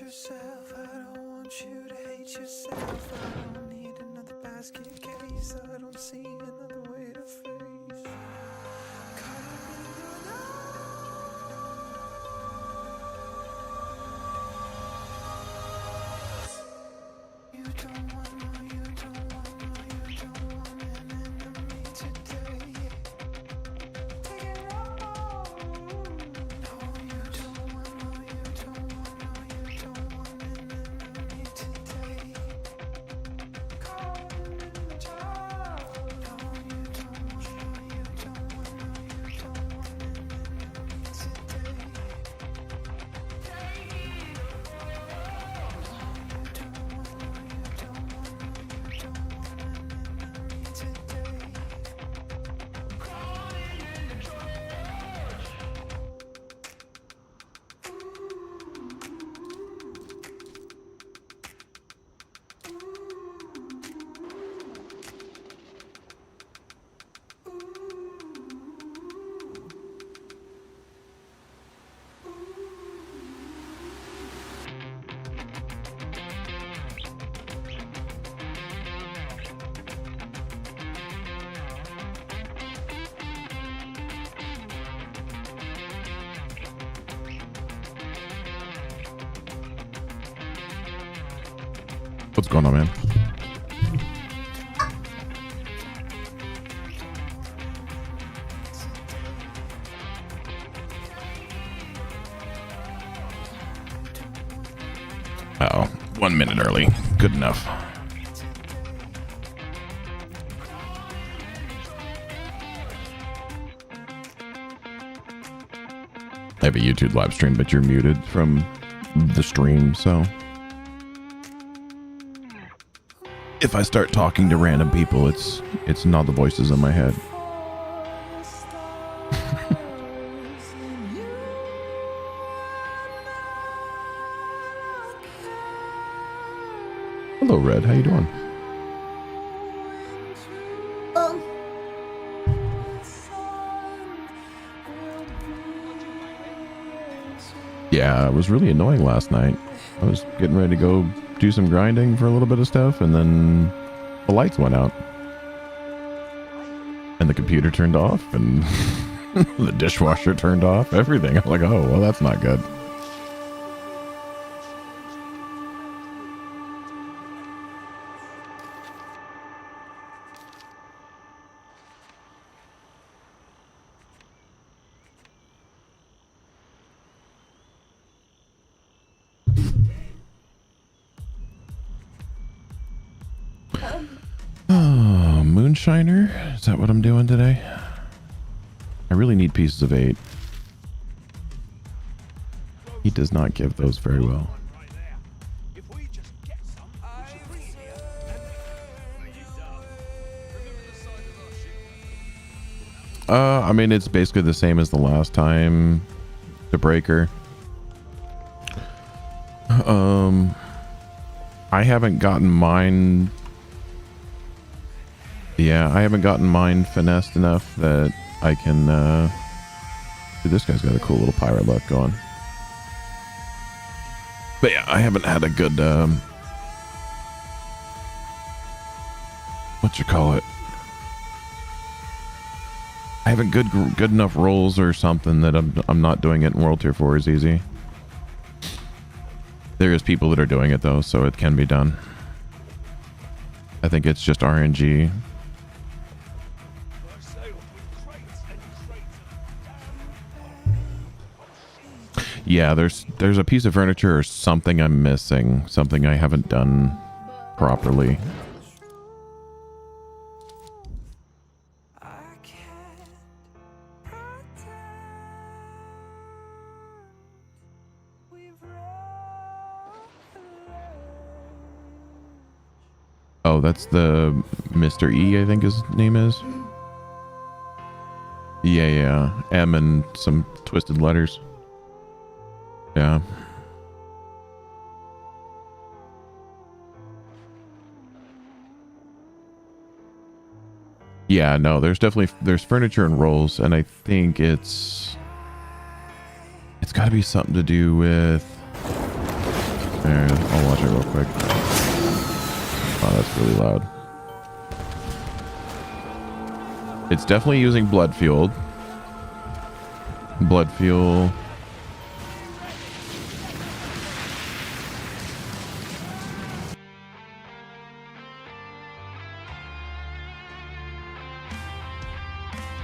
yourself. I don't want you to hate yourself. I don't need another basket case. I don't see another way to face. Caught up in the night. You don't want more, you don't want more, you don't want an enemy today. Take it all. No, you don't want more, you don't want more, you don't want an enemy today. Caught in the dark. No, you don't want more, you don't want more, you don't want an enemy today. Take it all. No, you don't want more, you don't want more, you don't want an enemy today. Caught in the dark. What's going on, man? Oh, 1 minute early. Good enough. I have a YouTube live stream, but you're muted from the stream, so if I start talking to random people, it's not the voices in my head. Hello, Red. How you doing? Yeah, it was really annoying last night. I was getting ready to go do some grinding for a little bit of stuff, and then the lights went out. And the computer turned off, and the dishwasher turned off, everything. I'm like, oh, well, that's not good. Oh, Moonshiner? Is that what I'm doing today? I really need pieces of 8. He does not give those very well. I mean, it's basically the same as the last time. The breaker. I haven't gotten mine. Yeah, I haven't gotten mine finessed enough that I can. Dude, this guy's got a cool little pirate luck going. But yeah, I haven't had a good. What you call it? I haven't good enough rolls or something that I'm not doing it in World Tier 4 is easy. There is people that are doing it though, so it can be done. I think it's just RNG. Yeah, there's a piece of furniture or something I'm missing, something I haven't done properly. Oh, that's the Mr. E, I think his name is. Yeah. M and some twisted letters. Yeah. Yeah, no, there's furniture and rolls, and I think it's got to be something to do with There, I'll watch it real quick. Oh, that's really loud. It's definitely using blood fueled. Blood fuel.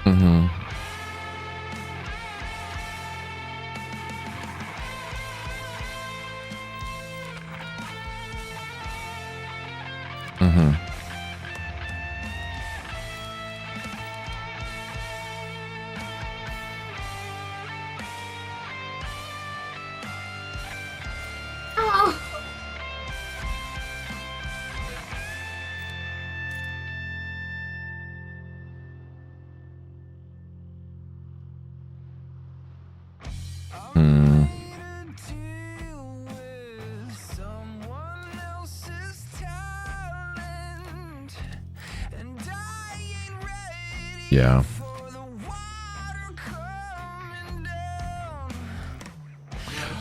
Mm-hmm. Mm-hmm. Oh. Hmm. Deal with someone else's talent, and I ain't ready Yeah. for the water coming down.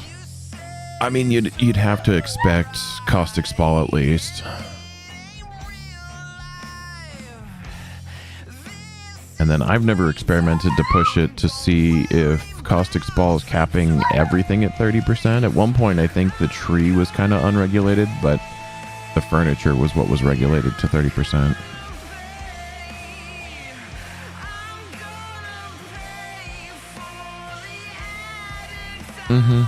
You say I mean, you'd have to expect Caustic Spall at least. And then I've never experimented to push it to see if Caustic Spall is capping everything at 30%. At one point, I think the tree was kind of unregulated, but the furniture was what was regulated to 30%. Mm-hmm.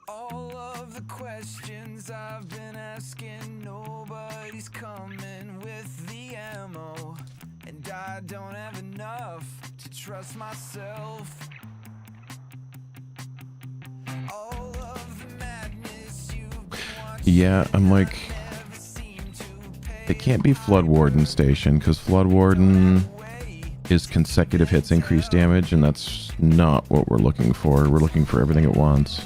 all of the questions I've been asking, nobody's coming with the ammo, and I don't have enough to trust myself. All of the madness you've been watching Yeah, I'm like, never seem to pay it can't be Flood Warden Station, because Flood Warden away. is consecutive hits increase damage, and that's not what we're looking for. We're looking for everything at once.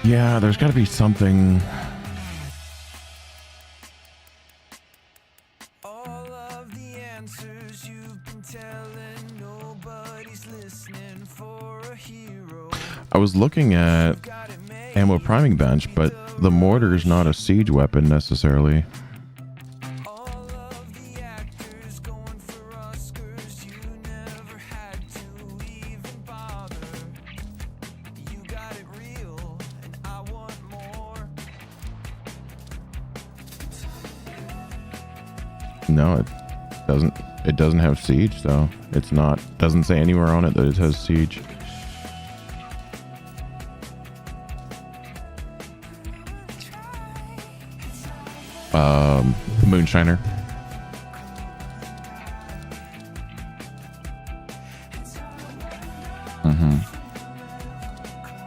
Yeah, there's got to be something. All of the answers you've been telling, nobody's listening for a hero. I was looking at Got it made. ammo priming bench, but the mortar is not a siege weapon necessarily. All of the actors going for Oscars, you never had to even bother. You got it real, and I want more. No, it doesn't. It doesn't have siege, though. It's not. Doesn't say anywhere on it that it has siege. Moonshiner.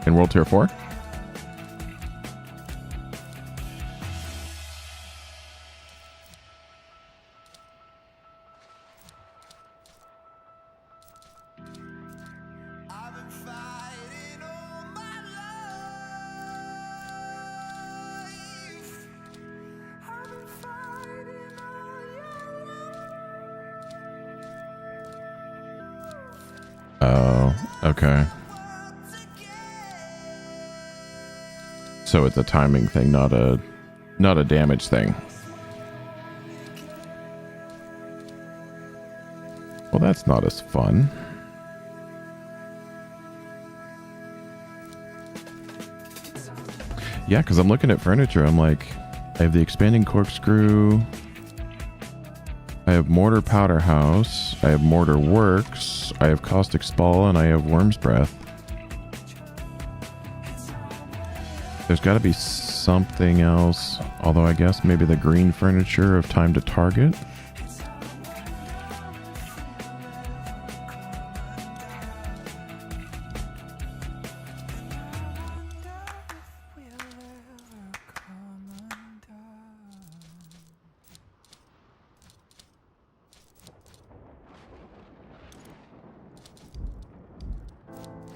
In World Tier 4? I've been fighting all my life. I've been fighting all your Oh, okay. love together. So it's a timing thing, not a damage thing. Well, that's not as fun. Yeah, because I'm looking at furniture. I'm like, I have the expanding corkscrew. I have mortar powder house. I have mortar works. I have caustic spall, and I have worm's breath. There's got to be something else. Although I guess maybe the green furniture of time to target.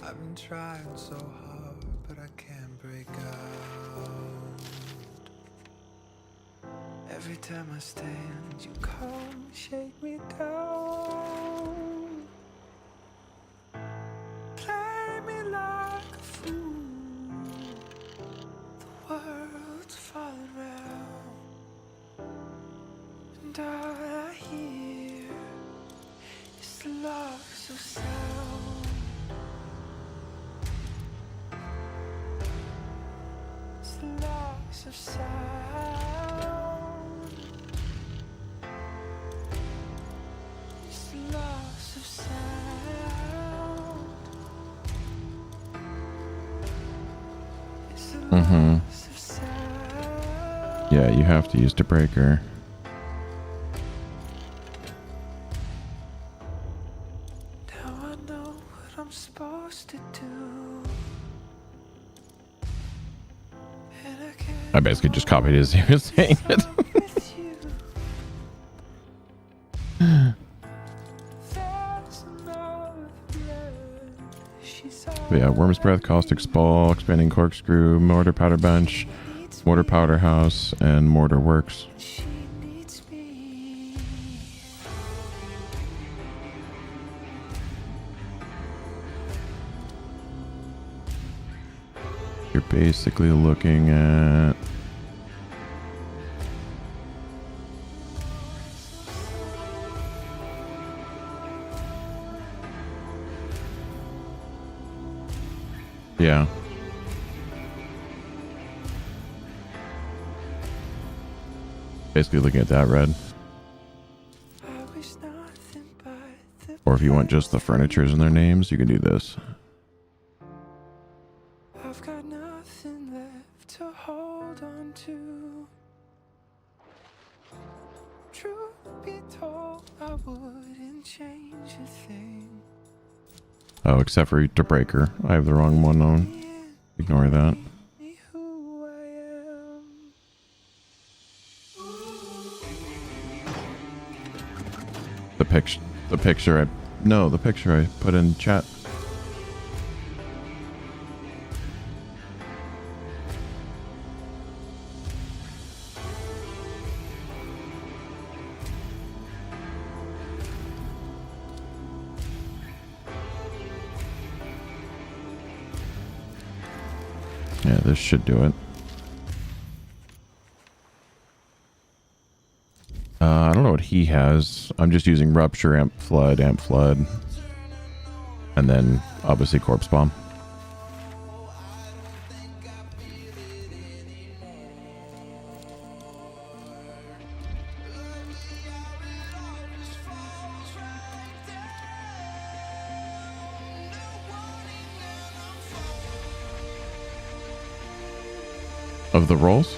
I've been trying so hard, but I can't break out. Every time I stand, you come shake me down. Play me like a fool. The world's falling round, and all I hear is the loss of sound. Loss of sound. It's loss of sound. It's loss of sound. Yeah, you have to use the breaker. Now I know what I'm supposed to do. I basically just copied as he was saying it. But yeah, worm's breath, caustic spall, expanding corkscrew, mortar powder bench, mortar powder house, and mortar works. She needs me. You're basically looking at yeah. Basically looking at that red. I wish nothing but the Or if you want just the furnitures and their names, you can do this. I've got nothing left to hold on to. Truth be told, I wouldn't change a thing. Oh, except for the breaker. I have the wrong one on. Ignore that. Me who I am. The picture I put in chat. Yeah, this should do it. I don't know what he has. I'm just using Rupture, Amp Flood, and then obviously Corpse Bomb. Of the rolls?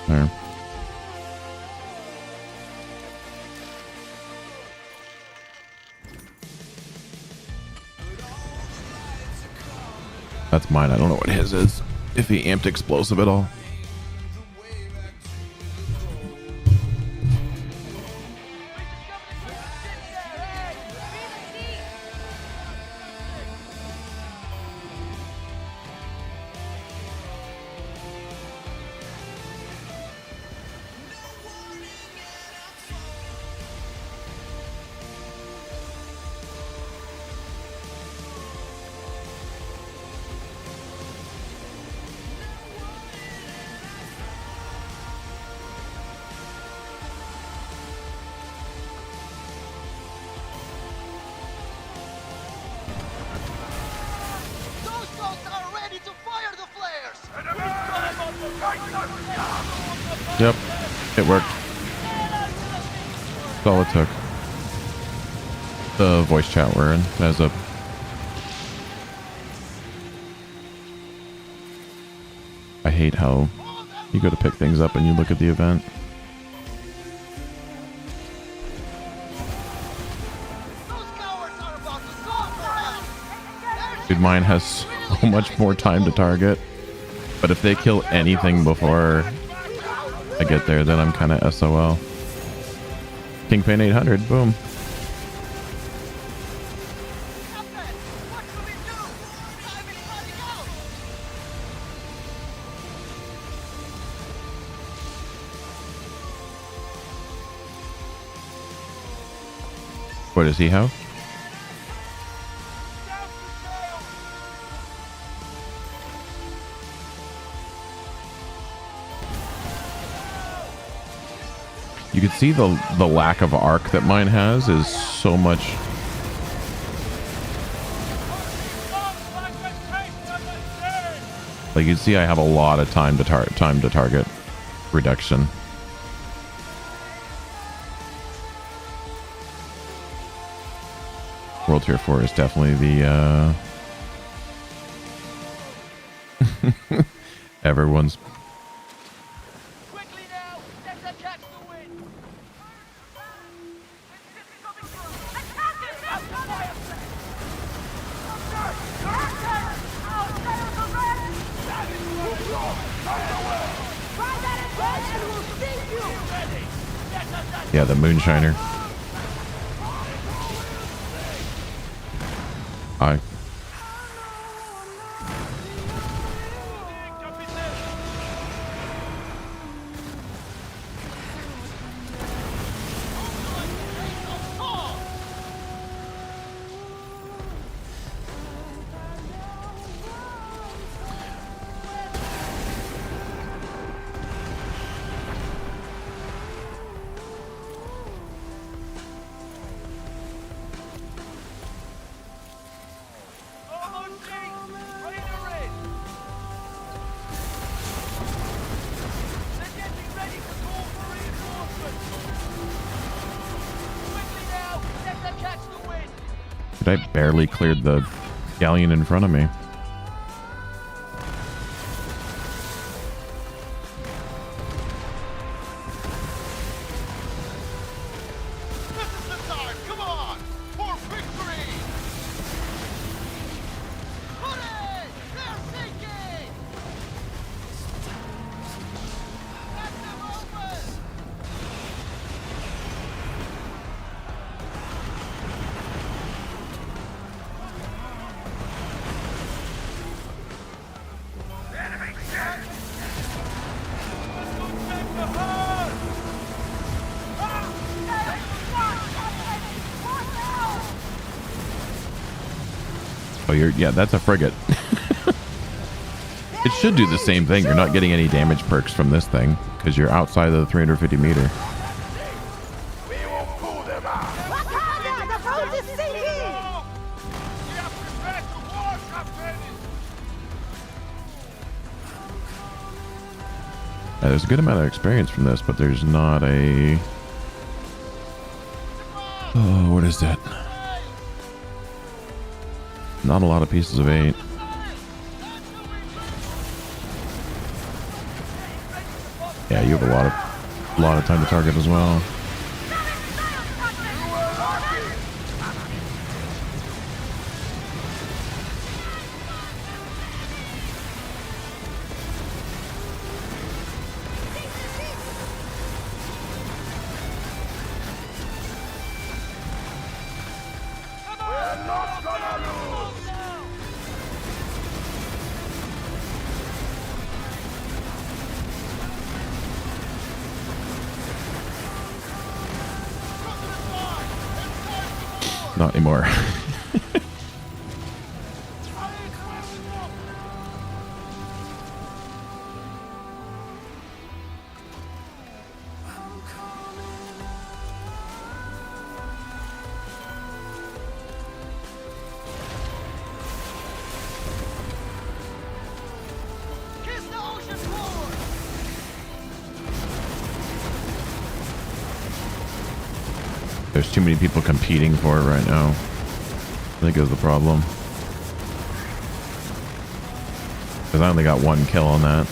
There. That's mine. I don't know what his is. If he amped explosive at all. Yep, it worked. That's all it took. The voice chat we're in as a... I hate how you go to pick things up and you look at the event. Dude, mine has so much more time to target. But if they kill anything before I get there, then I'm kind of SOL. Kingpin 800, boom. What does he have? You can see the lack of arc that mine has is so much. Like you can see I have a lot of time to target reduction. World Tier 4 is definitely the everyone's. Yeah, the Moonshiner. Hi. I barely cleared the galleon in front of me. Oh, yeah, that's a frigate. It should do the same thing. You're not getting any damage perks from this thing because you're outside of the 350 meter. There's a good amount of experience from this, but there's not a... Oh, what is that? Not a lot of pieces of 8. Yeah, you have a lot of time to target as well. Not anymore. There's too many people competing for it right now. I think is the problem. Because I only got 1 kill on that.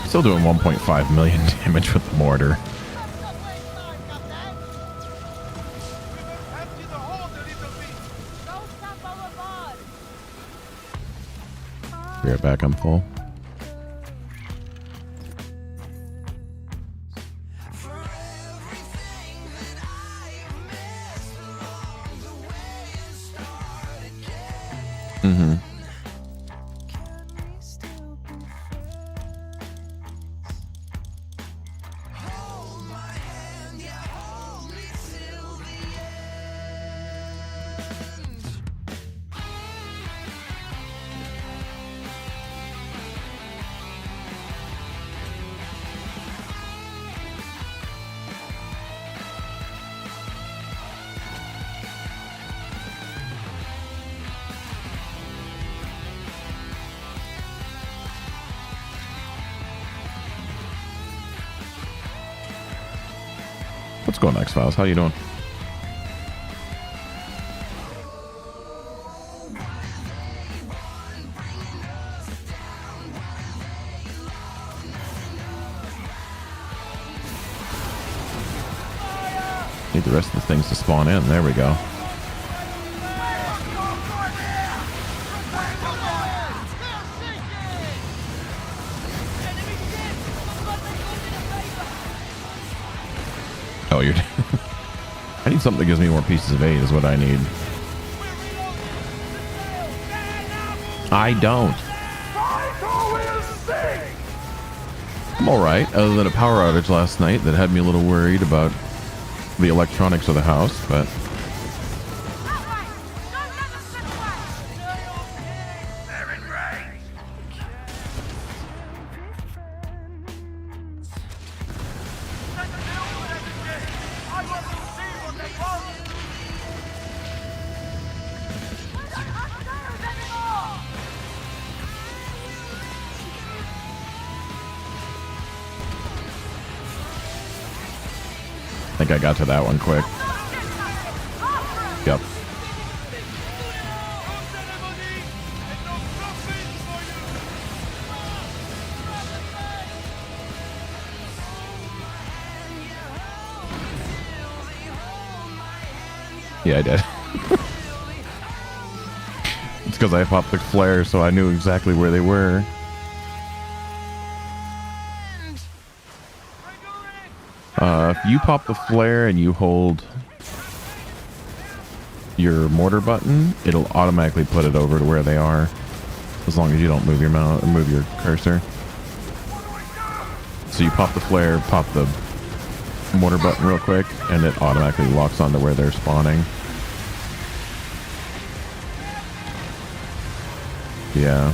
Still doing 1.5 million damage with the mortar. Be right back, I'm full. Mm-hmm. What's going on, X-Files? How you doing? Need the rest of the things to spawn in. There we go. Oh, you're... I need something that gives me more pieces of 8 is what I need. I don't. I'm alright, other than a power outage last night that had me a little worried about the electronics of the house, but... I think I got to that one quick. Yep. Yeah, I did. It's because I popped the flare, so I knew exactly where they were. If you pop the flare and you hold your mortar button, it'll automatically put it over to where they are, as long as you don't move your mouse, move your cursor. So you pop the flare, pop the mortar button real quick, and it automatically locks onto where they're spawning. Yeah.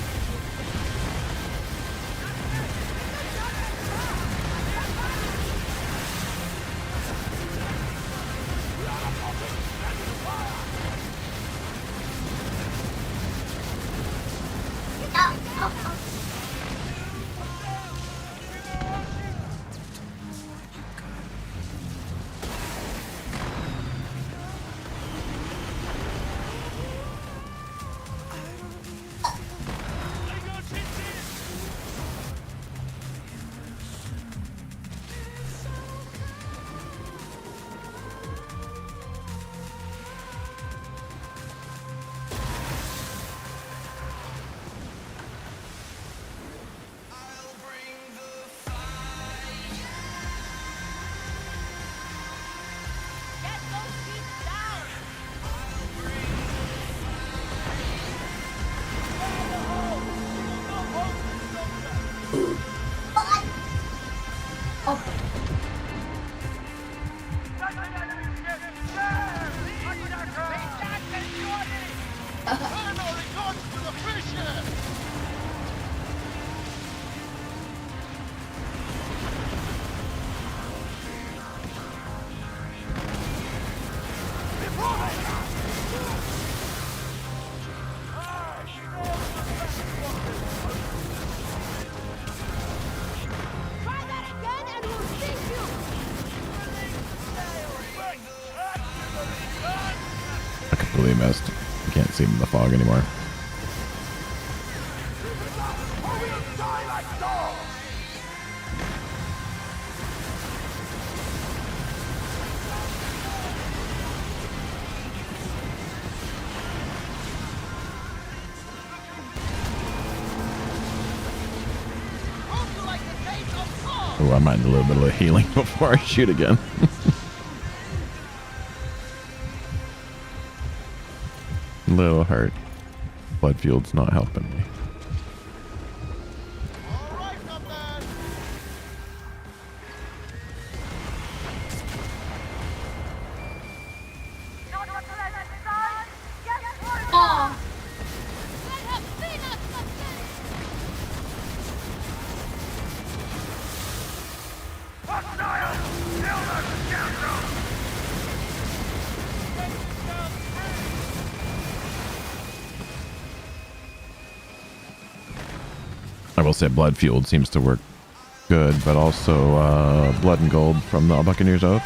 Completely missed. You can't see him in the fog anymore. Oh, I might need a little bit of healing before I shoot again. Little hurt. Blood field's not helping me. Oh. I will say Blood Fueled seems to work good, but also Blood and Gold from the Buccaneer's Oath.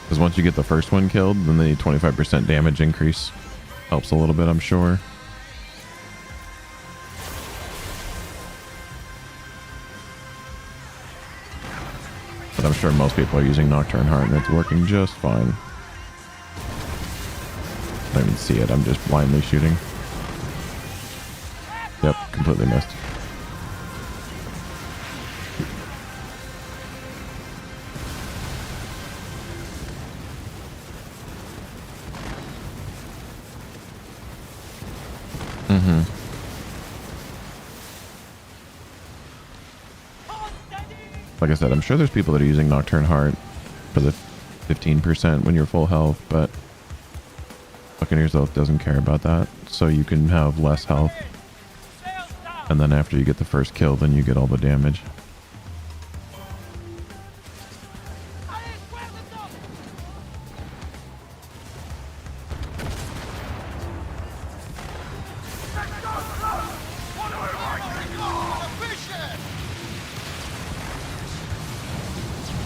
Because once you get the first one killed, then the 25% damage increase helps a little bit, I'm sure. But I'm sure most people are using Nocturne Heart and it's working just fine. I don't even see it, I'm just blindly shooting. Yep, completely missed. Like I said, I'm sure there's people that are using Nocturne Heart for the 15% when you're full health, but Buccaneer's Oath doesn't care about that, so you can have less health. And then after you get the first kill, then you get all the damage.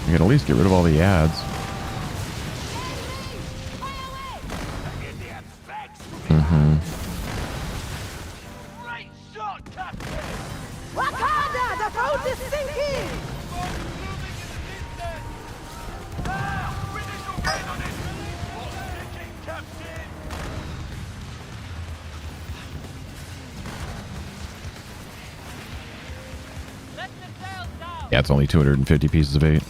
You can at least get rid of all the ads. Wakanda, the boat is sinking! Yeah, it's only 250 pieces of 8.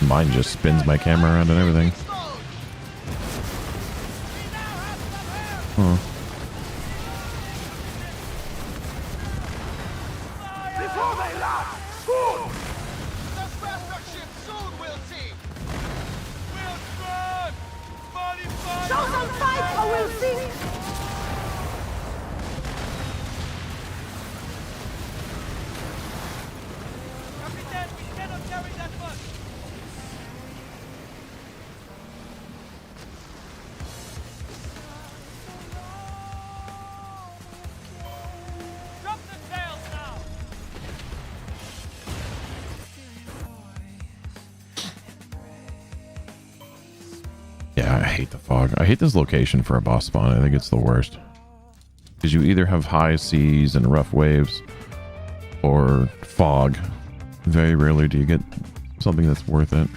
Mine just spins my camera around and everything. Huh. Before they land! Soon! The faster ship soon, we'll see! We'll run! Show some fight or we'll see! Captain, we cannot carry that much! Drop the sails now! Yeah, I hate the fog. I hate this location for a boss spawn. I think it's the worst. Because you either have high seas and rough waves, or fog. Very rarely do you get something that's worth it.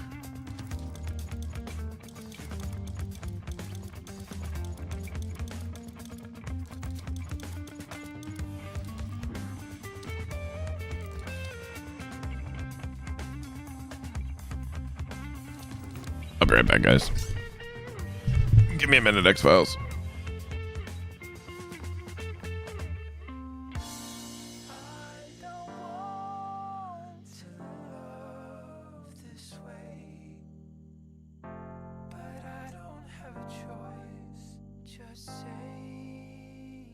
I'll be right back, guys. Give me a minute, X-Files. I don't want to love this way, but I don't have a choice. Just save me.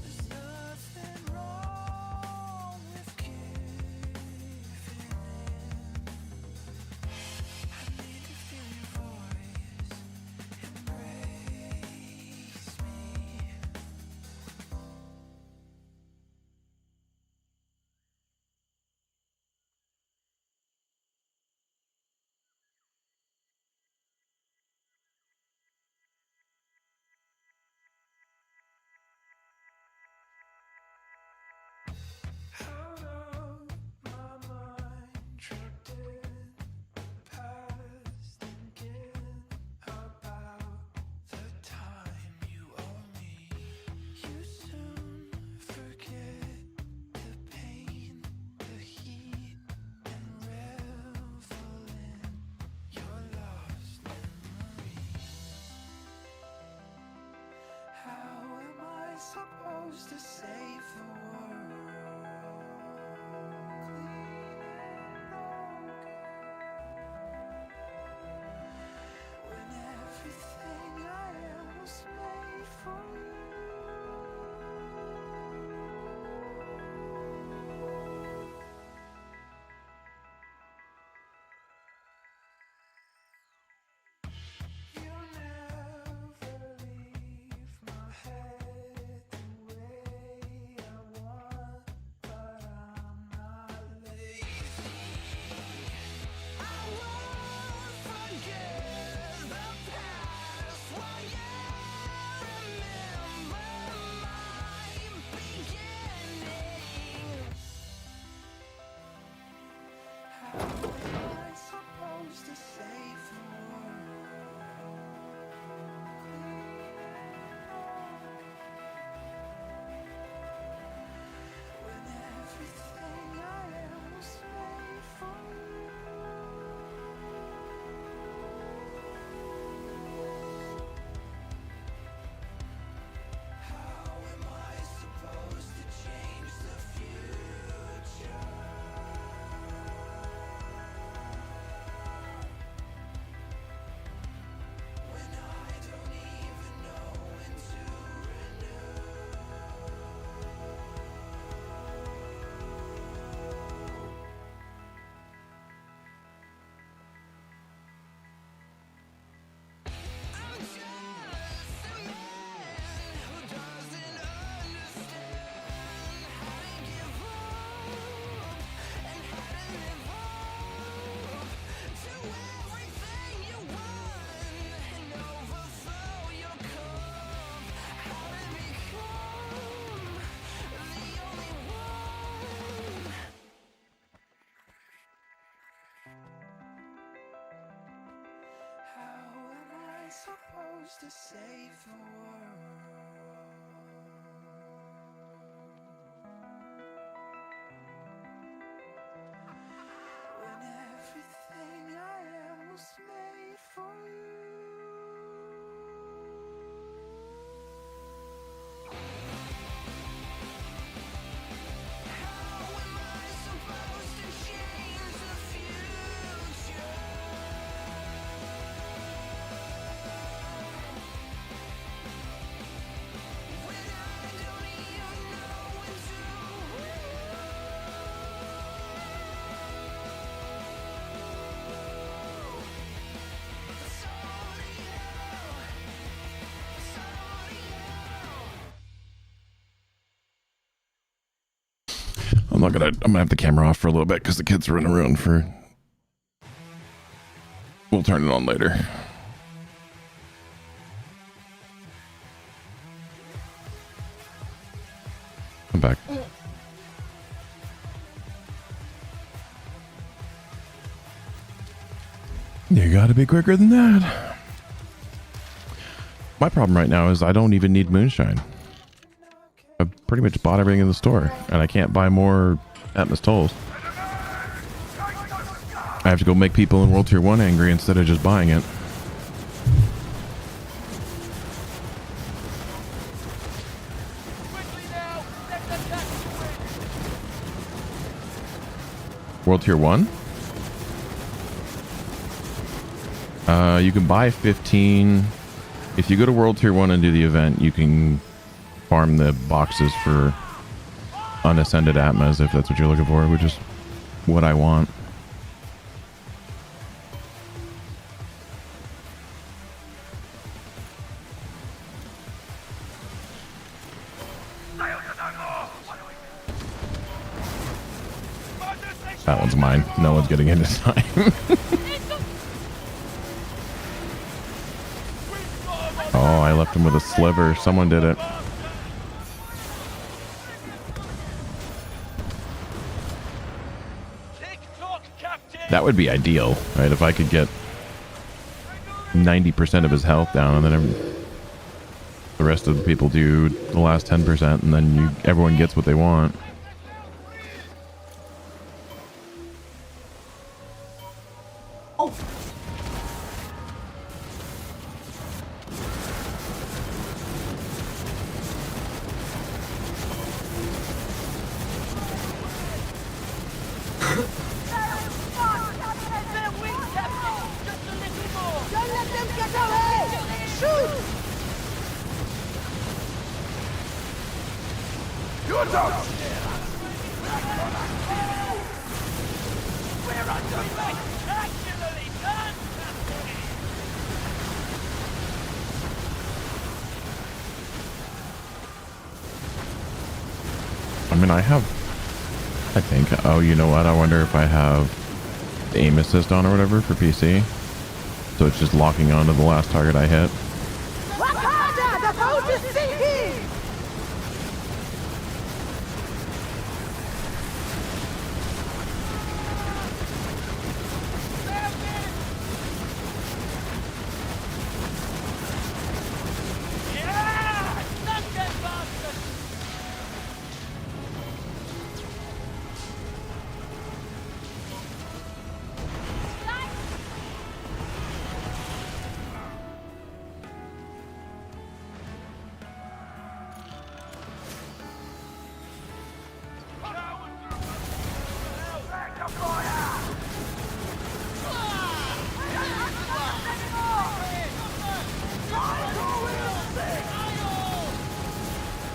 There's nothing wrong with giving in. I need to feel your voice. supposed to save the world. When everything I am was made for you. How am I supposed to change the future? When I don't even know when it's all you, it's all you. I'm gonna have the camera off for a little bit because the kids are running around for. We'll turn it on later. I'm back. You gotta be quicker than that. My problem right now is I don't even need moonshine. I've pretty much bought everything in the store, and I can't buy more Atmos tolls. I have to go make people in World Tier 1 angry instead of just buying it. Quickly now! Let them catch the wind! World Tier 1? You can buy 15. If you go to World Tier 1 and do the event, you can farm the boxes for unascended Atmas if that's what you're looking for, which is what I want. That one's mine. No one's getting in this time. Oh, I left him with a sliver. Someone did it. Tick-tock, Captain! That would be ideal, right? If I could get 90% of his health down, and then the rest of the people do the last 10%, and then everyone gets what they want. Their wing, Captain! Just a little more! Don't let them get away! Shoot! You don't! We're under spectacularly done, Captain! I mean, I think, oh, you know what? I wonder if I have aim assist on or whatever for PC. So it's just locking onto the last target I hit. Wakanda! The boat is sinking! Yeah! Knock them bastards!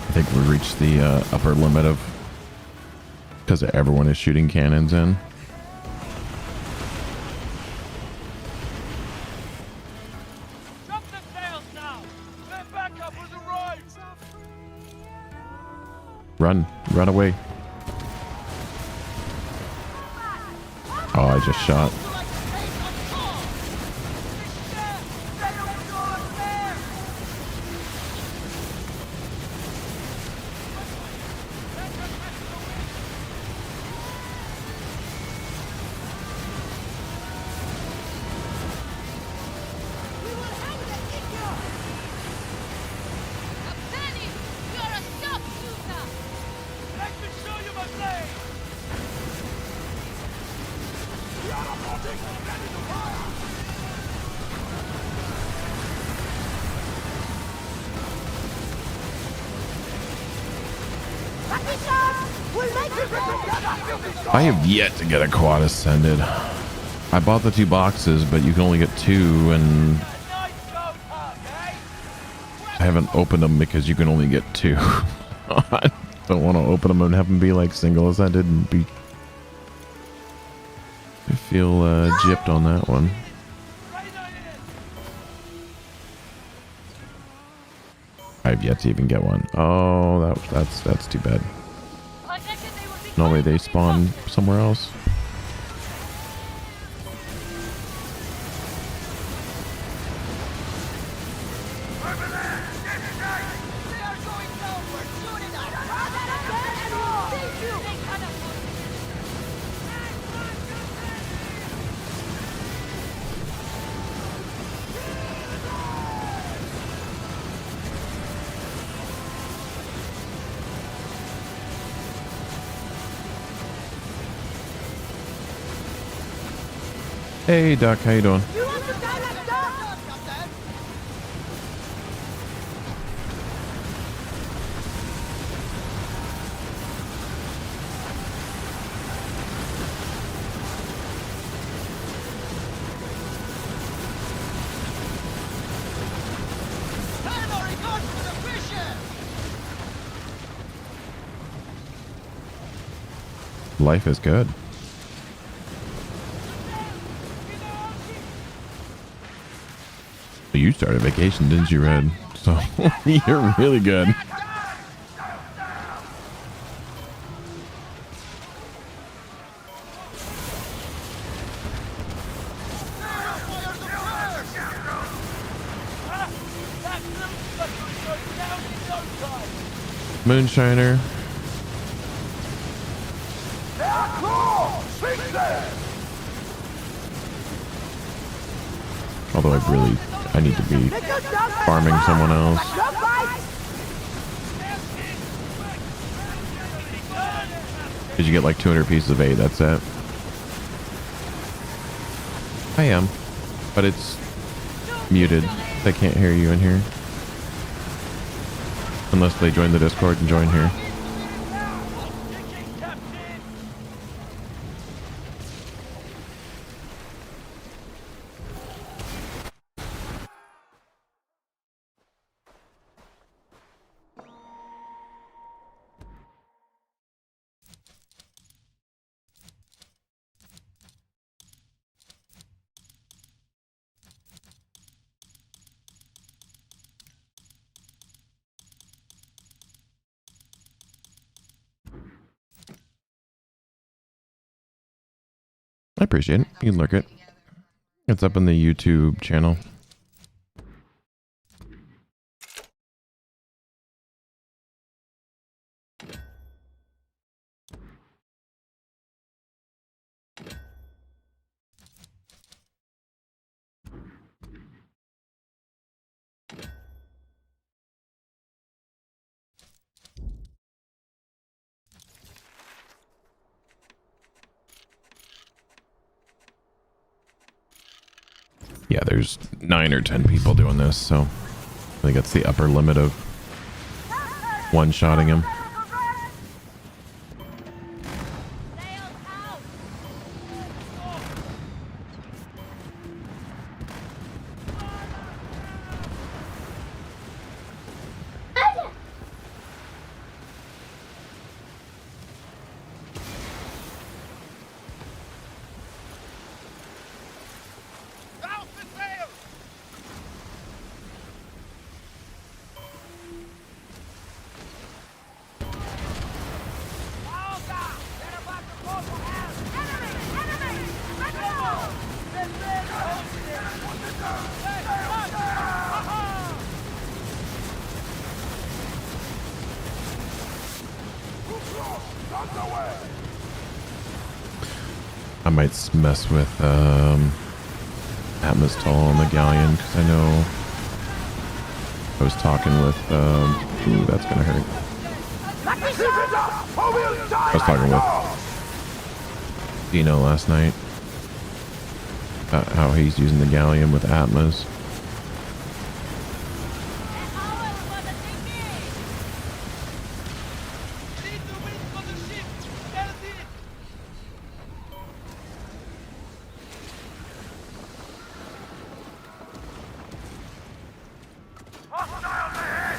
I think we reached the upper limit of, because everyone is shooting cannons in. Drop the sails now! Their backup has arrived! Run away. Oh, I just shot. I have yet to get a quad ascended. I bought the 2 boxes, but you can only get 2, and I haven't opened them because you can only get 2. I don't want to open them and have them be like single ascended and be. I feel gypped on that one. I've yet to even get one. Oh, that's too bad. Normally they spawn somewhere else. Hey Doc, how you doing? You want to die like that? Primary guard for the fisher! Life is good. You started vacation, didn't you, Red? So you're really good. Moonshiner. Although I need to be farming someone else. Because you get like 200 pieces of 8, that's it. I am. But it's muted. They can't hear you in here. Unless they join the Discord and join here. I appreciate it. You can lurk it. It's up in the YouTube channel. Yeah, there's 9 or 10 people doing this, so I think that's the upper limit of one-shotting him. I might mess with Atmostol on the Galleon, because I know I was talking with ooh, that's gonna hurt. I was talking with Dino last night. how he's using the gallium with Atmos. Need to wait for the ship. That's it. Hostiles ahead.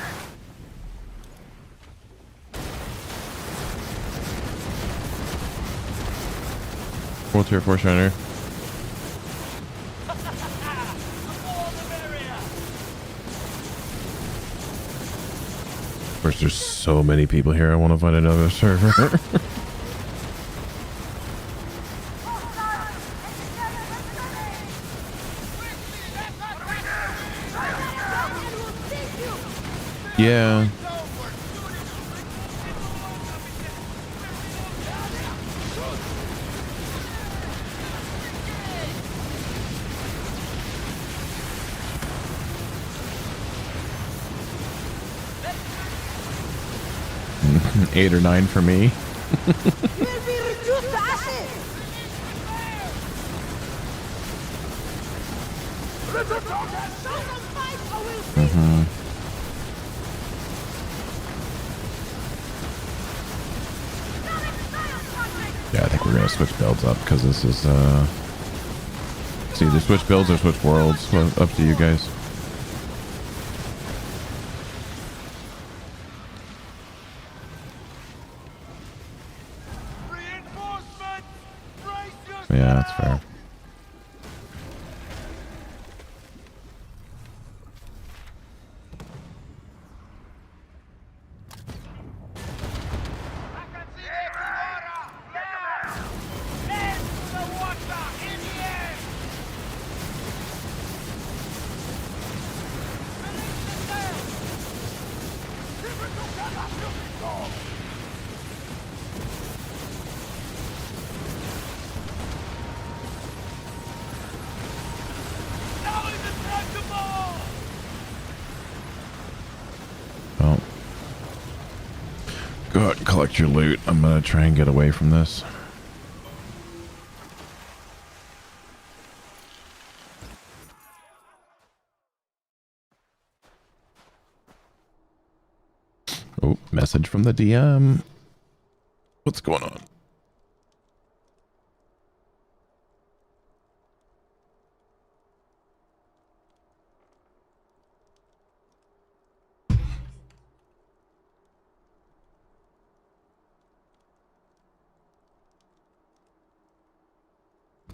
Full tier 4 shiner. The more the merrier. Of course, there's so many people here. I want to find another server. Yeah. Eight or nine for me. Will be reduced to ashes. Don't fight or we'll see. Yeah, I think we're gonna switch builds up because this is it's either switch builds or switch worlds. Well, up to you guys. Reinforcements. Brace yourself. Yeah, that's fair. I can see the Aurora. Yeah. Head to the water. In the air. Release the sail. Typical Galactic. Now is the time to ball. Well, go out and collect your loot. I'm gonna try and get away from this. Oh, message from the DM. What's going on?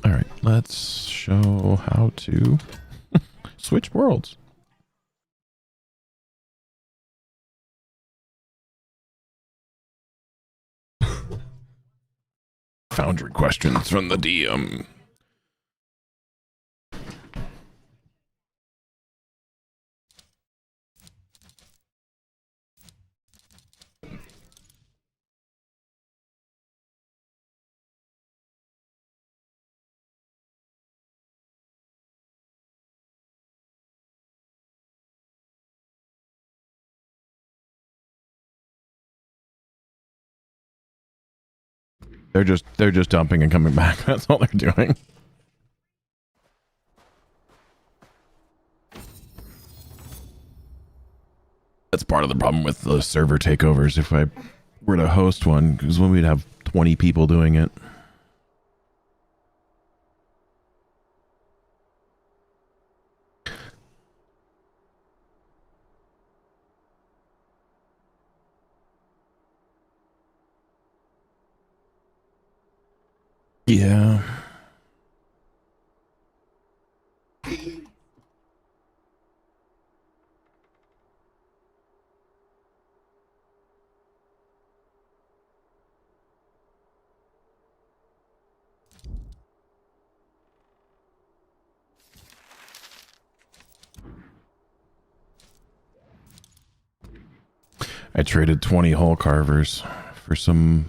All right, let's show how to switch worlds. Foundry questions from the DM. They're just dumping and coming back. That's all they're doing. That's part of the problem with the server takeovers. If I were to host one, because when we'd have 20 people doing it. Yeah. I traded 20 hull carvers for some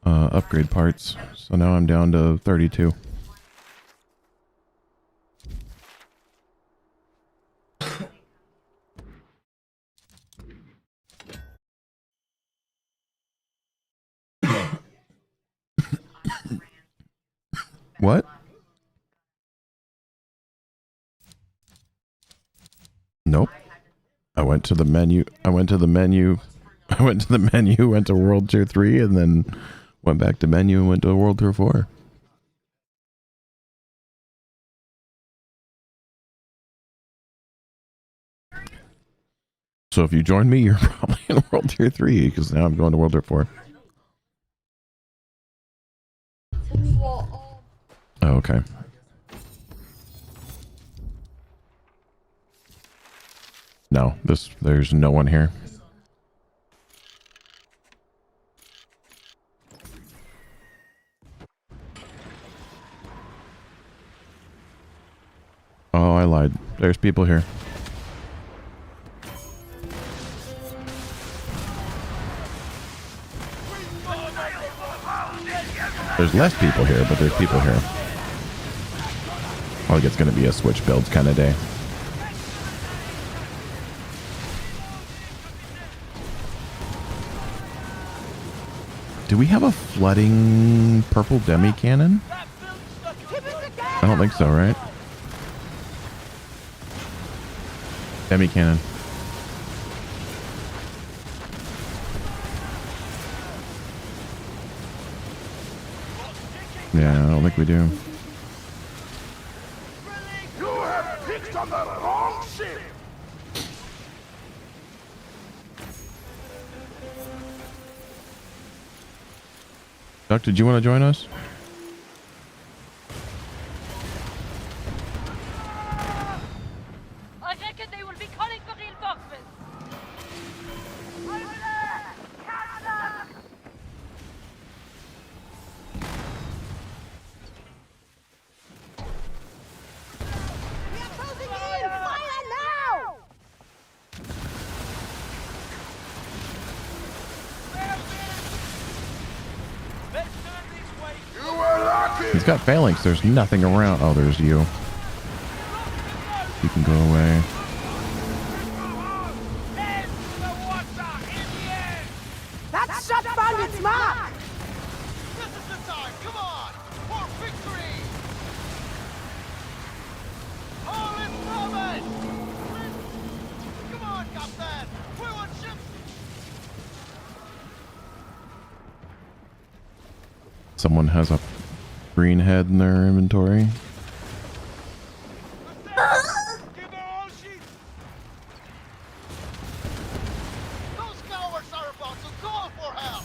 upgrade parts, so now I'm down to 32. What? Nope. I went to the menu. Went to World Tier 3 and then went back to menu and went to World Tier 4. So if you join me, you're probably in World Tier 3 because now I'm going to World Tier 4. Oh, okay. No, there's no one here. Oh, I lied. There's people here. There's less people here, but there's people here. I think it's going to be a switch builds kind of day. Do we have a flooding purple demi cannon? I don't think so, right? Demi cannon. Yeah, I don't think we do. You have picked on the wrong ship. Duck, did you want to join us? I reckon they will be calling for reinforcements. Over there! Catch them! We are closing in! Fire now! Let's turn this way. You were lucky. He's got phalanx. There's nothing around. Oh, there's you. You can go away. Head to the water in the air. That shot found its mark! This is the time. Come on. For victory. All is covered. Come on, Captain. We're on ship. Someone has a green head in their inventory. Give her all sheets. Those cowards are about to call for help.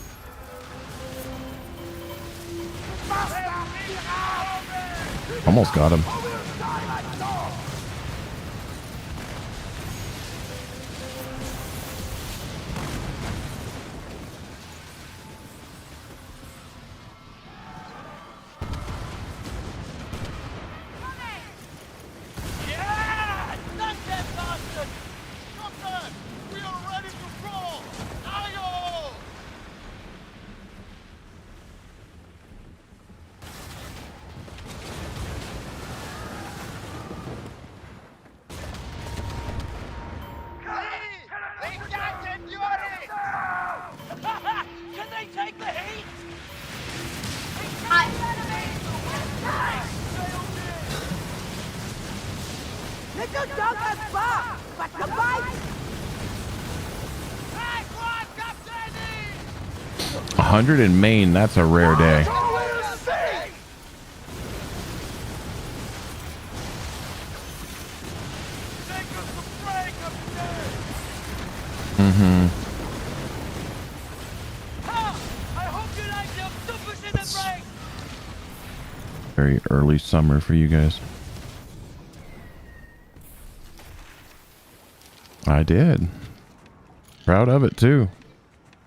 Almost got him. Yeah! Not that bastard! Captain, we are ready to roll! Ayo! They can't endure it! Can they take the heat? Little dog has barked, but the bite! Hey, Quad, Captain! 100 in Maine. That's a rare day. We'll see! Take us a break up there! Mm-hmm. I hope you like the octopus in the break! Very early summer for you guys. I did. Proud of it too.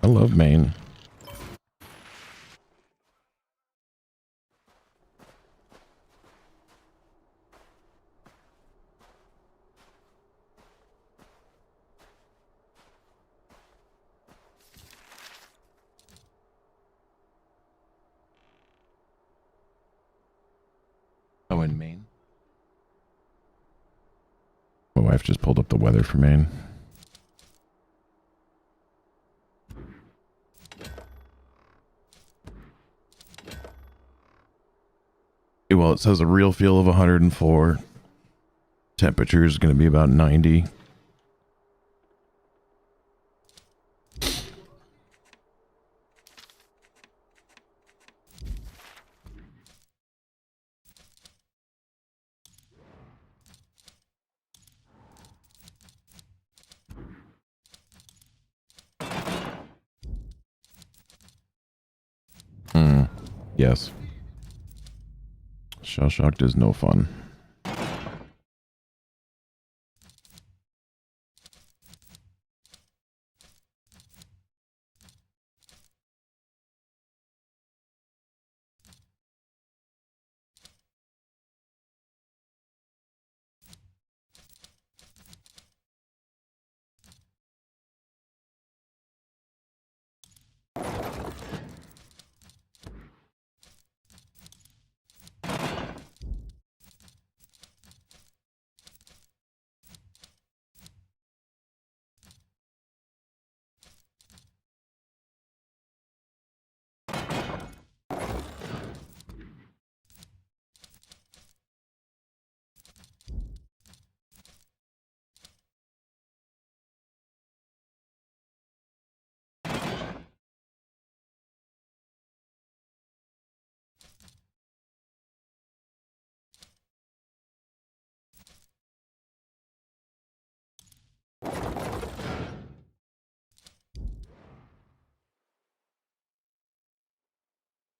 I love Maine. Oh, in Maine? My wife just pulled up the weather for Maine. Well, it says a real feel of 104. Temperature is going to be about 90. Yes. Shell shocked is no fun.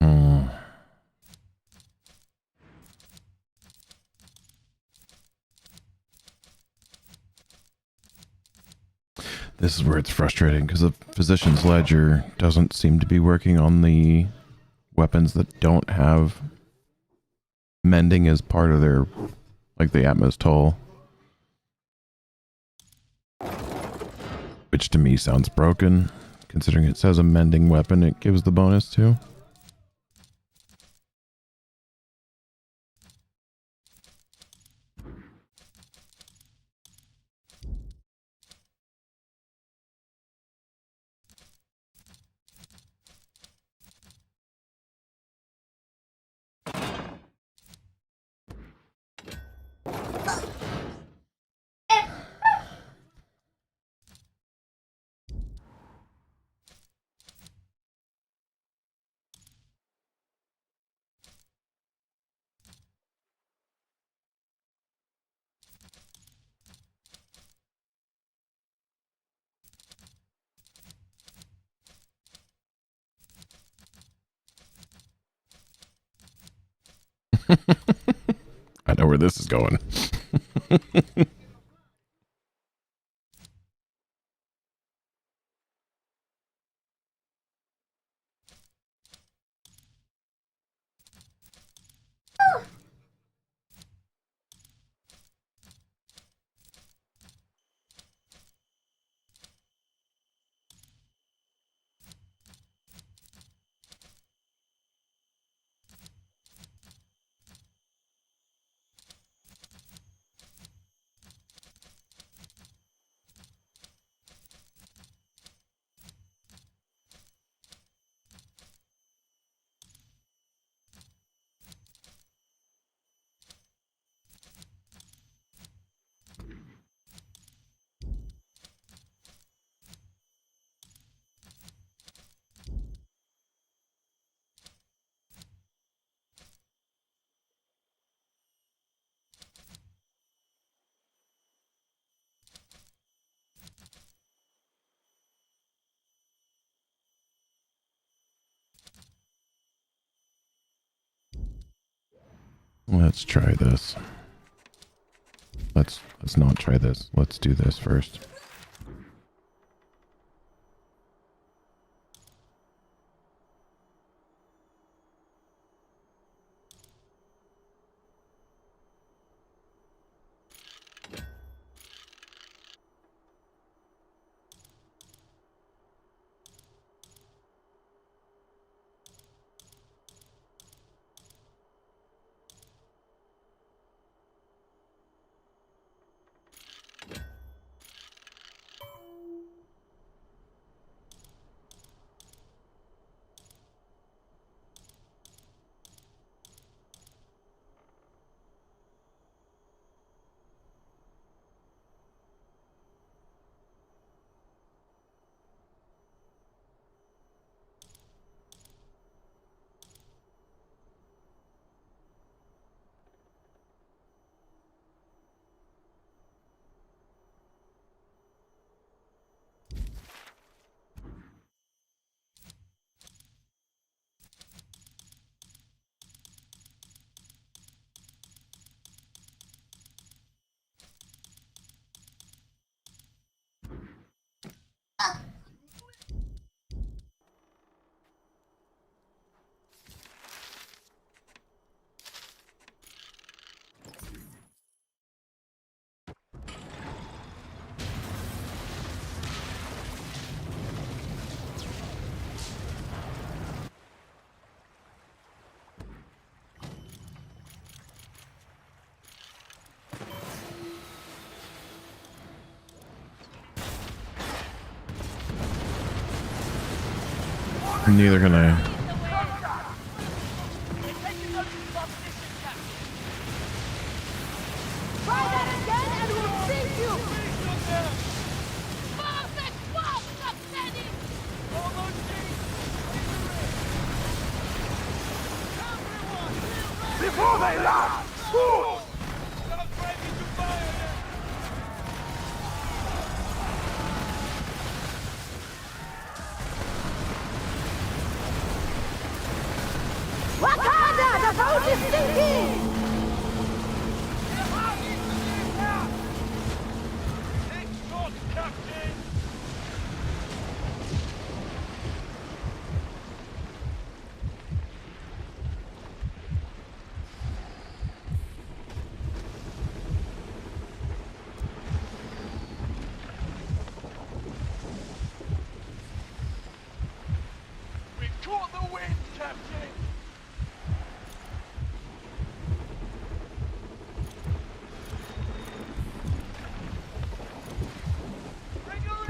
Hmm. This is where it's frustrating because the physician's ledger doesn't seem to be working on the weapons that don't have mending as part of their, like the Atmos toll. Which to me sounds broken, considering it says a mending weapon it gives the bonus to. I know where this is going. Let's try this. Let's not try this. Let's do this first. Neither can I. They're taking notice of our position, Captain. Try that again and we'll sink you! Perfect! Wow, Captain! Almost Before they land! Good! Stop breaking to fire! Wakanda! The boat is sinking! Take shot, Captain! We caught the wind, Captain!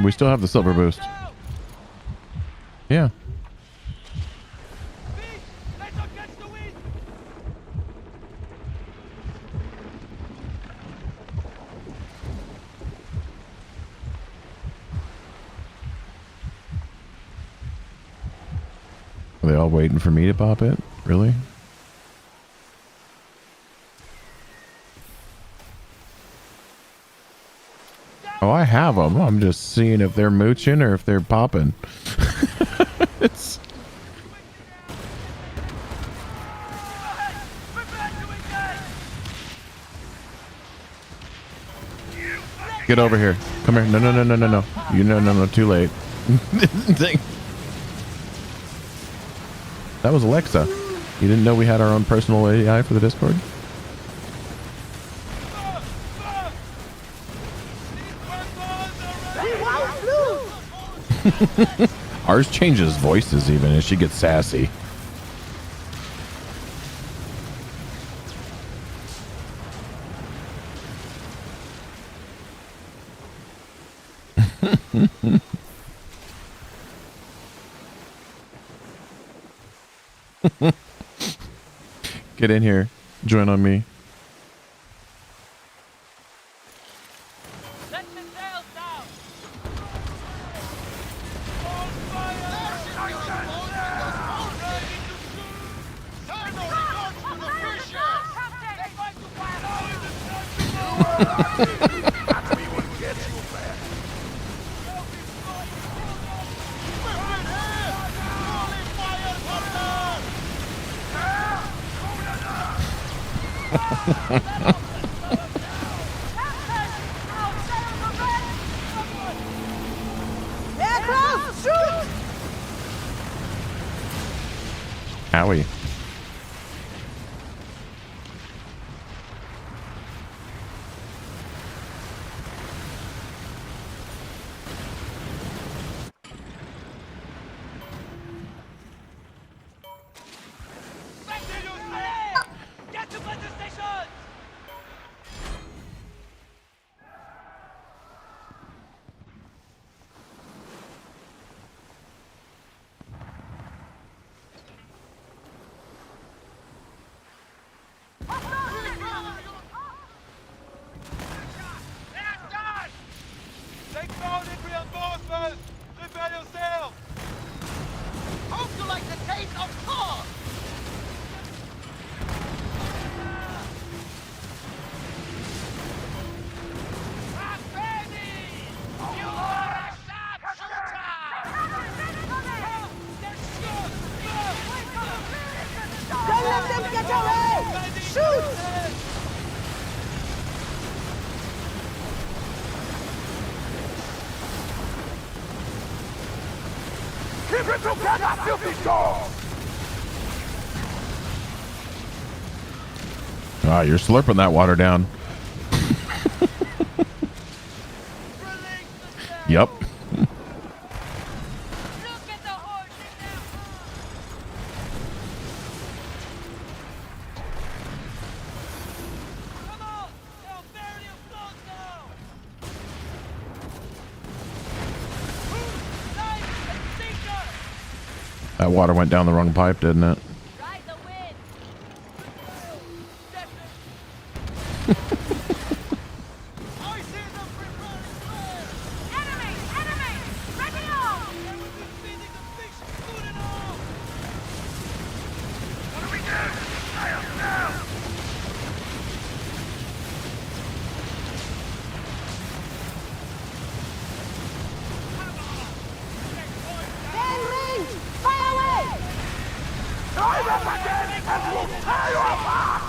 We still have the silver boost. Yeah. Beast, let's not catch the wind! Are they all waiting for me to pop it? Really? Oh, I have them. I'm just seeing if they're mooching or if they're popping. It's... Get over here. Come here. No, no, no, no, no, no. You no, too late. That was Alexa. You didn't know we had our own personal AI for the Discord? Ours changes voices even as she gets sassy. Get in here. Join on me. Let the sails down! Aircraft, shoot! Howie. Get to weather stations! Take mounted reinforcements! Prepare yourself! Hope you like the taste of Thor! You are a sharpshooter! Don't let them get away! Shoot! Keep it together, filthy dogs! Ah, you're slurping that water down. Yep. Look at the horse in there! Come on! They'll bury you close now! Knife and sinker! That water went down the wrong pipe, didn't it? Ride the wind. I see them preparing flares! Enemy! Enemy! Ready on! They will be feeding the fish soon enough! What do we do? Sail now! They're in range! Fire away! Drive up again and we'll tear you apart!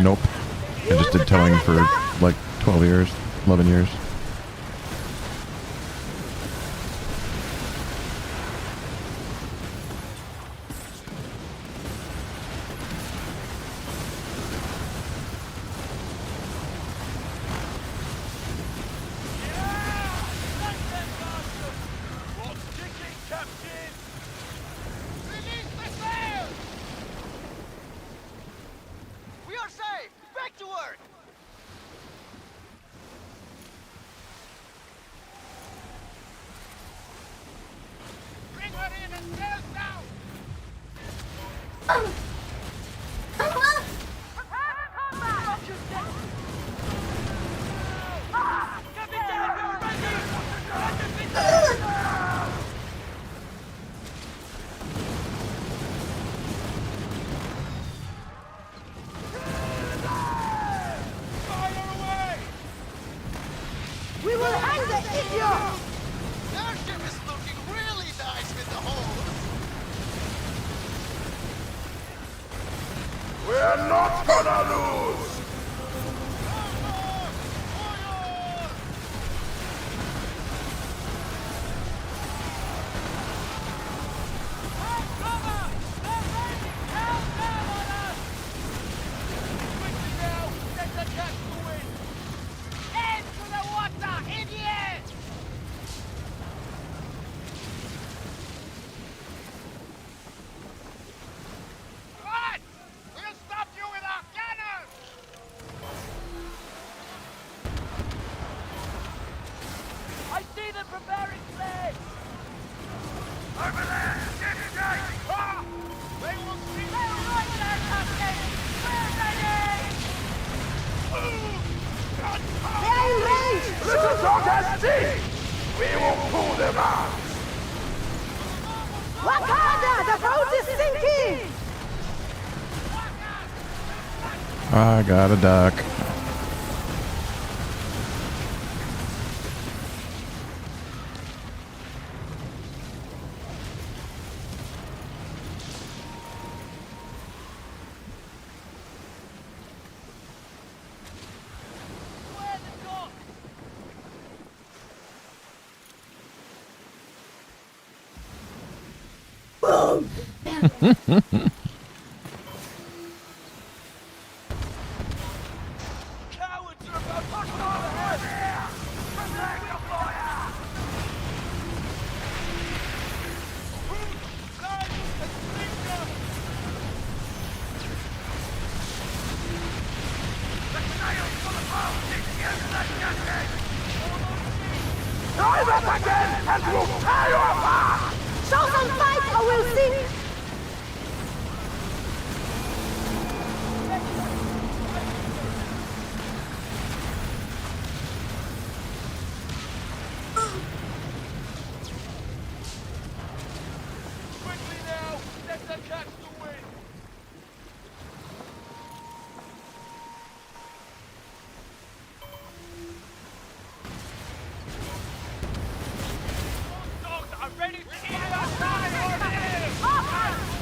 Nope. I just did towing for like 12 years, 11 years. What's ticking, Captain? Release the sails! We are safe! Back to work! Bring her in and sails down! Prepare for combat! Watch your step! Captain, we're ready! Let the fish fire away! We will hang the idiot! Their ship is looking really nice with the holes. We're not gonna lose! Into the water! Idiot! What? We'll stop you with our cannons! I see them preparing flares! Over there! Get tight! Ah! They will see They're right there, Captain! We're ready! They're in range! Little dog has teeth! We will pull them out! Wakanda! The boat is sinking! I got a duck. Square the dock! Cowards are about to fall ahead! Protect the fire! Root, Lion, and Slinger! The sails for the boat! Yes, Dive up again and we'll tear you apart! Show some fight or we'll sink! Quickly now! Let them catch the wind! Dogs are ready to eat us alive!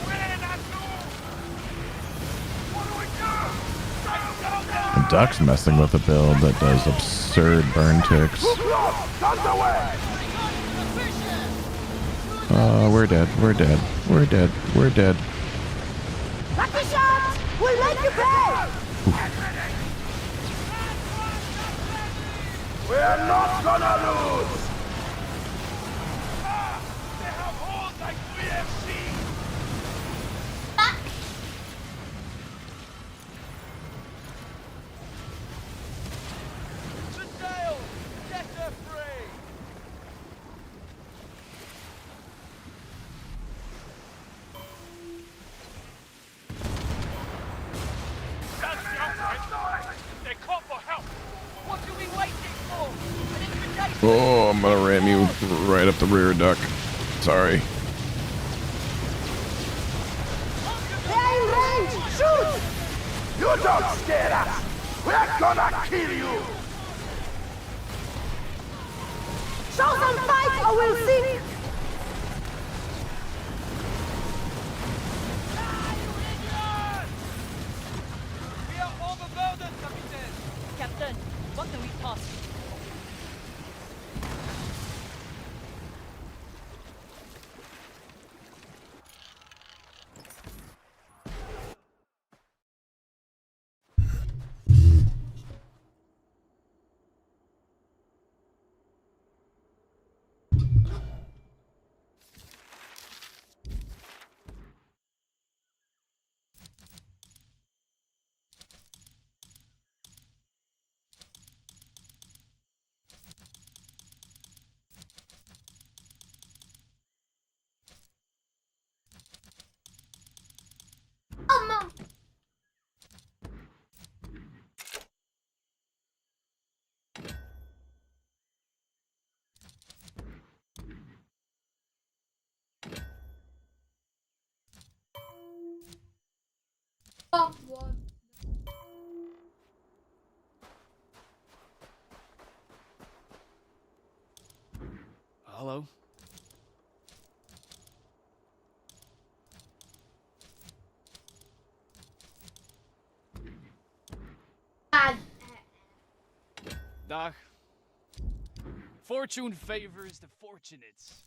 Win and lose! What do we do? The duck's messing with a build that does absurd burn ticks. Guns away! We're dead. We're dead. We're dead. We're dead. Lucky shot! We'll make you pay! We're not gonna lose! They have holes like we have seen! The sails! Set her free! I'm gonna ram you right up the rear, Duck. Sorry. They're in range! Shoot! You don't scare us! We're gonna kill you! Show some fight or we'll see! We are overburdened, Captain. Captain, what can we toss? Mom. Oh, what? Hello? Dad. Dag. Fortune favors the fortunates.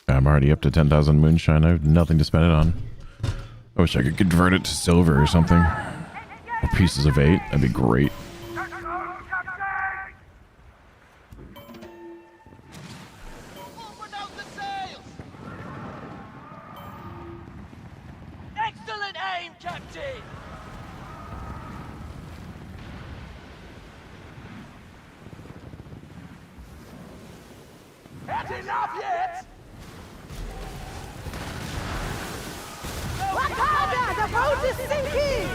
I'm already up to 10,000 moonshine. I have nothing to spend it on. I wish I could convert it to silver or something. Or pieces of 8. That'd be great. Open out the sails! Excellent aim, Captain. Had enough yet? Wakanda! The boat is sinking!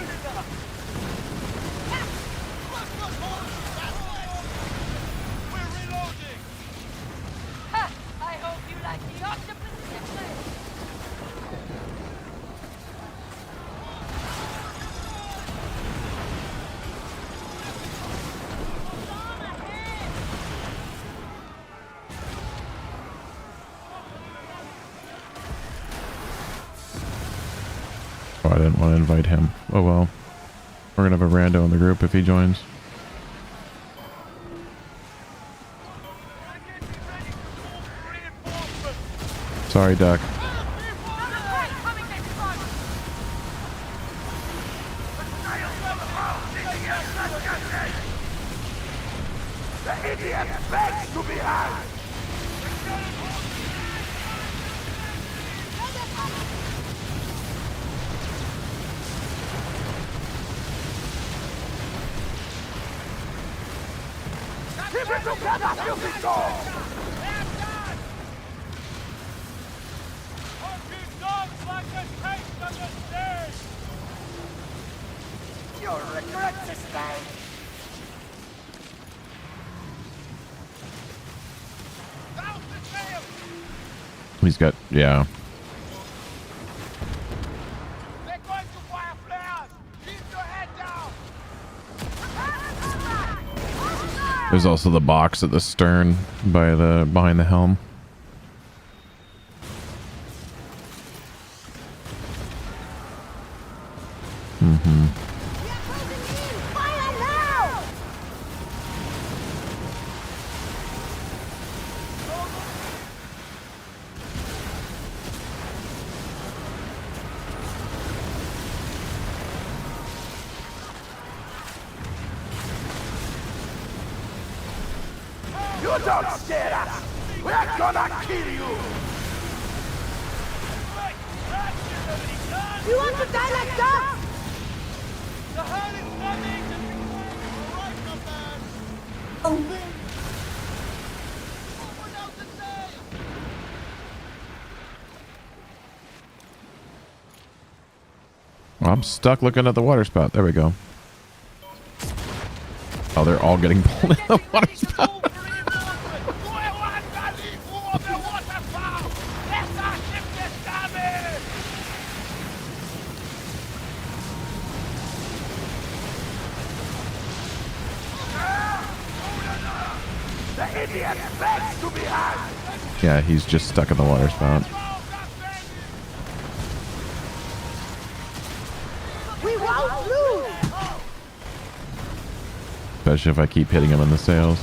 We're reloading! Ha! I hope you like the octopus necklace. Oh, I didn't want to invite him. Oh well. We're gonna have a rando in the group if he joins. Sorry, Duck. The idiot begs to be had! Keep it together, stupid dog! You'll regret this day! Down the sail! He's got, yeah. They're going to fire flares! Keep your head down! There's also the box at the stern behind the helm. Mm-hmm. Fire now! You don't scare us! We're gonna kill you! You want to die like that? The herd is coming to all right, my man. What else to say? Well, I'm stuck looking at the water spout. There we go. Oh, they're all getting pulled in the water spout. The idiot begs to be had. Yeah, he's just stuck in the water spout. We won't lose! Especially if I keep hitting him in the sails.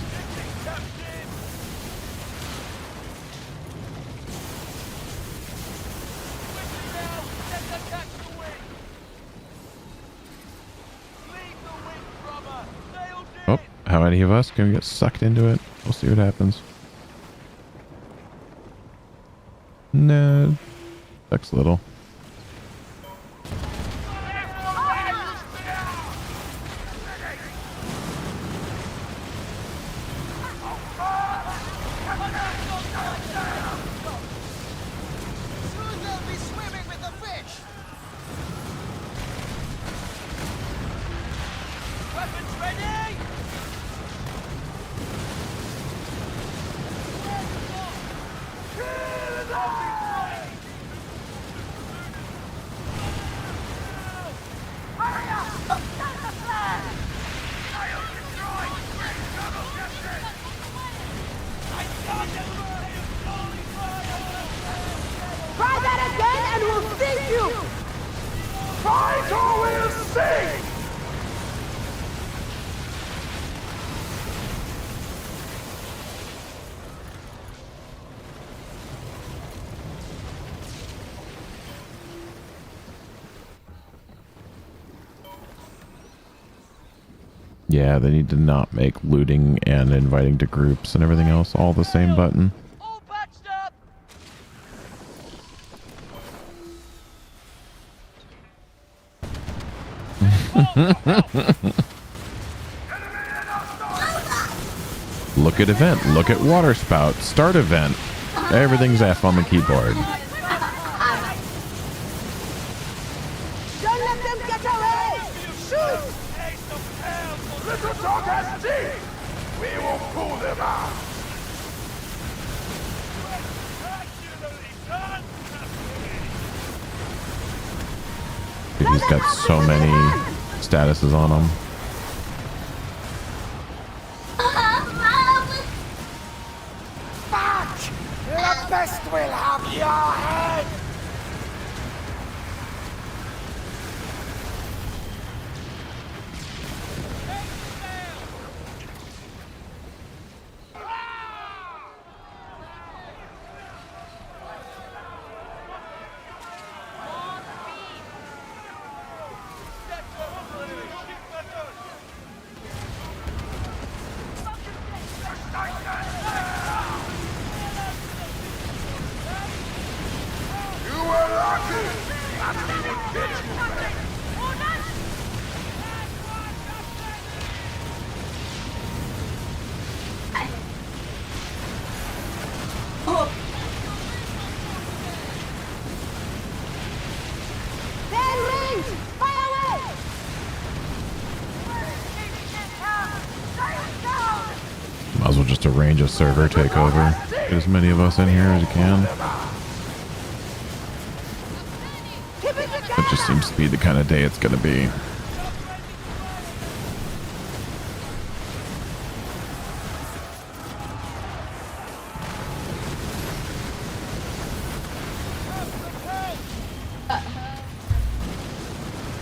Oh, how many of us can get sucked into it? We'll see what happens. No, sucks a little. Soon they'll be swimming with the fish. Weapons ready. Try that again and we'll sink you! Fight or we'll sink! Yeah, they need to not make looting and inviting to groups and everything else all the same button. All patched up! Look at event. Look at water spout. Start event. Everything's F on the keyboard. Don't let them get away! Shoot! Little dog has teeth! We will pull them out! Dude, he's got so many statuses on him. Fuck! The best will have your head! You were lucky! Nothing would get you back. They're in range! Fire away! Might as well just arrange a server takeover. Get as many of us in here as you can. Keep it together! It just seems to be the kind of day it's going to be.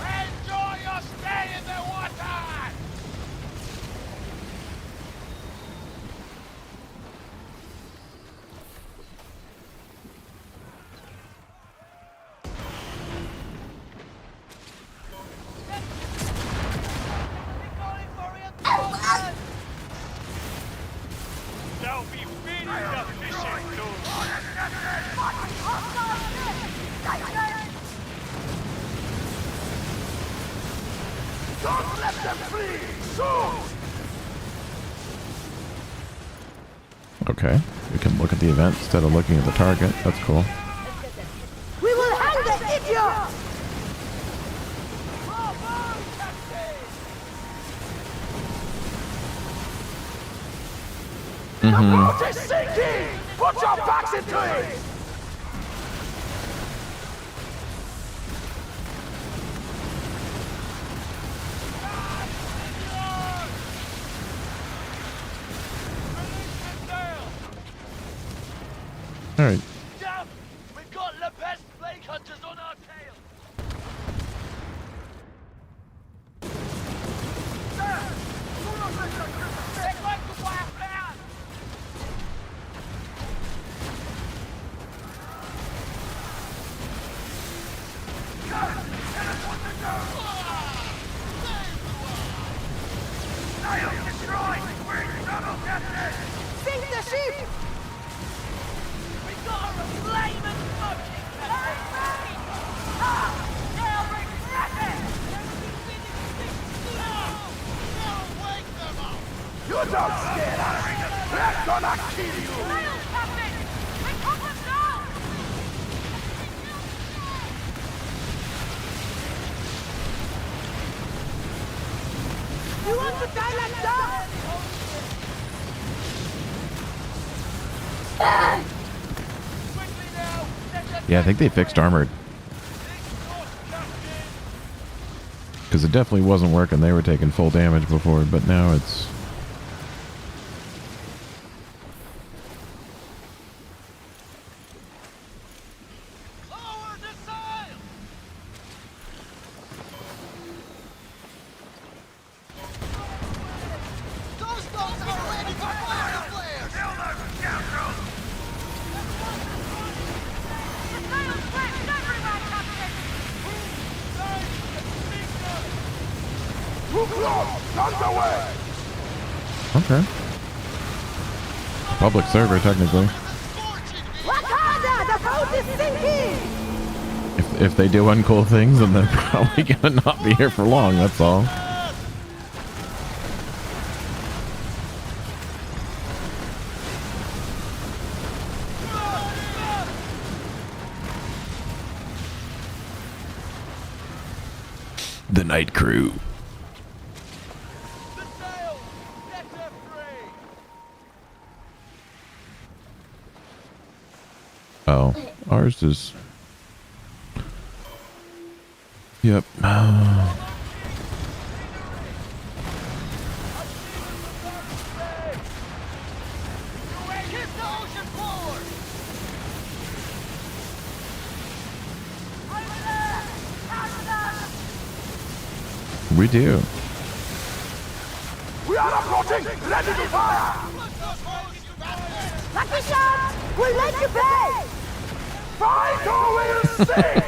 Enjoy your stay in the water! Don't let them flee! Shoot! Okay, we can look at the event instead of looking at the target. That's cool. We will hang the idiot! Bravo, Captain! Mm-hmm. Boat is sinking! Put your backs into it! All right. Damn! We've got the best plague hunters on our tail! Sink the ship! We got a flaming fucking cannon! They'll regret it! You don't scare us! We're gonna kill you! Sail, Captain! We come us now! You want to die like that? Quickly now! Let the Yeah, I think they fixed armored because it definitely wasn't working. They were taking full damage before, but now it's. lower the sail! Those boats are ready for fire flares! Kill those scoundrels! The sail's flapping everywhere, Captain! Too close! Guns away! Okay. Public server, technically. Wakanda! The boat is sinking! If they do uncool things, then they're probably gonna not be here for long. That's all. The night crew. The sail! Set her free! Oh, ours is. Yep. Keep the ocean forward! We do. We are approaching! Ready to fire! Put those holes, you bastards! Lucky shot! We'll let you pay! Fight or we'll sing!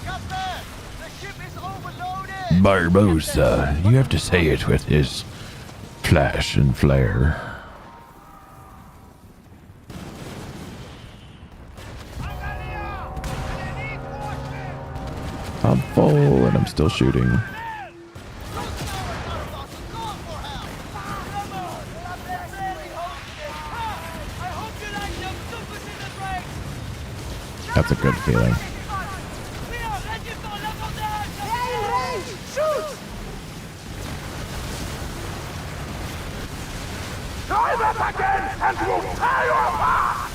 Captain! The ship is overloaded! Barbosa. You have to say it with his flash and flare. I'm full and I'm still shooting. That's a good feeling. They're in range! Shoot! Try that again and we'll tear you apart!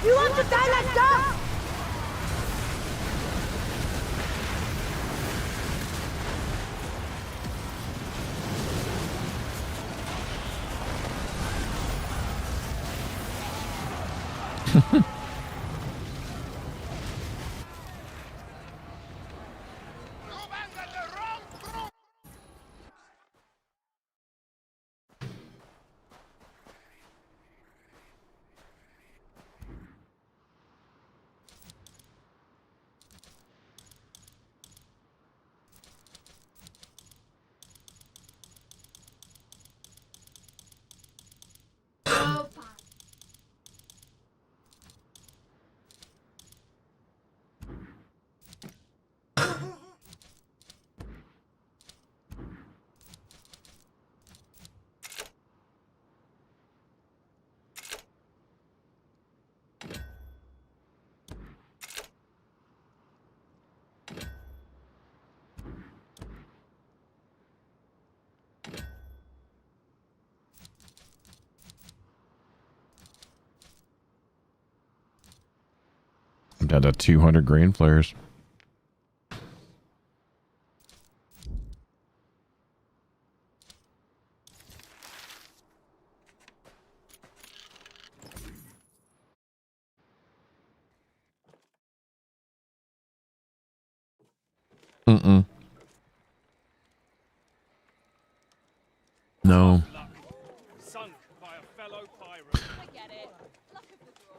You want to die like that? Down to 200 grain flares. Mm-mm. No. Luck. Sunk by a fellow pirate. I get it. Luck of the draw.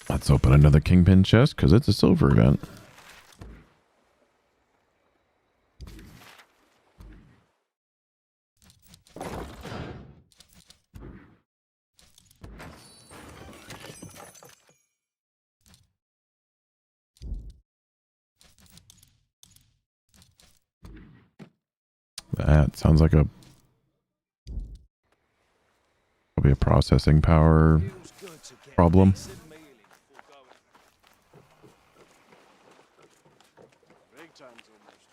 Let's open another Kingpin chest because it's a silver event. That sounds like a probably a processing power Feels good to get problem. a decent meal in before going. Big time's almost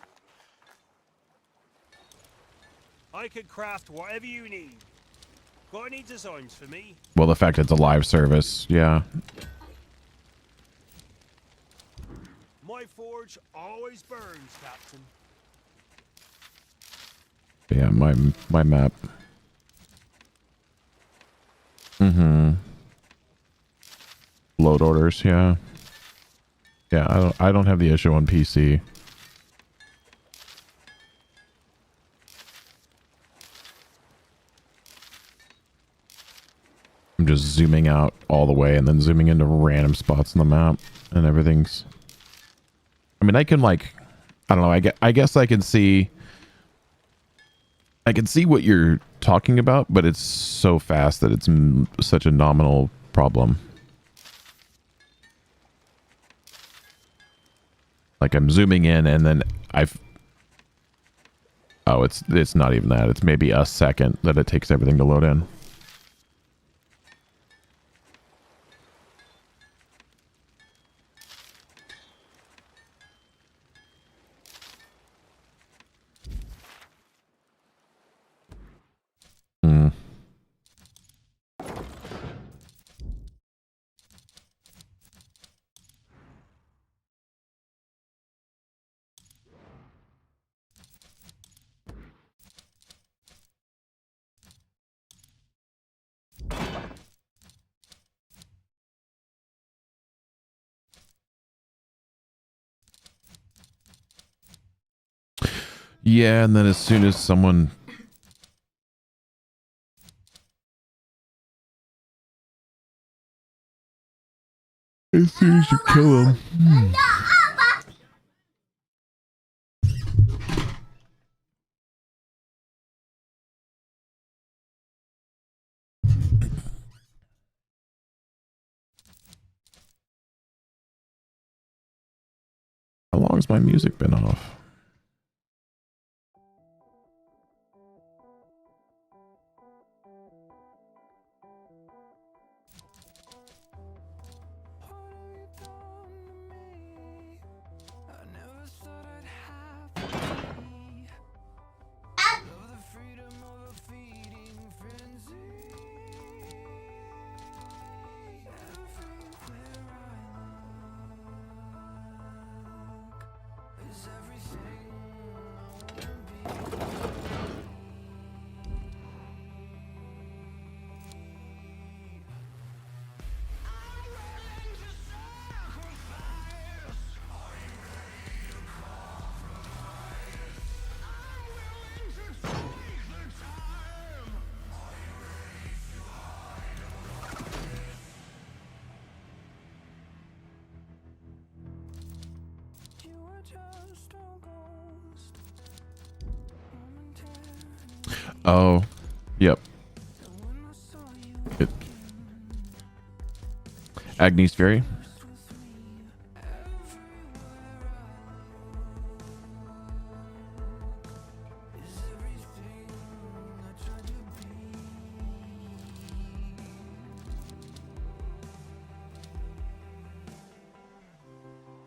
over. I could craft whatever you need. Got any designs for me? Well, the fact it's a live service, yeah. My forge always burns, Captain. Yeah, my map. Mm-hmm. Load orders, yeah. Yeah, I don't have the issue on PC. I'm just zooming out all the way and then zooming into random spots on the map and everything's... I mean, I can like... I don't know, I guess I can see... I can see what you're talking about, but it's so fast that it's such a nominal problem. Like I'm zooming in and then oh, it's not even that. It's maybe a second that it takes everything to load in. Hmm. Yeah, and then as soon as someone... As soon as you kill him... How long has my music been off? I never thought I'd have to be. Love the freedom of a feeding frenzy. Everywhere I look is everything I wanna be. You are just a ghost. Momentary. Oh, yep. And when I saw you It. Agnes Fury. with me, everywhere I look is everything I tried to be.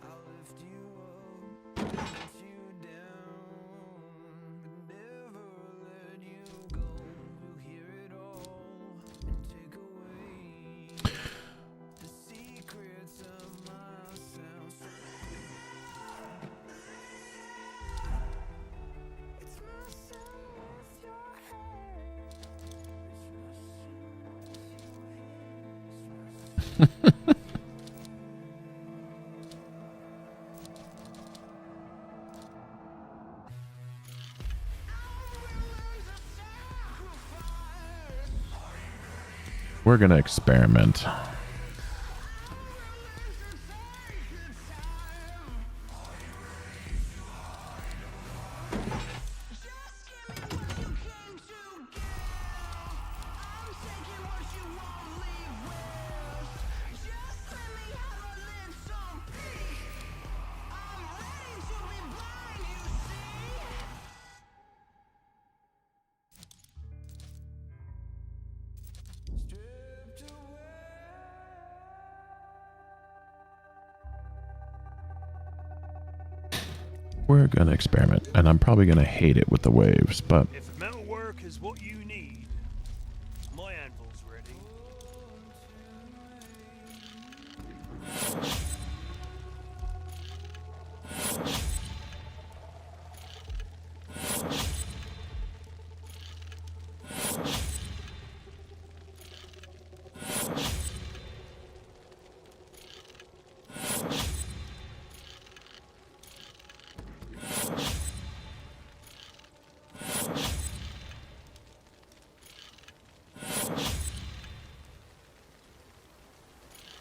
I'll lift you up, lift you down, We're gonna experiment. We're gonna experiment, and I'm probably gonna hate it with the waves, but If metalwork is what you need, my anvil's ready.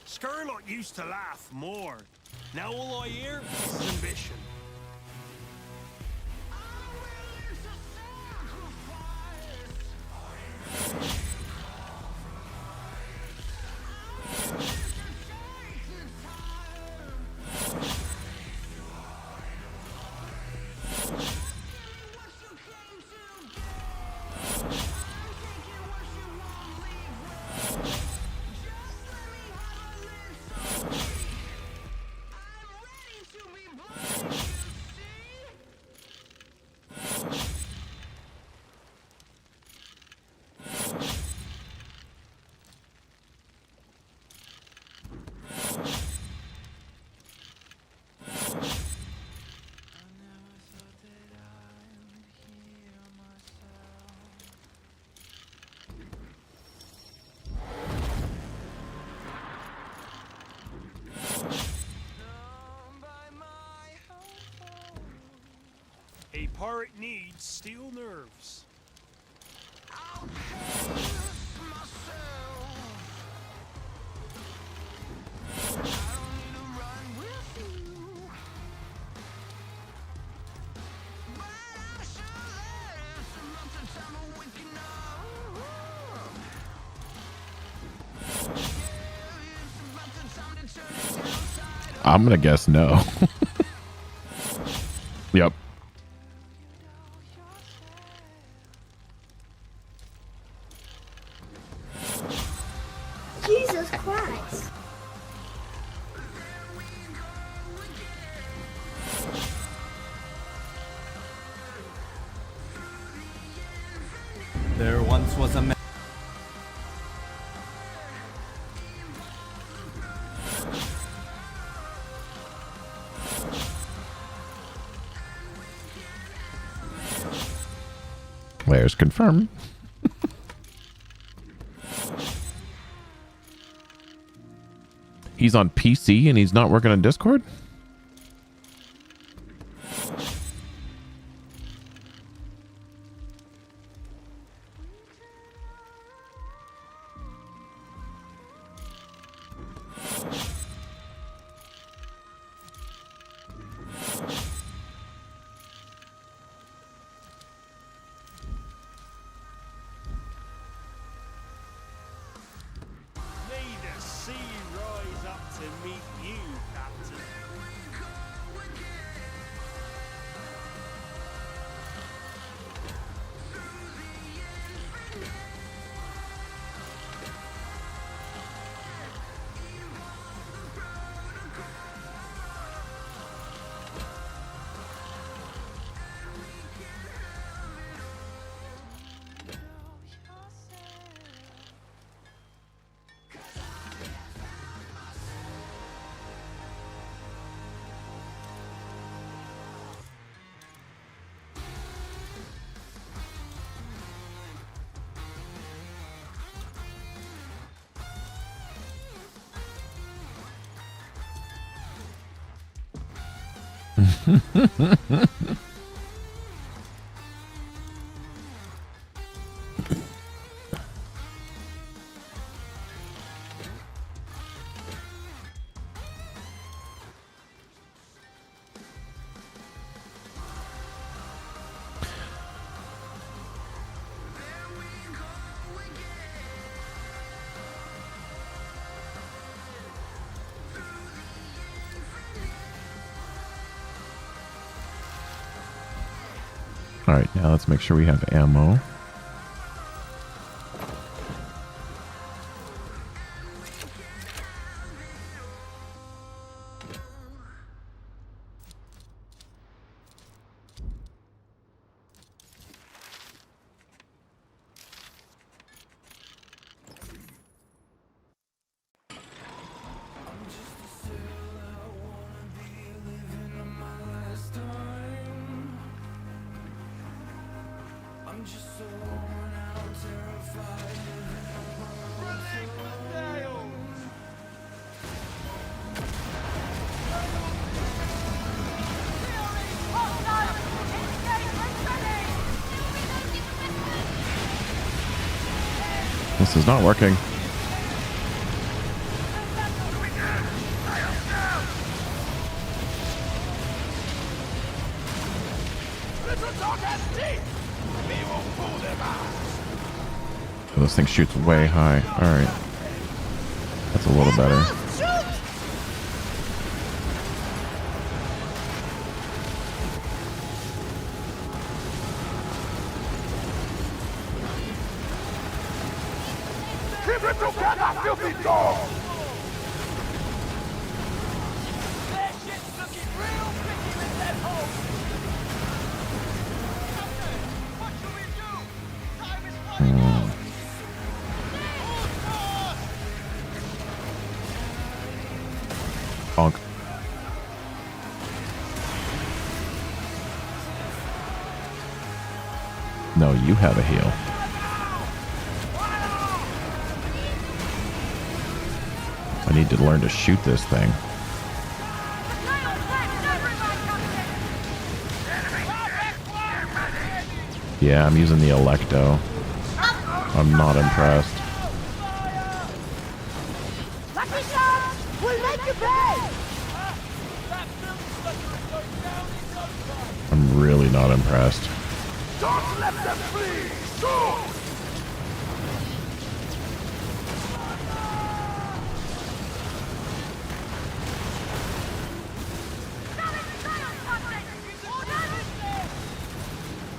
Skurlock used to laugh more. Now all I hear is ambition. A pirate needs steel nerves. I'm gonna guess no. Yep. Jesus Christ. There once was a man. Layers confirm. He's on PC and he's not working on Discord? May the sea rise up to meet you, Captain. All right, now let's make sure we have ammo. This is not working. Oh, this thing shoots way high. All right. That's a little better. Keep it together, filthy dog! That shit's looking real picky with that hole! Captain, what should we do? Time is running out! Bonk. No, you have a heal. I need to learn to shoot this thing. Yeah, I'm using the Electo. I'm not impressed. Lucky shot will make you pay. I'm really not impressed. Don't let them flee! Shoot!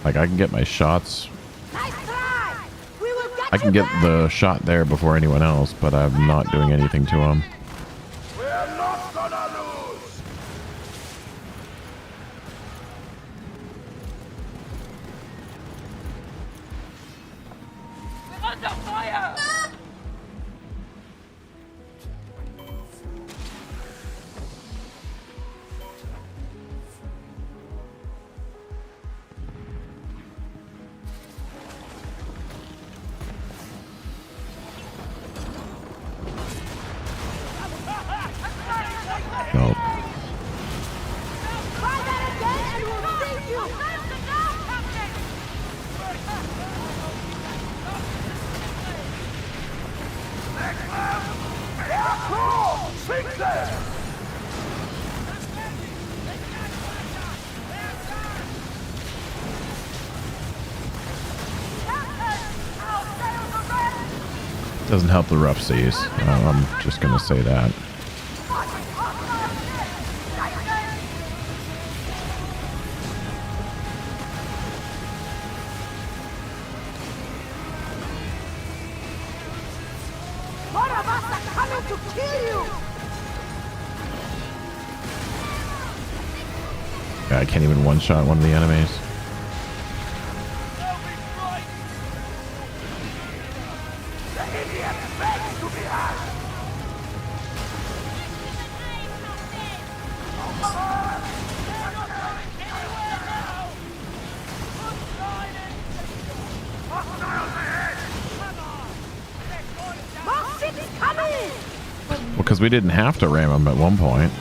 Like, I can get my shots. Nice try. We will get I can you get back. the shot there before anyone else, but I'm not doing anything to him. We're not gonna lose! We're under fire! Nope. Try that again and we'll sink you. Cool! Sink them! Doesn't help the rough seas. I'm just gonna say that. One of us are coming to kill you. Yeah, I can't even one-shot one of the enemies. More shit is coming. Well, because we didn't have to ram them at one point.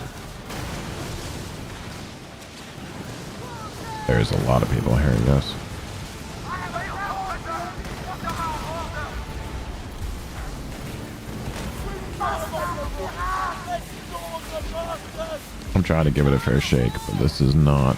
There's a lot of people here, yes. I'm trying to give it a fair shake, but this is not.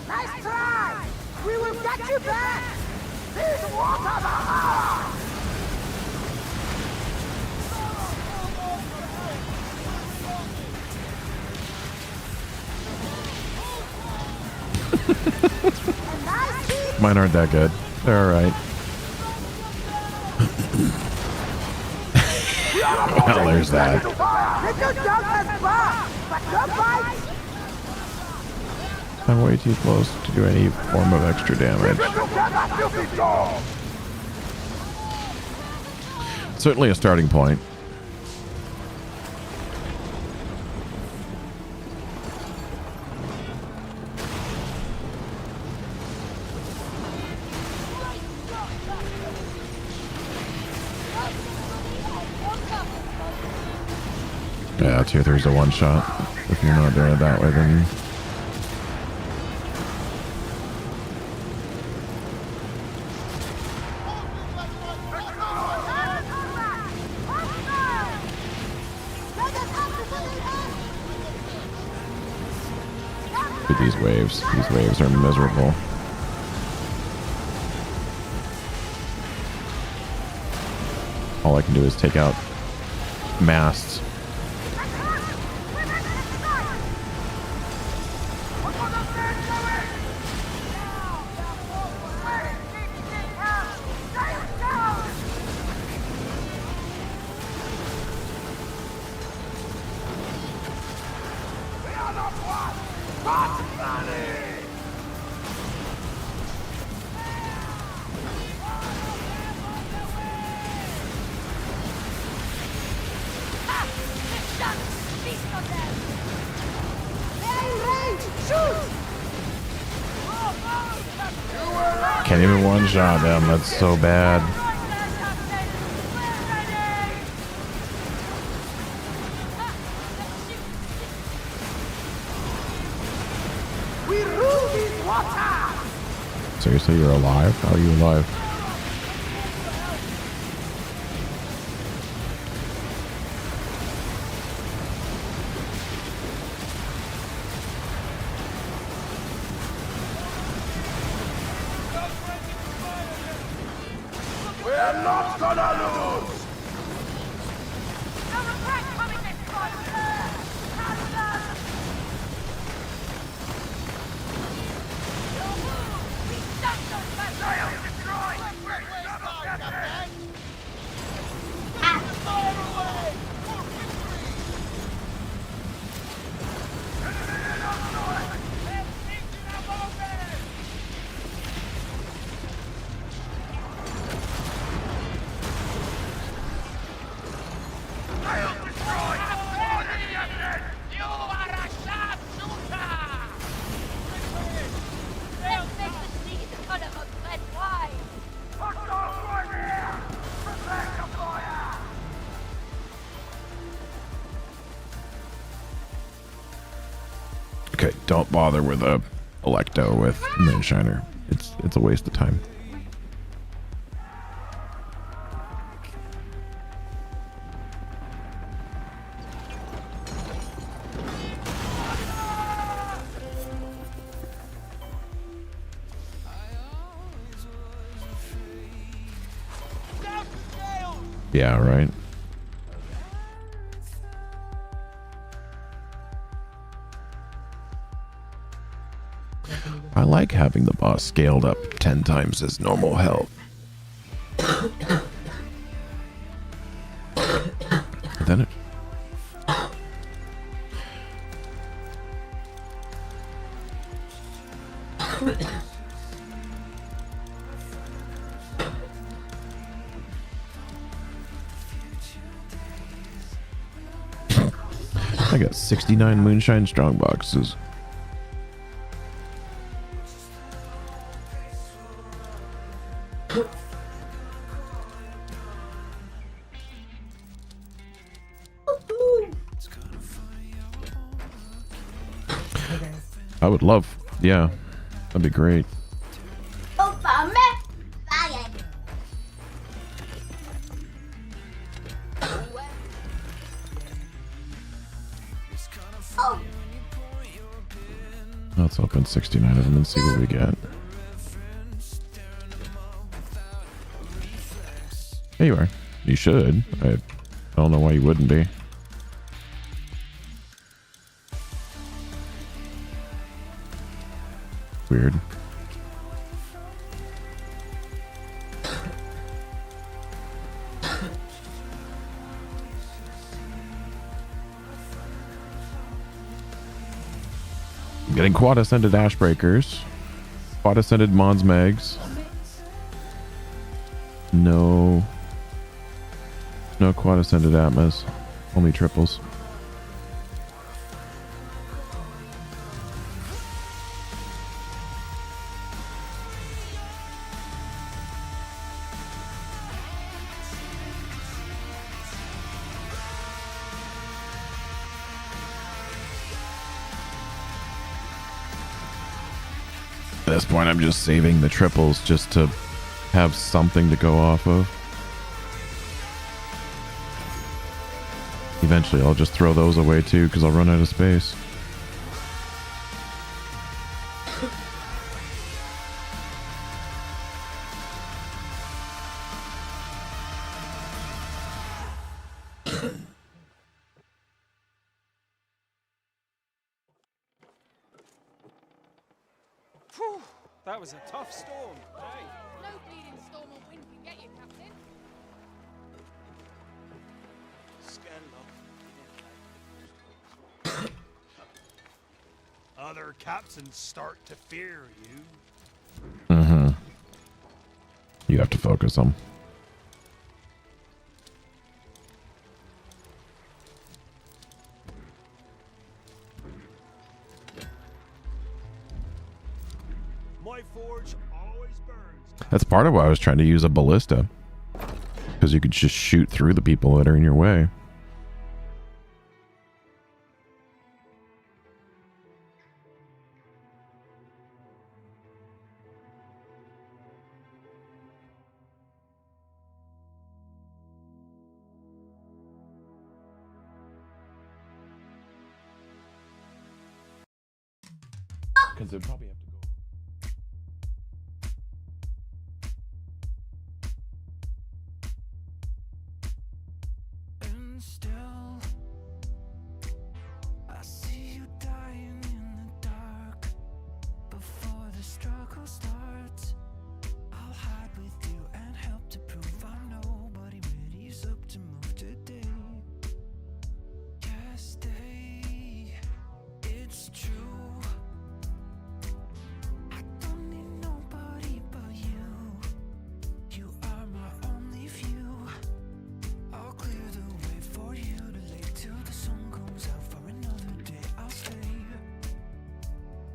Nice try! We will get you back! These waters are ours! Mine aren't that good. They're alright. Well, there's that. Little dog has barked, but no bites! I'm way too close to do any form of extra damage. Certainly a starting point. Yeah, tier 3's a one shot. If you're not doing it that way, then these waves. These waves are miserable. All I can do is take out masts. Can't even one shot them. That's so bad. We rule these waters! Seriously, you're alive? How are you alive? We're not gonna lose! No regret coming this far! We stuck those bastards! You are a sharpshooter! They'll make the sea the color of red wine! Okay, don't bother with a Electo with Moonshiner. It's a waste of time. Yeah, right. I like having the boss scaled up 10 times his normal health. then it. I got 69 Moonshine Strong boxes. I would love, yeah, that'd be great. Opa, me. Vaya. Oh, Let's open 69 of them and see what we get. There you are. You should. I don't know why you wouldn't be. Weird. I'm getting quad ascended Ashbreakers. Quad ascended Mons Megs. No. No quad ascended Atmas. Only triples. At this point, I'm just saving the triples just to have something to go off of. Eventually, I'll just throw those away too because I'll run out of space. Phew, that was a tough storm. Hey. No bleeding storm or wind can get you, Captain. Other captains start to fear you. Mm-hmm. You have to focus them. My forge always burns. That's part of why I was trying to use a ballista. Because you could just shoot through the people that are in your way. Because they'd probably have to go. And still, I see you dying in the dark. Before the struggle starts, I'll hide with you and help to prove I'm nobody. Ready's up to move today. Yes, it's true. I don't need nobody but you. You are my only view. I'll clear the way for you to lay till the sun comes out. For another day I'll stay.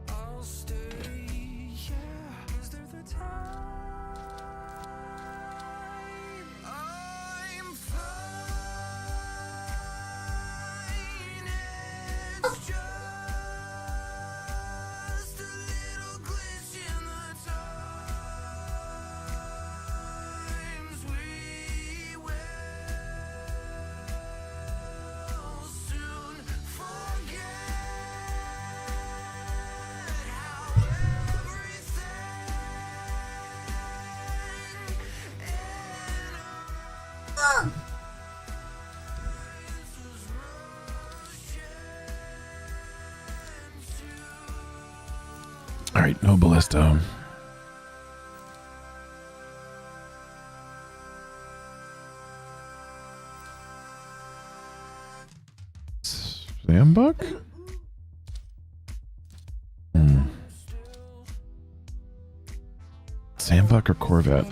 I'll stay, yeah. Is there the time? I'm fine. It's just a little glitch in the times. We will soon forget how everything All right, no ballista. Sambuck? Sambuck or Corvette?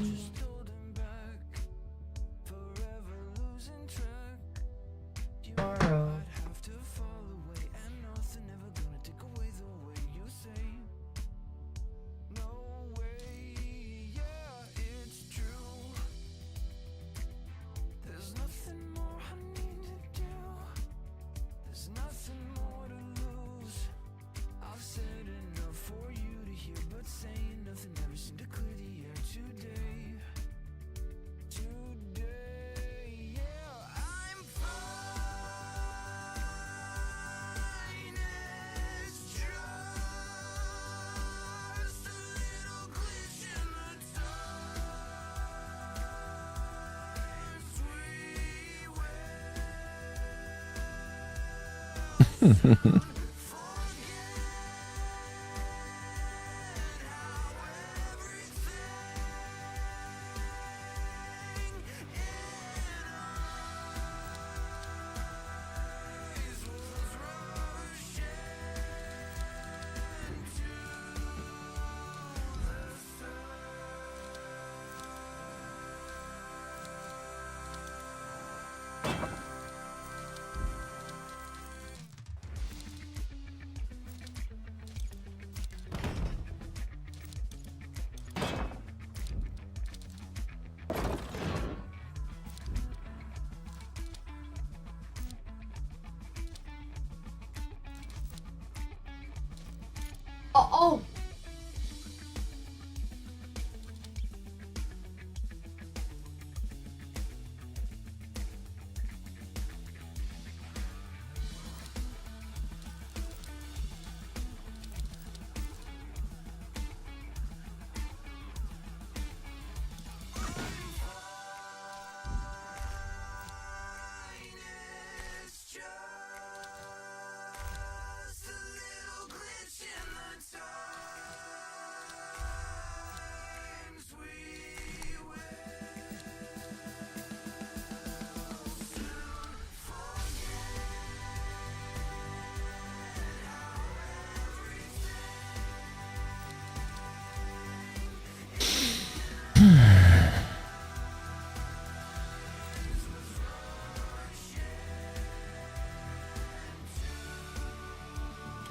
Oh.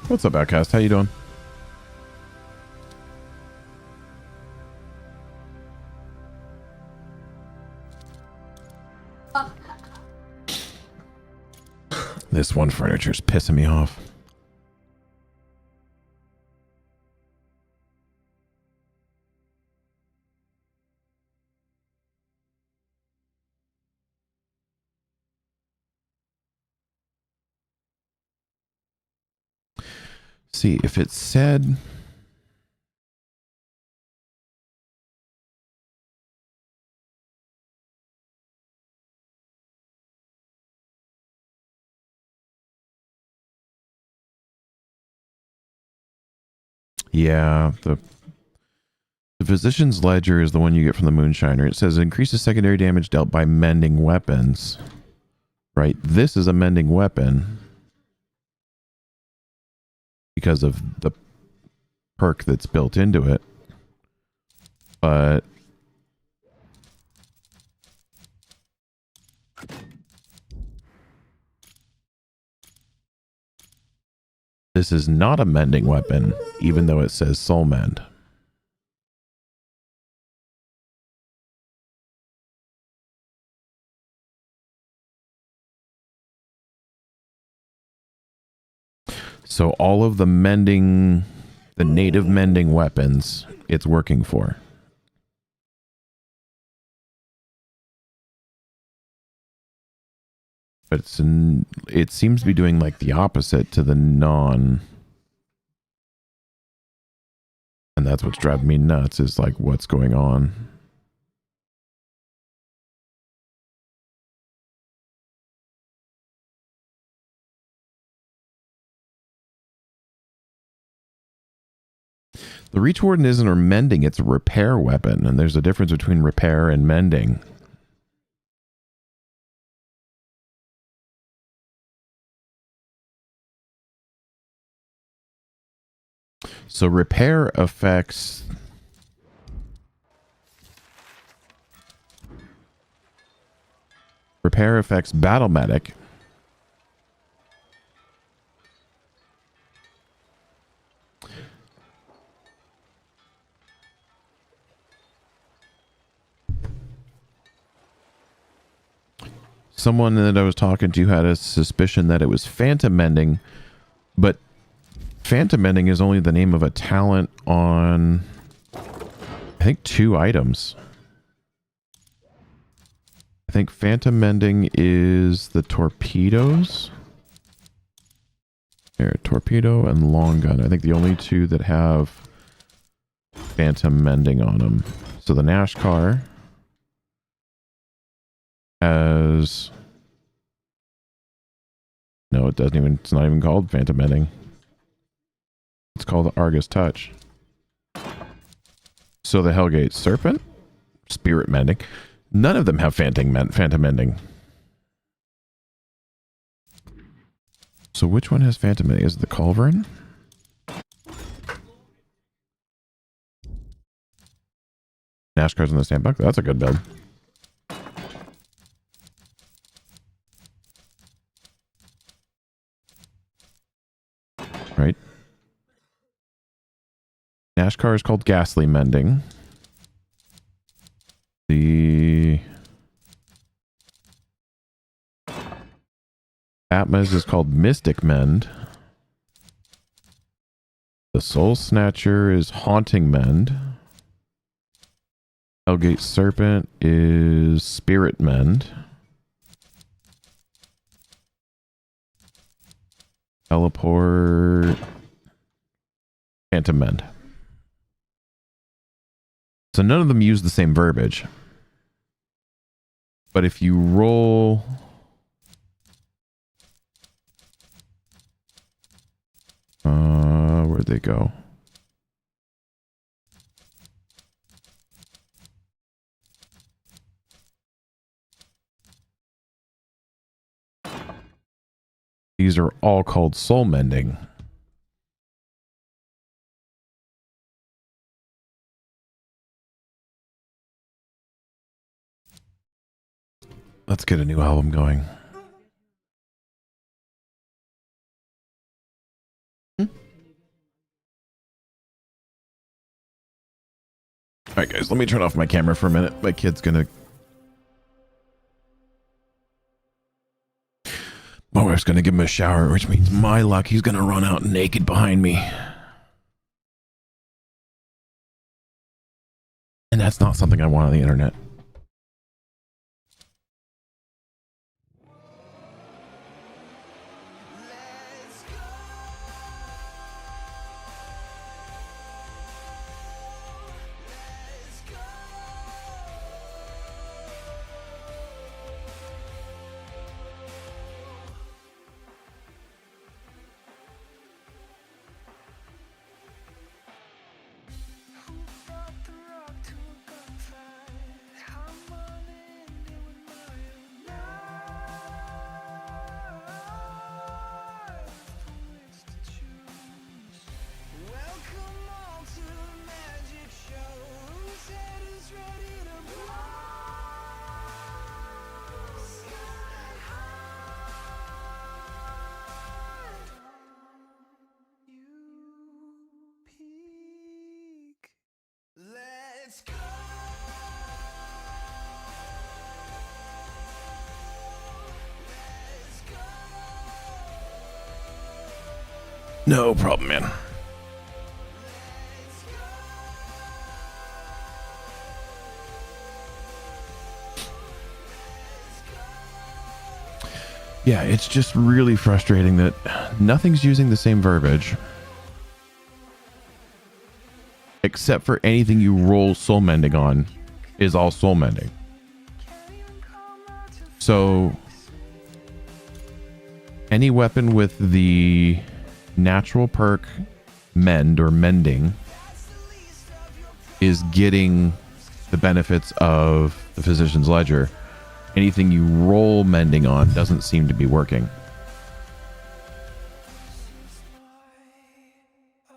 What's up, Outcast? How you doing? This one furniture's pissing me off. See, if it said yeah, the physician's ledger is the one you get from the Moonshiner. It says it increases secondary damage dealt by mending weapons. Right, this is a mending weapon because of the perk that's built into it. But this is not a mending weapon, even though it says soul mend. So all of the mending, the native mending weapons, it's working for. But it seems to be doing like the opposite to the non. And that's what's driving me nuts, is like what's going on. The Reach Warden isn't a mending, it's a repair weapon, and there's a difference between repair and mending. So repair affects battle medic. Someone that I was talking to had a suspicion that it was Phantom Mending, but Phantom Mending is only the name of a talent on, I think, 2 items. I think Phantom Mending is the torpedoes. There, torpedo and long gun. I think the only 2 that have Phantom Mending on them. So the Nashcar has... No, it doesn't even... It's not even called Phantom Mending. It's called Argus Touch. So the Hellgate Serpent, Spirit Mending. None of them have Phantom Mending. So which one has Phantom Mending? Is it the Culverin? Nashcar's on the Sandbuck. That's a good build. Right. Nashcar is called Ghastly Mending. The Atmas is called Mystic Mend. The Soul Snatcher is Haunting Mend. Hellgate Serpent is Spirit Mend. Teleport, Phantom Mend. So none of them use the same verbiage. But if you roll... where'd they go? These are all called Soul Mending. Let's get a new album going. Alright guys, let me turn off my camera for a minute. My kid's gonna... My wife's gonna give him a shower, which means my luck, he's gonna run out naked behind me. And that's not something I want on the internet. No problem, man. Yeah, it's just really frustrating that nothing's using the same verbiage. Except for anything you roll Soul Mending on is all Soul Mending. So any weapon with the natural perk Mend or Mending is getting the benefits of the Physician's Ledger. Anything you roll Mending on doesn't seem to be working.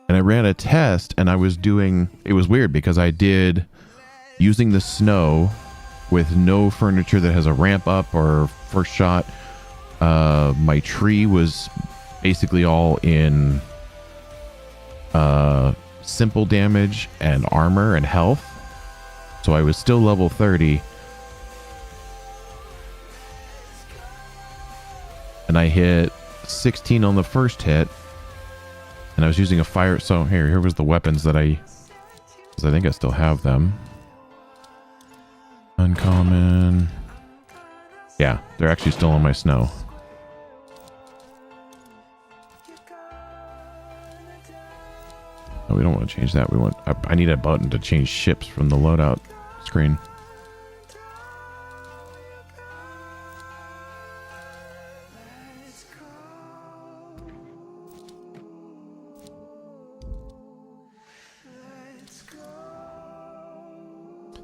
And I ran a test and I was doing, it was weird because I did using the snow with no furniture that has a ramp up or first shot. My tree was basically all in simple damage and armor and health. So I was still level 30. And I hit 16 on the first hit. And I was using a fire. So here was the weapons that because I think I still have them. Uncommon. Yeah, they're actually still on my snow. Oh, we don't want to change that. We want. I need a button to change ships from the loadout screen.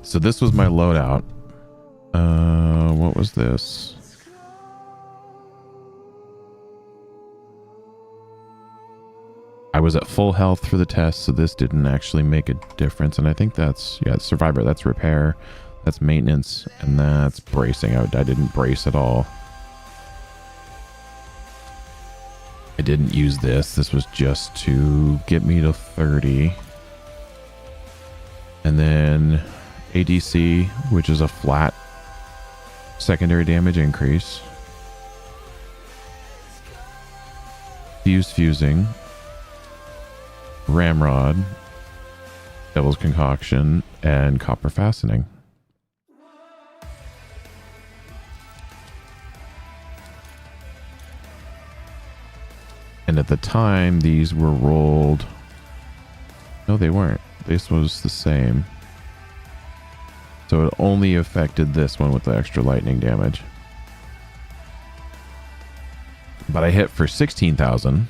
So this was my loadout. What was this? I was at full health for the test, so this didn't actually make a difference. And I think that's, yeah, Survivor. That's repair. That's maintenance. And that's bracing. I didn't brace at all. I didn't use this. This was just to get me to 30. And then ADC, which is a flat secondary damage increase. Fusing. Ramrod, Devil's Concoction, and Copper Fastening. And at the time, these were rolled. No, they weren't. This was the same. So it only affected this one with the extra lightning damage. But I hit for 16,000.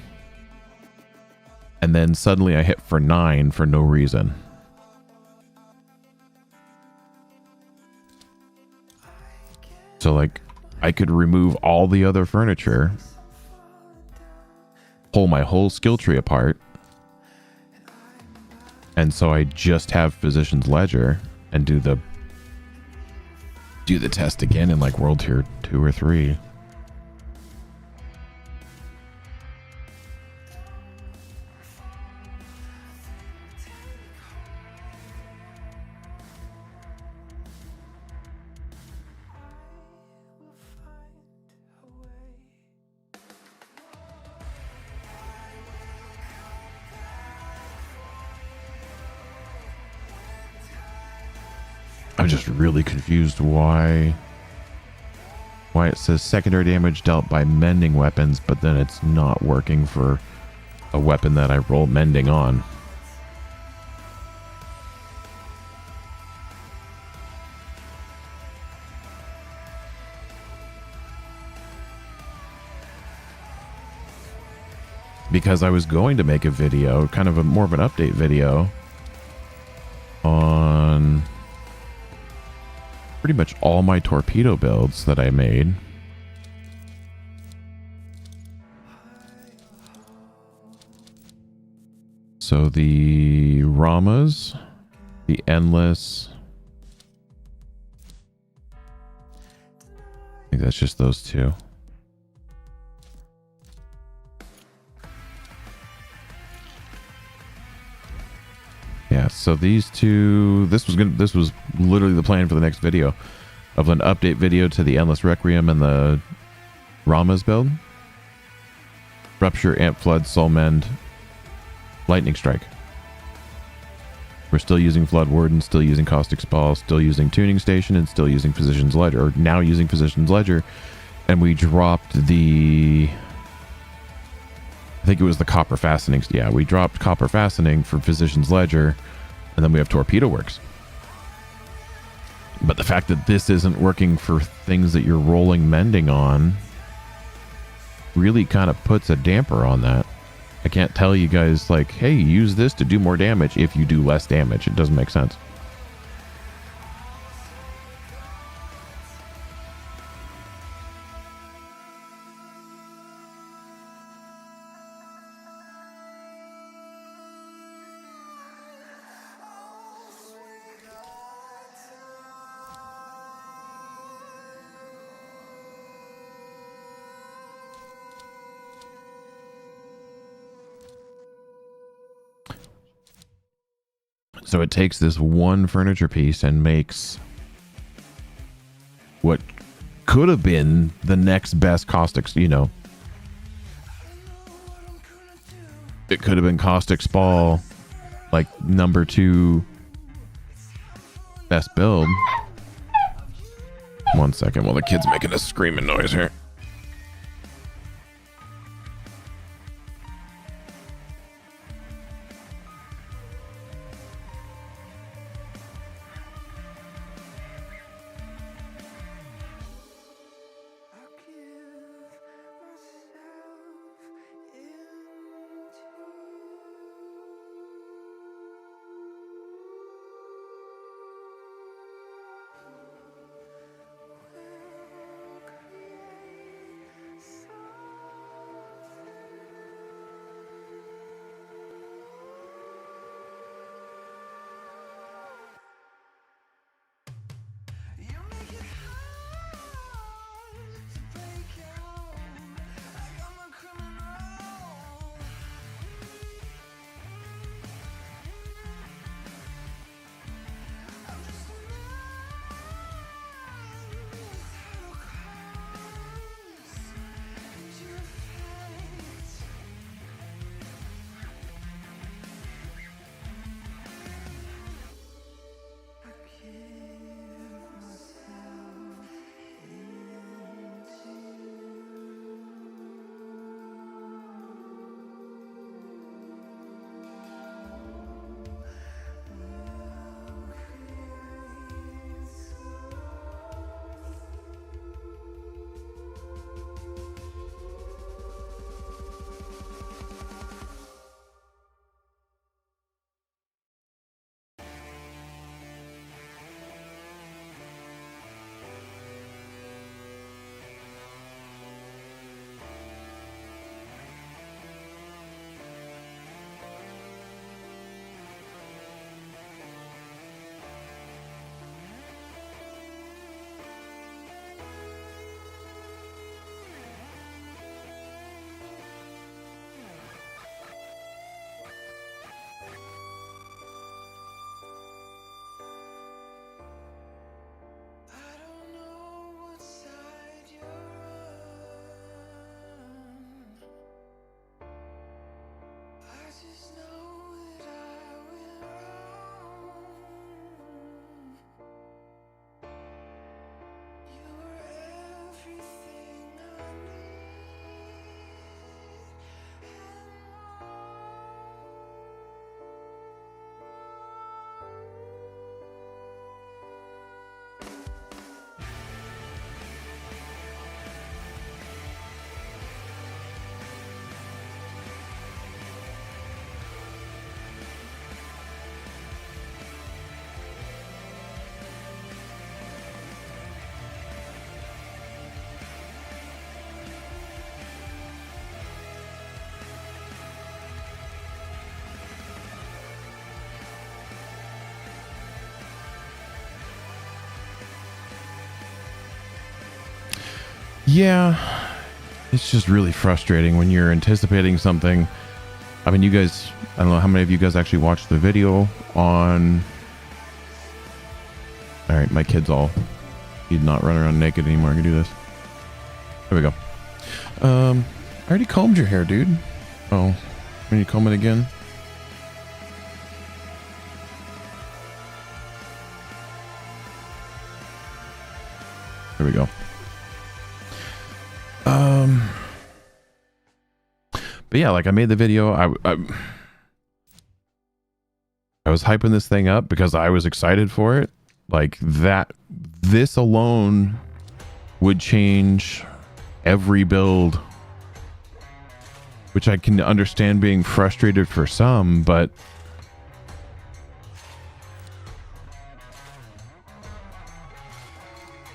And then suddenly I hit for 9 for no reason. So like I could remove all the other furniture, pull my whole skill tree apart, and so I just have Physician's Ledger and do the test again in like World Tier 2 or 3. I'm just really confused why it says secondary damage dealt by mending weapons, but then it's not working for a weapon that I roll mending on. Because I was going to make a video, kind of more of an update video on pretty much all my torpedo builds that I made. So the Ramas, the Endless, I think that's just those two. Yeah, so these two, this was literally the plan for the next video of an update video to the Endless Requiem and the Ramas build. Rupture, Amp Flood, Soul Mend, Lightning Strike. We're still using Flood Warden, still using Caustic Spall, still using Tuning Station, and still using Physician's Ledger, or now using Physician's Ledger. And we dropped the, I think it was the Copper Fastening. Yeah, we dropped Copper Fastening for Physician's Ledger, and then we have Torpedo Works. But the fact that this isn't working for things that you're rolling mending on really kind of puts a damper on that. I can't tell you guys, like, hey, use this to do more damage if you do less damage. It doesn't make sense. So it takes this one furniture piece and makes what could have been the next best caustic, you know. It could have been Caustic Spall, like number 2 best build. 1 second while the kid's making a screaming noise here. Yeah, it's just really frustrating when you're anticipating something. I mean, you guys, I don't know how many of you guys actually watched the video on... All right, my kid's all... He's not running around naked anymore. I can do this. There we go. I already combed your hair, dude. Oh, when you comb it again? There we go. But yeah, like I made the video. I was hyping this thing up because I was excited for it. Like that, this alone would change every build, which I can understand being frustrated for some, but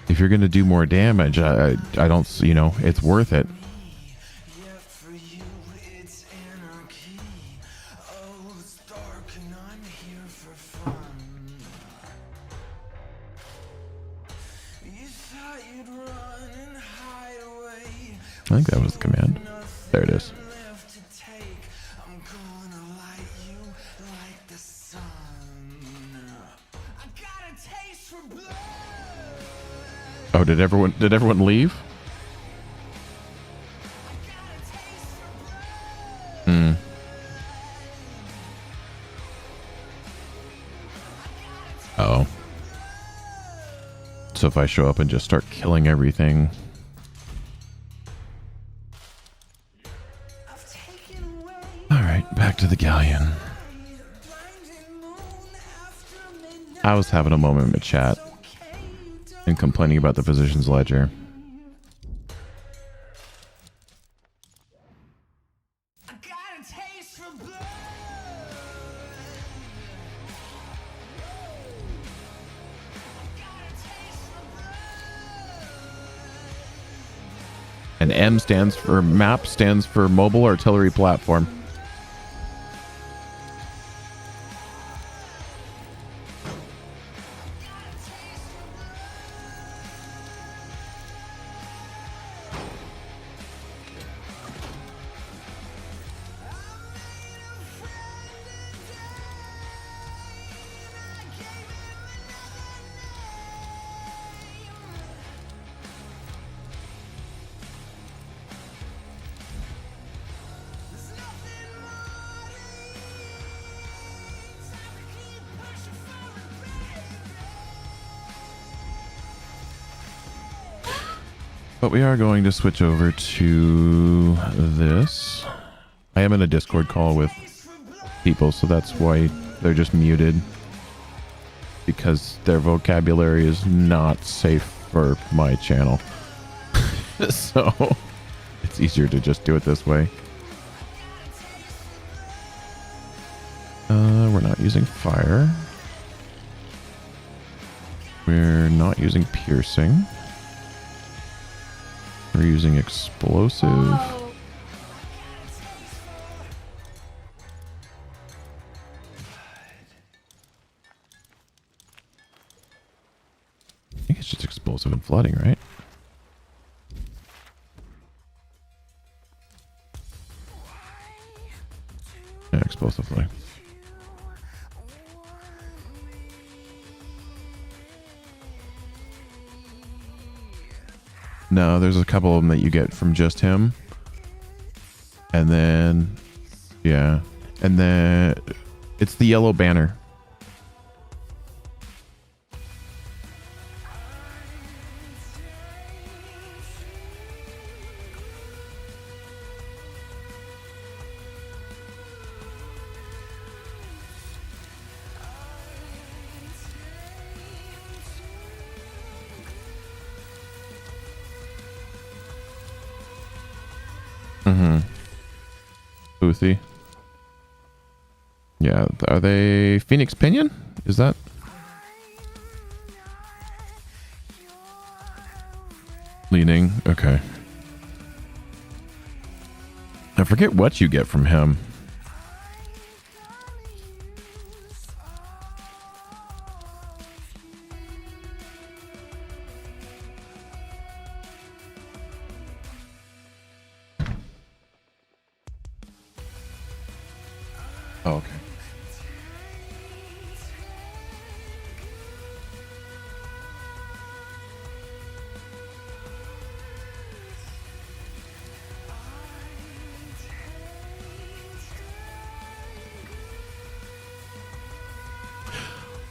if you're going to do more damage, I don't, you know, it's worth it. Yeah, for you it's anarchy. Oh, it's dark and I'm here for fun. You thought you'd run and hide away. I think that was the command. There it is. Left to take. I'm gonna light you like the sun. Oh, did everyone leave? Hmm. Oh. So if I show up and just start killing everything. Alright, back to the galleon. I was having a moment in the chat and complaining about the physician's ledger. And M stands for MAP, stands for Mobile Artillery Platform. But we are going to switch over to this. I am in a Discord call with people, so that's why they're just muted. Because their vocabulary is not safe for my channel. So it's easier to just do it this way. We're not using fire. We're not using piercing. We're using explosive. Oh. I think it's just explosive and flooding, right? Yeah, explosive flooding. No, there's a couple of them that you get from just him. And then, yeah. And then it's the yellow banner. Boothie. Yeah, are they Phoenix Pinion? Is that? Leaning, okay. I forget what you get from him. Oh, okay.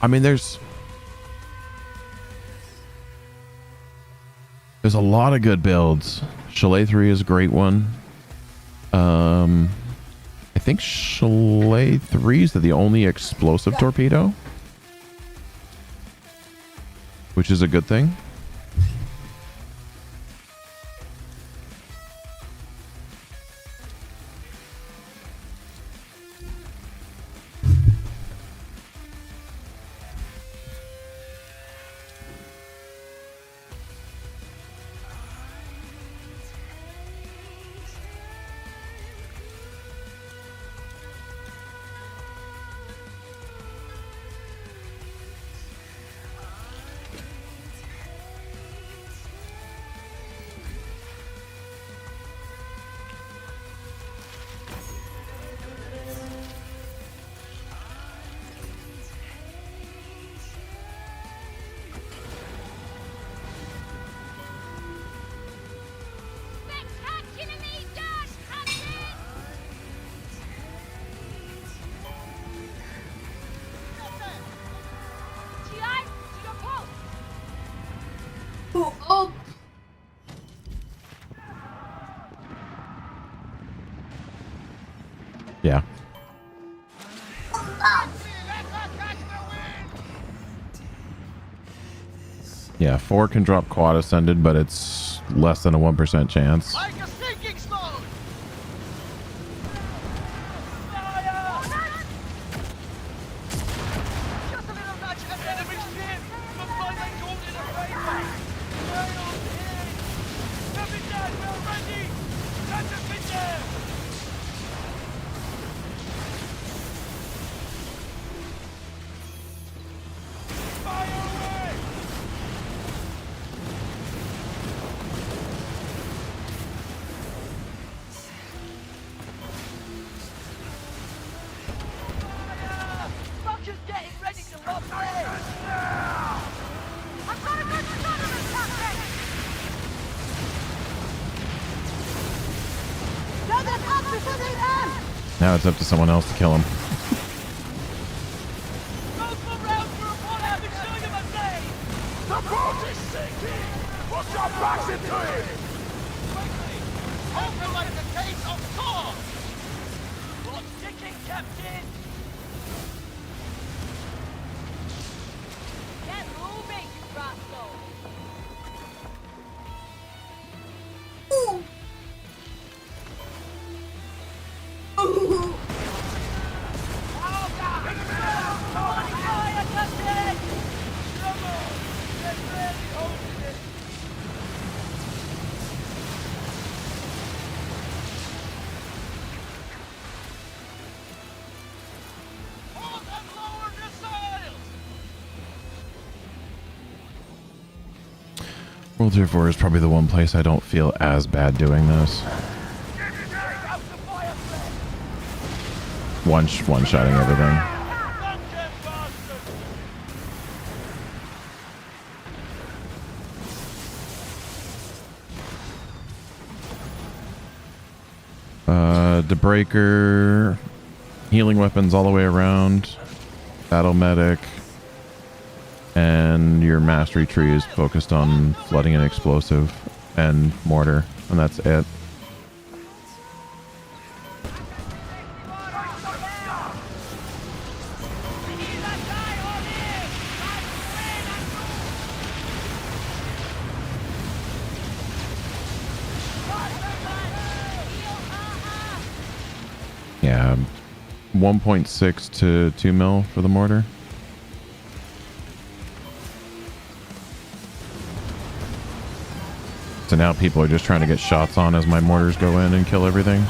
I mean, there's a lot of good builds. Chalet 3 is a great one. I think Chalet 3 is the only explosive torpedo, which is a good thing. Yeah. Yeah, 4 can drop quad ascended, but it's less than a 1% chance. Like a sinking stone! Just a little nudge and enemy ship! The fight gold in a railway! Rails in! Captain, we're ready! Catch us in there! Fire away! Roger's getting ready to lock in. I've got a good shot of him, Captain. Now that's up to something else! Now it's up to someone else to kill him. Go for round for a one out and show him a day. The boat is sinking! Put your backs into it! Quickly! Open like the case of Thor! What's ticking, Captain? Get moving, you rascal. Ooh. Ooh. Fire, Captain. Trouble. They're barely holding it. Hold and lower the sails! World Tier 4 is probably the one place I don't feel as bad doing this. One-shotting everything. Dungeon bastard! Debreaker, healing weapons all the way around, battle medic, and your mastery tree is focused on flooding and explosive and mortar, and that's it. Yeah, 1.6 to 2 mil for the mortar. So now people are just trying to get shots on as my mortars go in and kill everything.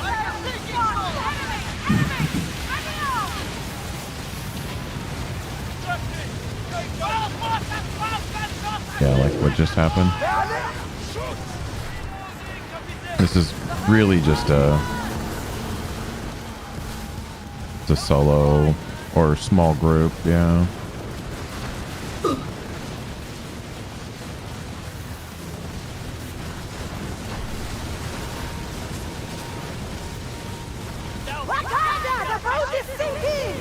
Yeah, like what just happened. This is really just it's a solo or small group, yeah. Wakanda! The boat is sinking!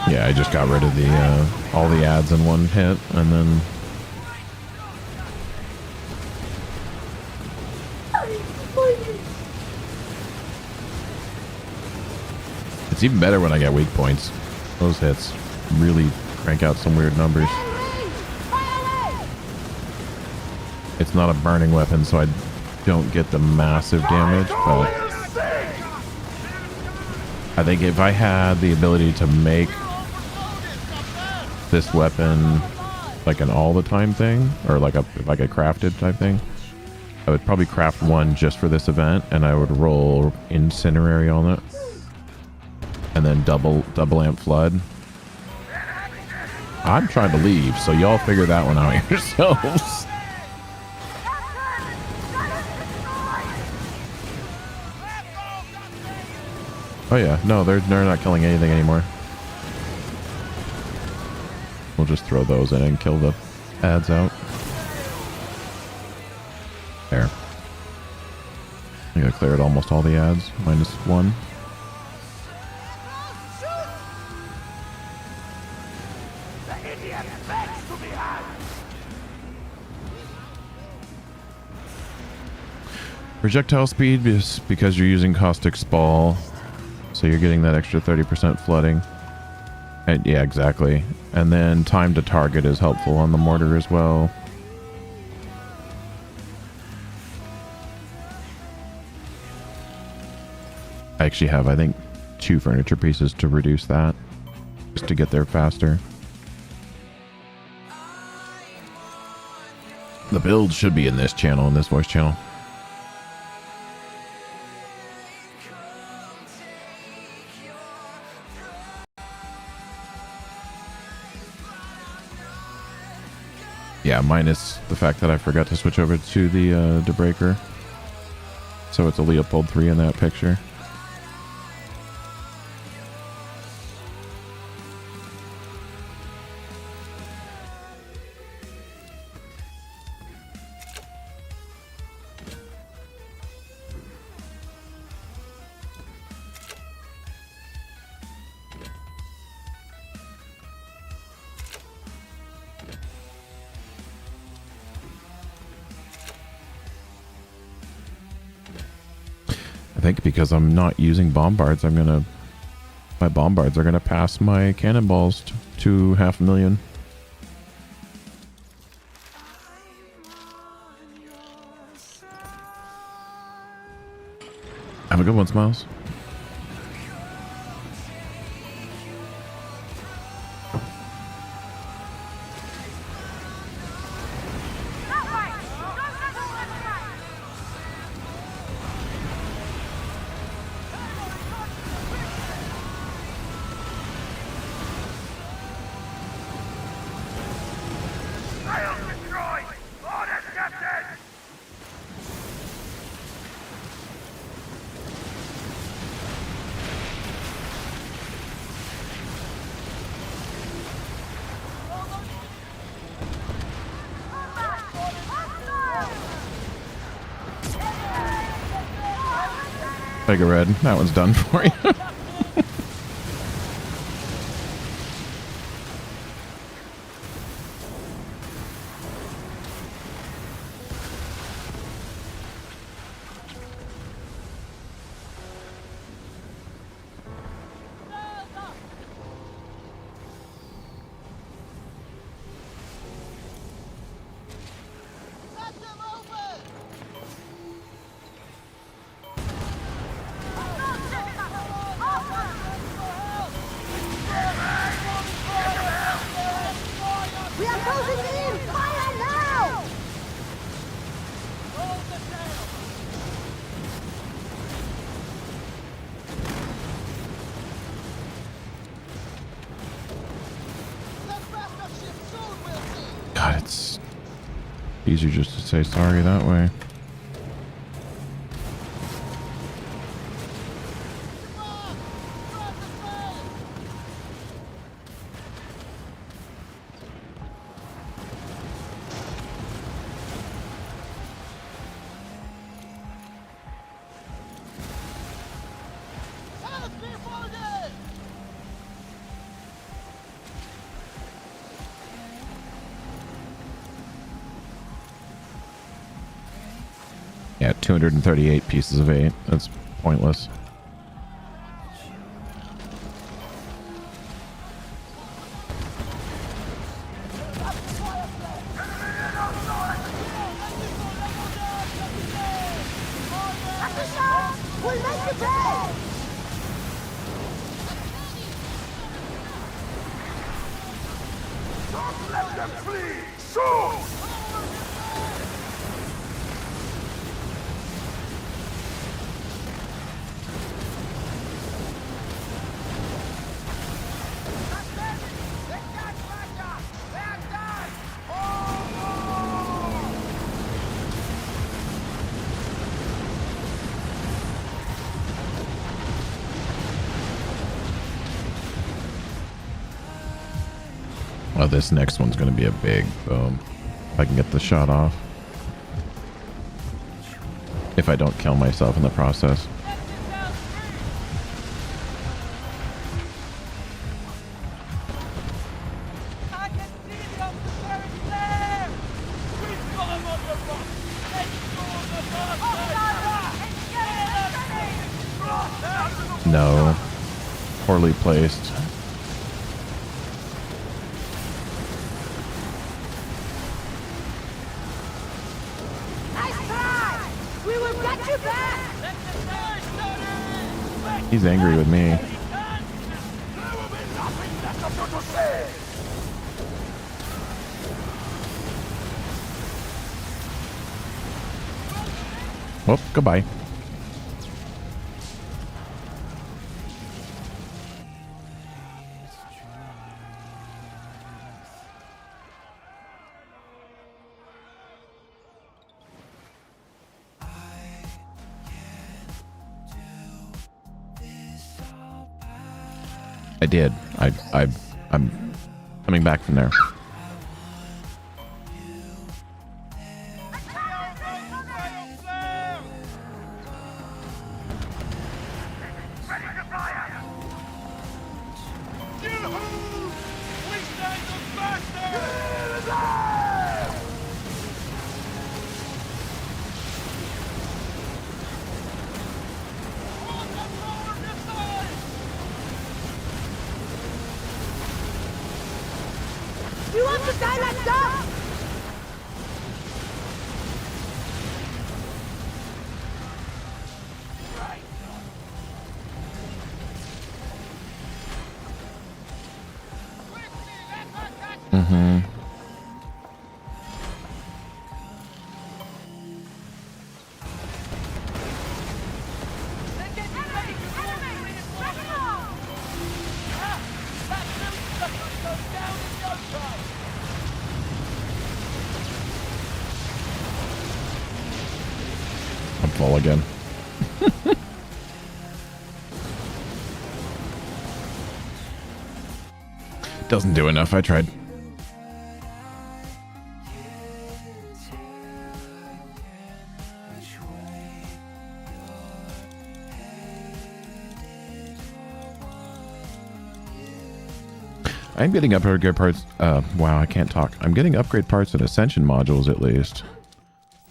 Yeah, I just got rid of the all the ads in one hit, and then it's even better when I get weak points. Those hits really crank out some weird numbers. It's not a burning weapon, so I don't get the massive damage, but I think if I had the ability to make this weapon like an all the time thing, or like a crafted type thing, I would probably craft one just for this event, and I would roll Incinerary on it, and then double amp flood. I'm trying to leave, so y'all figure that one out yourselves. Oh yeah, no, they're not killing anything anymore. We'll just throw those in and kill the ads out. There. I think I cleared almost all the ads, -1. Projectile speed is because you're using caustic spall, so you're getting that extra 30% flooding. And yeah, exactly. And then time to target is helpful on the mortar as well. I actually have, I think, 2 furniture pieces to reduce that, just to get there faster. The build should be in this channel, in this voice channel. Yeah, minus the fact that I forgot to switch over to the Debreaker. So it's a Leopold 3 in that picture. I think because I'm not using bombards, my bombards are gonna pass my cannonballs to 500,000. Have a good one, Smiles. Tiger Red, that one's done for you. We are closing in! Fire now! God, it's easier just to say sorry that way. Yeah, 238 pieces of 8. That's pointless. We'll make the day! Don't let them flee! Shoot! Oh, this next one's going to be a big boom. If I can get the shot off. If I don't kill myself in the process. I can see the officer is there! We've got him on the rock! Let's go on the bastard! No. Poorly placed. Nice try! We will get you back! Let the die, Sonny! He's angry with me. There will be nothing left of you to say! Well, goodbye. I did. I'm coming back from there. You want to die like that? Mm-hmm. I'm full again. Doesn't do enough. I tried. I'm getting upgrade parts. Wow, I can't talk. I'm getting upgrade parts and ascension modules at least.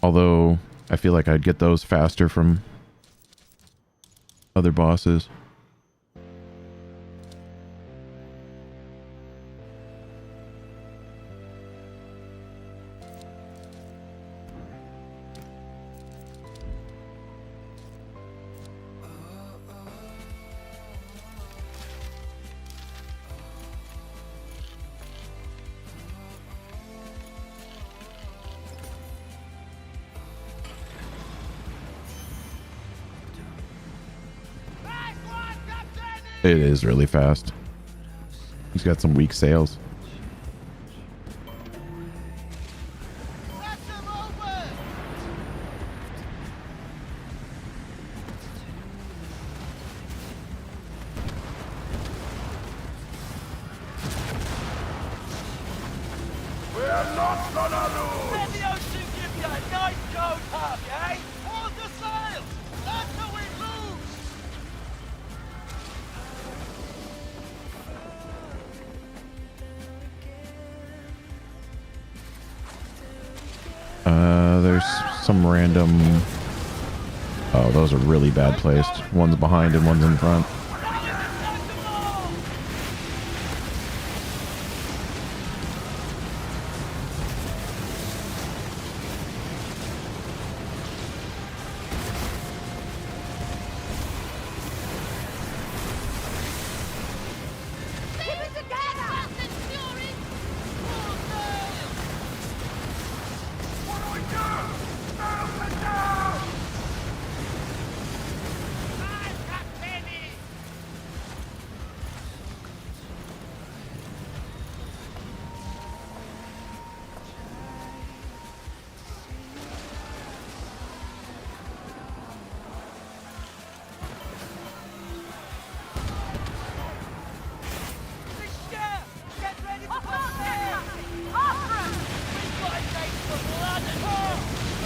Although I feel like I'd get those faster from other bosses. It is really fast. He's got some weak sails. We're not gonna lose! Let the ocean give you a nice cold hug, eh? Hold the sails! That's how we lose! There's some random... Oh, those are really bad placed. One's behind and one's in front. Keep it together! What do we do? Up and down!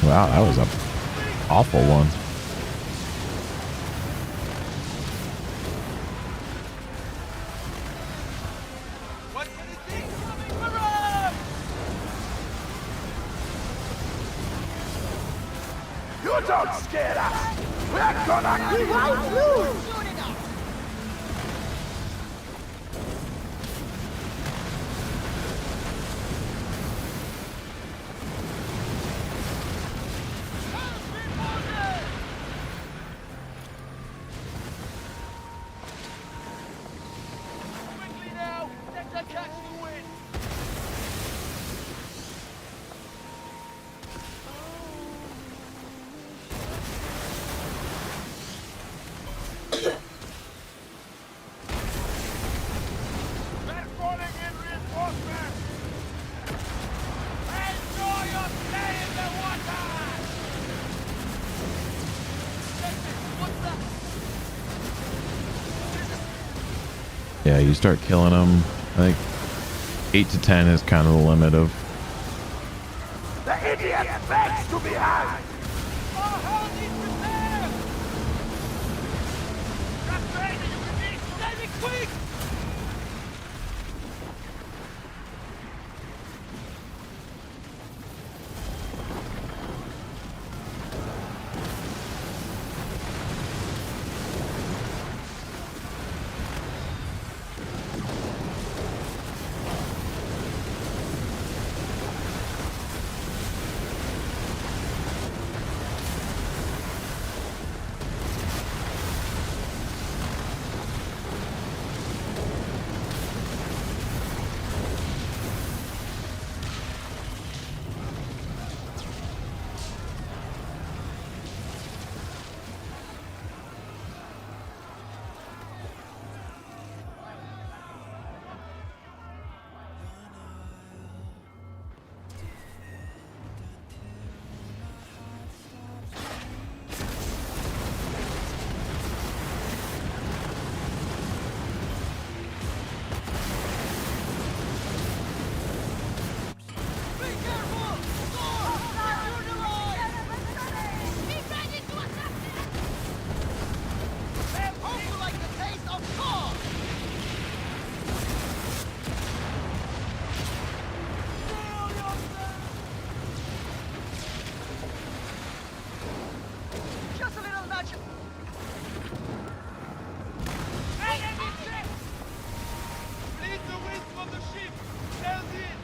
Wow, that was a awful one. What can it be? Coming for us! You don't scare us! We're gonna We kill won't you! lose! Quickly now! Let them catch the wind! They're calling in reinforcements! Enjoy your stay in the water! What's that? Yeah, you start killing them. I think 8 to 10 is kind of the limit of. The idiot begs to be had! Our hull needs repair! That's ready! You need to let me quick! Just a little nudge. Enemy ship! Bleed the wind from the ship! Sails in!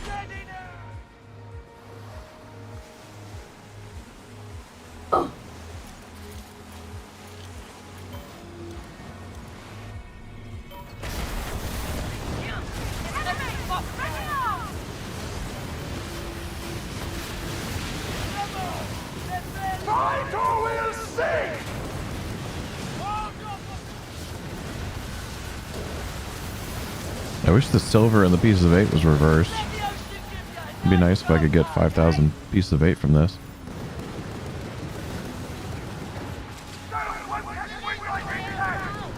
Ready now! Enemy! Ready now! Fighter will sink! I wish the silver and the pieces of 8 was reversed. It'd be nice if I could get 5,000 pieces of 8 from this.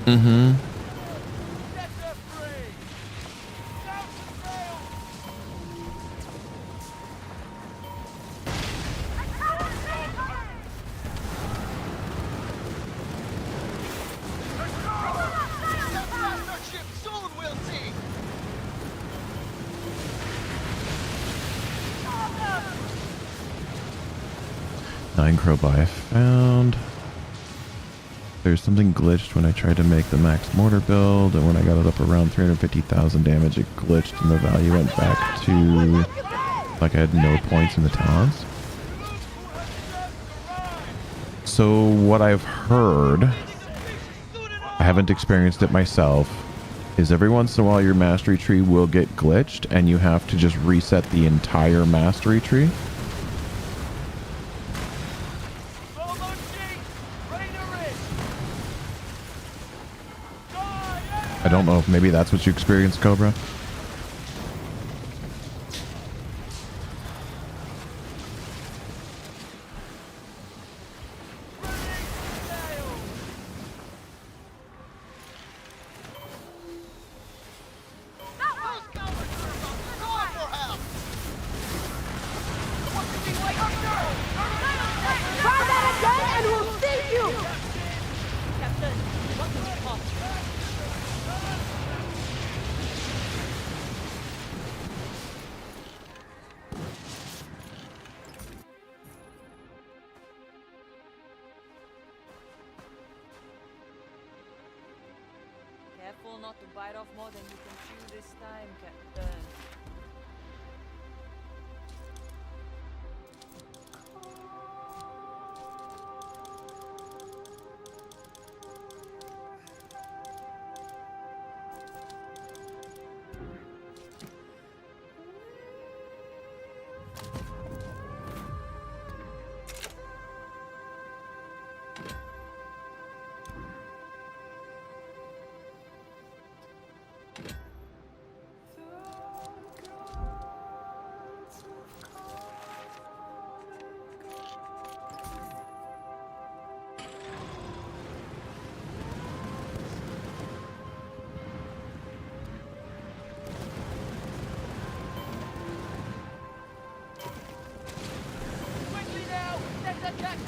Mm-hmm. Set her free! Down to sail! Ship soon we'll see! Nine crowbar I found. There's something glitched when I tried to make the max mortar build, and when I got it up around 350,000 damage, it glitched and the value went back to like I had no points in the talents. So what I've heard, I haven't experienced it myself, is every once in a while your mastery tree will get glitched and you have to just reset the entire mastery tree. I don't know if maybe that's what you experienced, Cobra. careful not to bite off more than you can chew this time, Captain. Quickly now! Let's attack!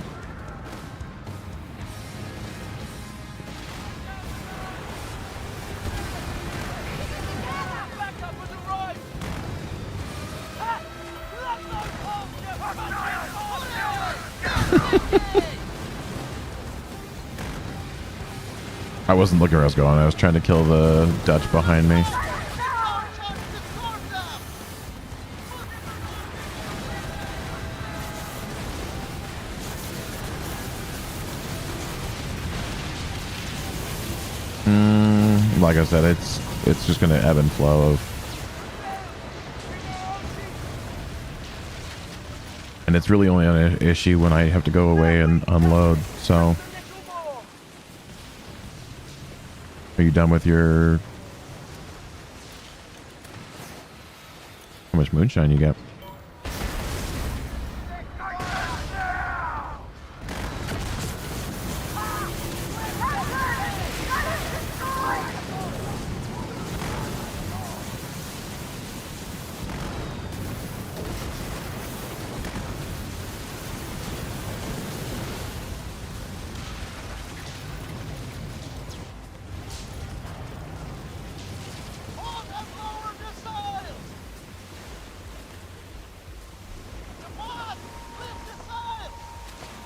Back up with the right! Ah! Let's go, I wasn't looking where I was going. I was trying to kill the Dutch behind me. Like I said, it's just going to ebb and flow of, and it's really only an issue when I have to go away and unload. So, are you done with your? How much moonshine you get?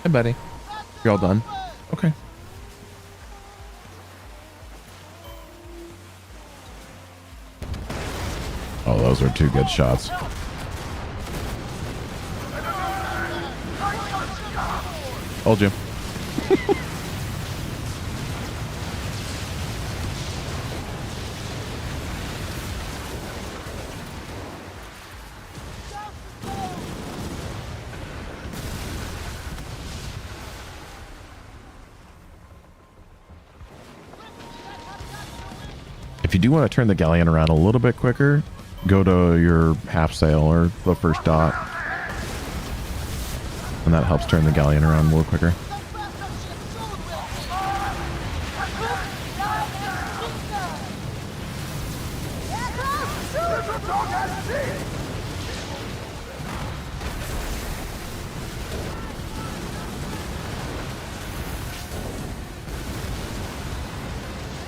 Hey, buddy. You all done? Okay. Oh, those are two good shots. Told you. If you do want to turn the galleon around a little bit quicker, go to your half sail or the first dot. And that helps turn the galleon around a little quicker.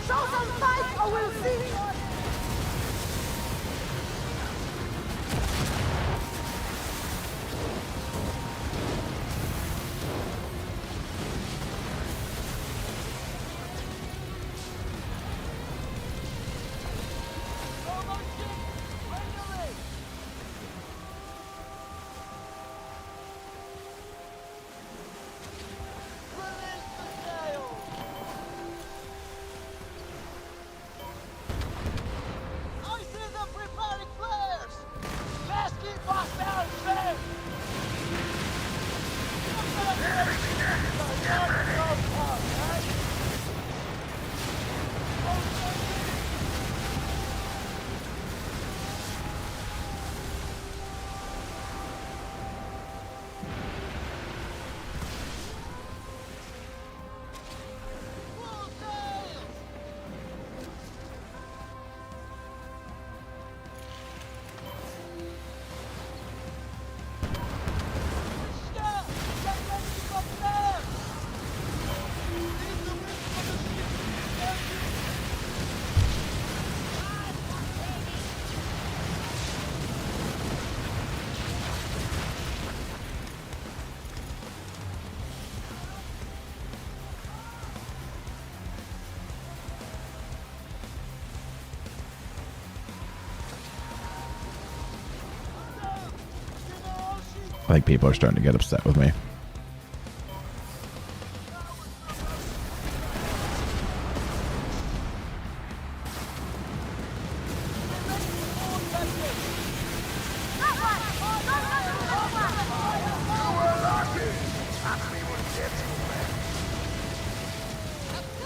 Show some fight or we'll see. I think people are starting to get upset with me.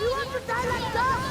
You want to die like that?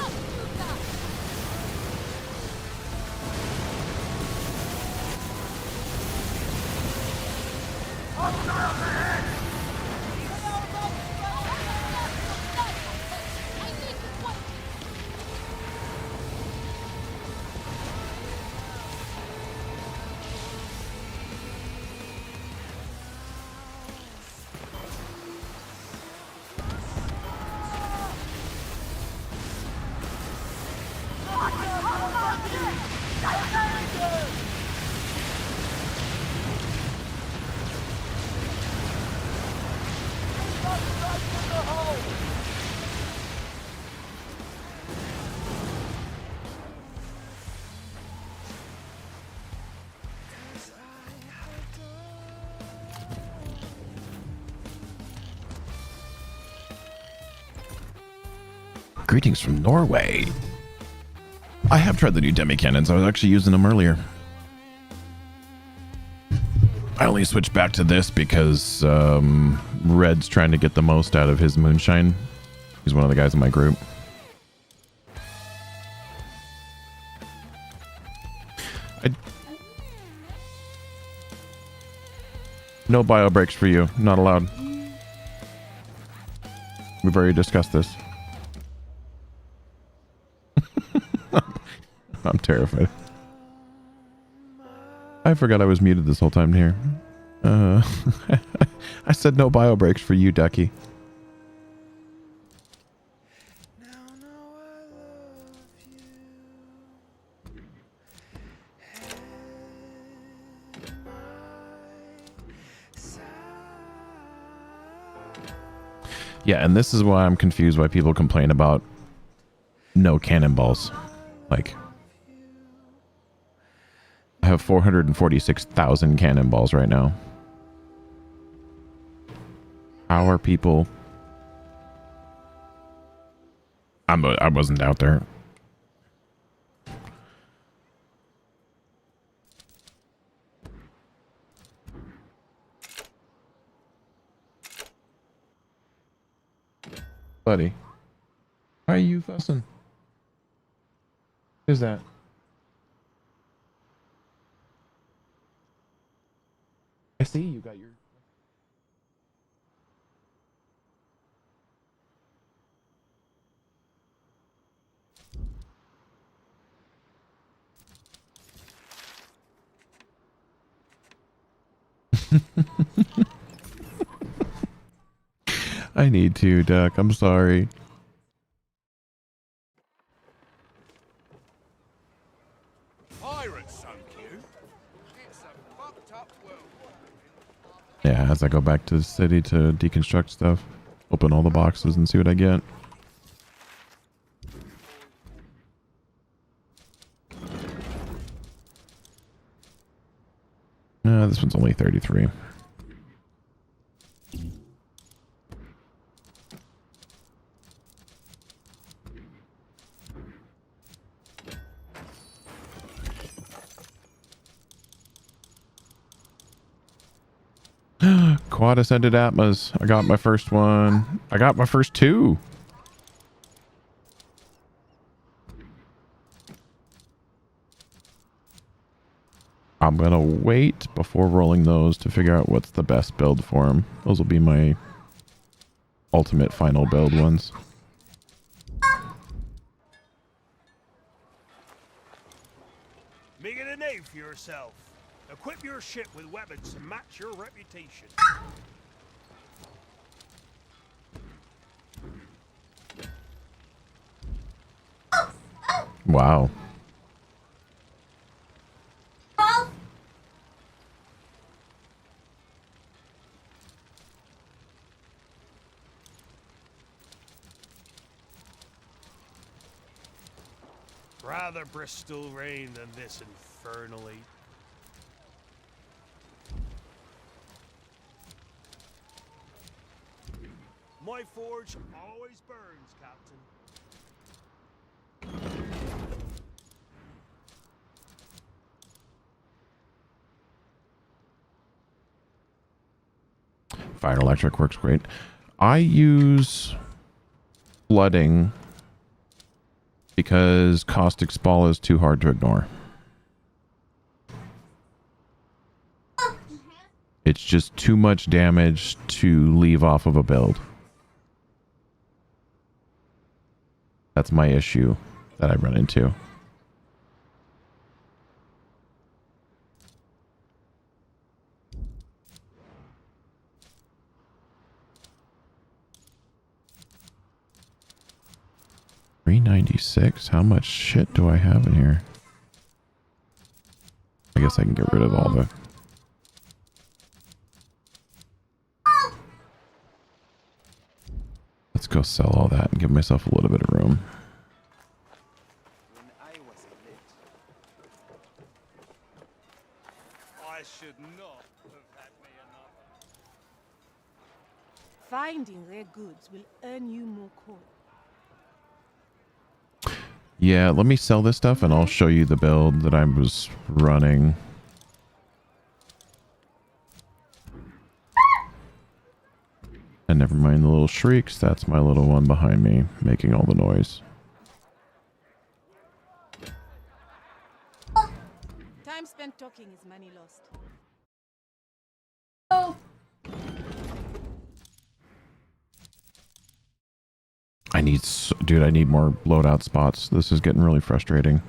Greetings from Norway. I have tried the new demi cannons. I was actually using them earlier. I only switched back to this because Red's trying to get the most out of his moonshine. He's one of the guys in my group. No bio breaks for you. Not allowed. We've already discussed this. I'm terrified. I forgot I was muted this whole time here. I said no bio breaks for you, Ducky. Yeah, and this is why I'm confused why people complain about no cannonballs. Like, I have 446,000 cannonballs right now. How are people... I wasn't out there. Buddy, why are you fussing? Who's that? I see you got your... I need to, Duck. I'm sorry. Pirates, thank you. It's a fucked up world. Yeah, as I go back to the city to deconstruct stuff, open all the boxes and see what I get. This one's only 33. Quad Ascended Atmas. I got my first one. I got my first two. I'm going to wait before rolling those to figure out what's the best build for them. Those will be my ultimate final build ones. Make it a name for yourself. Equip your ship with weapons to match your reputation. Wow. Rather Bristol rain than this infernally. My forge always burns, Captain. Fire and electric works great. I use flooding because caustic spall is too hard to ignore. It's just too much damage to leave off of a build. That's my issue that I run into. $396? How much shit do I have in here? I guess I can get rid of all the... Let's go sell all that and give myself a little bit of room. When I was lit, I should not have had me another. Finding rare goods will earn you more coin. Yeah, let me sell this stuff and I'll show you the build that I was running. And never mind the little shrieks, that's my little one behind me making all the noise. Time spent talking is money lost. Oh, Dude, I need more loadout spots. This is getting really frustrating.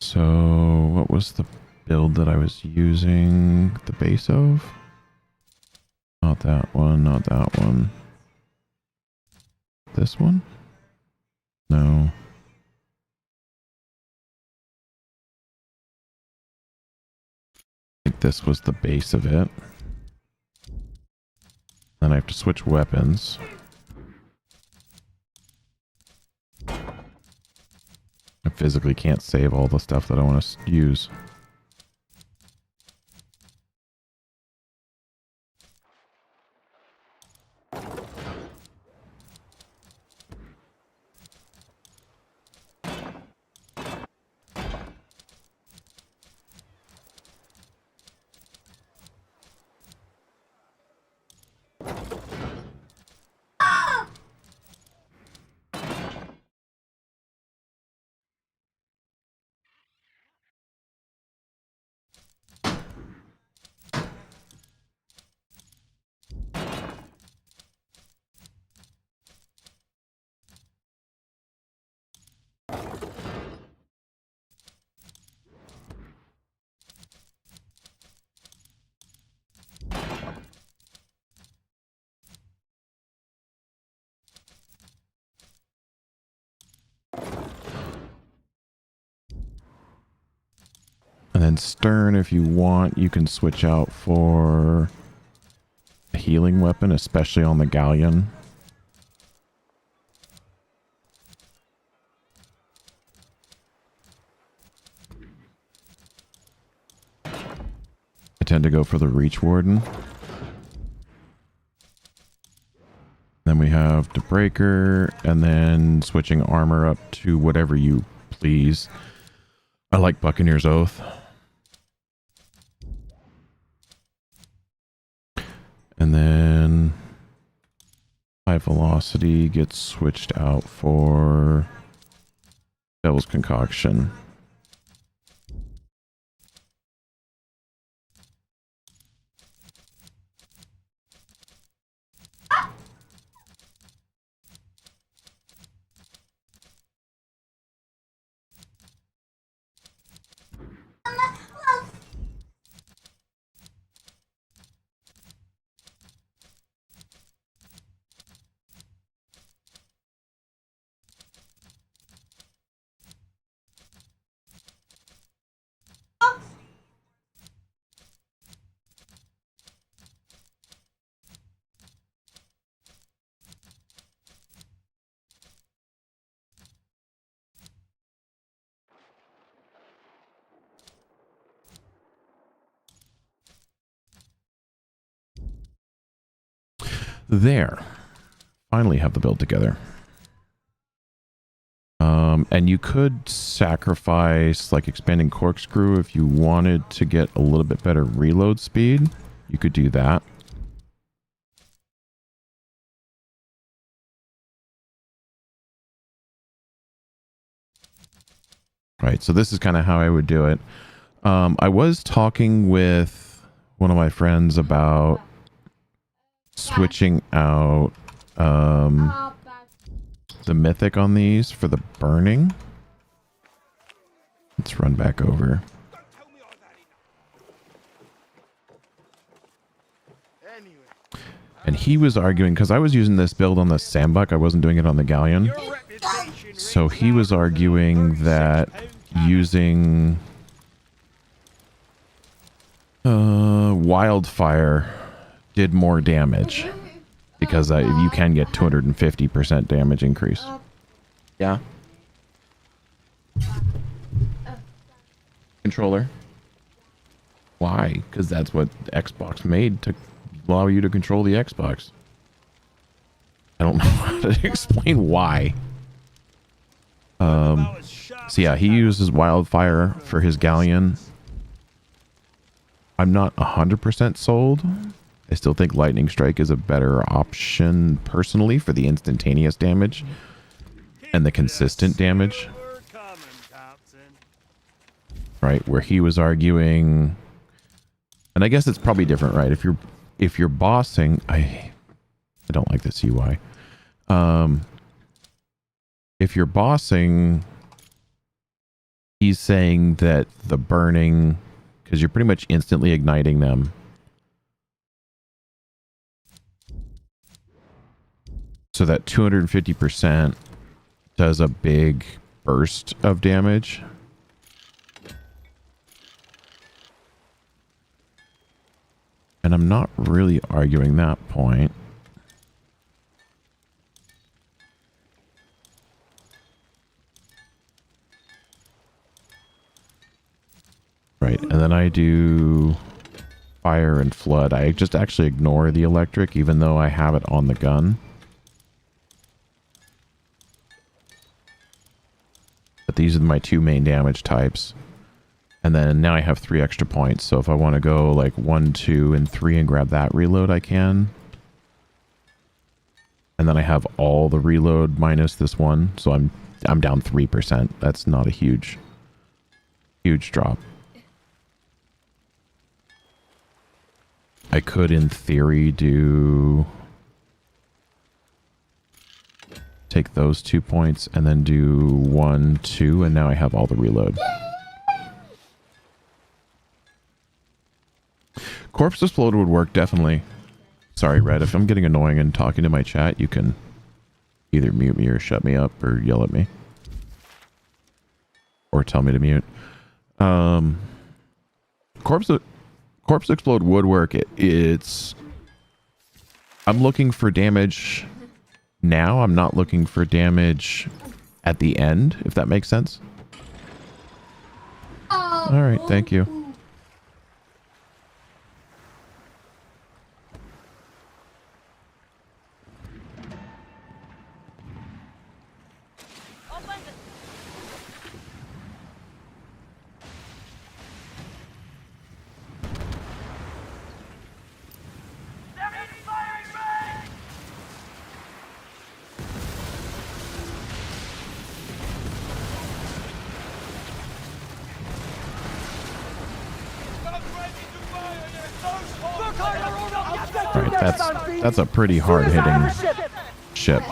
So, what was the build that I was using the base of? Not that one, not that one. This one? No. I think this was the base of it. Then I have to switch weapons. I physically can't save all the stuff that I want to use. And then Stern, if you want, you can switch out for a healing weapon, especially on the Galleon. I tend to go for the Reach Warden. Then we have the Breaker, and then switching armor up to whatever you please. I like Buccaneer's Oath. And then high velocity gets switched out for Devil's Concoction. There. finally have the build together. And you could sacrifice like expanding corkscrew if you wanted to get a little bit better reload speed. You could do that. Right, so this is kind of how I would do it. I was talking with one of my friends about switching out the mythic on these for the burning. Let's run back over. And he was arguing, because I was using this build on the Sambuck, I wasn't doing it on the Galleon. So he was arguing that using Wildfire did more damage. Because you can get 250% damage increase. Yeah. Controller. Why? Because that's what Xbox made to allow you to control the Xbox. I don't know how to explain why. So yeah, he uses Wildfire for his Galleon. I'm not 100% sold. I still think Lightning Strike is a better option personally for the instantaneous damage and the consistent damage. Right, where he was arguing, and I guess it's probably different, right? If you're bossing, I don't like this UI. If you're bossing, he's saying that the burning, because you're pretty much instantly igniting them. So that 250% does a big burst of damage. And I'm not really arguing that point. Right, and then I do fire and flood. I just actually ignore the electric even though I have it on the gun. But these are my two main damage types. And then now I have 3 extra points. So if I want to go like 1, 2, and 3 and grab that reload, I can. And then I have all the reload minus this one. So I'm down 3%. That's not a huge drop. I could, in theory, take those 2 points and then do 1, 2, and now I have all the reload. Corpse Explode would work, definitely. Sorry, Red, if I'm getting annoying and talking to my chat, you can either mute me or shut me up or yell at me. Or tell me to mute. Corpse Explode would work. I'm looking for damage now. I'm not looking for damage at the end, if that makes sense. Alright, thank you. Right, that's a pretty hard-hitting ship.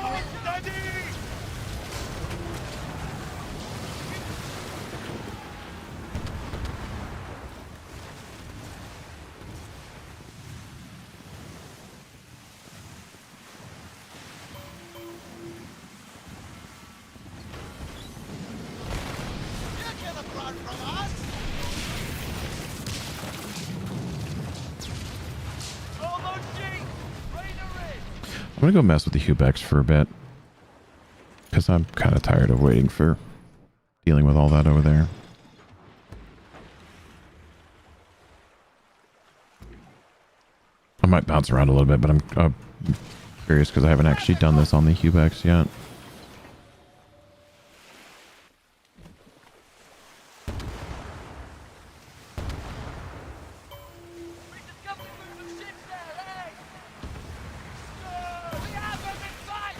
I'm gonna go mess with the Hubex for a bit. Because I'm kind of tired of waiting for dealing with all that over there. I might bounce around a little bit, but I'm Curious because I haven't actually done this on the Hubex yet. We discovered a group of ships there, hey! We have them in sight!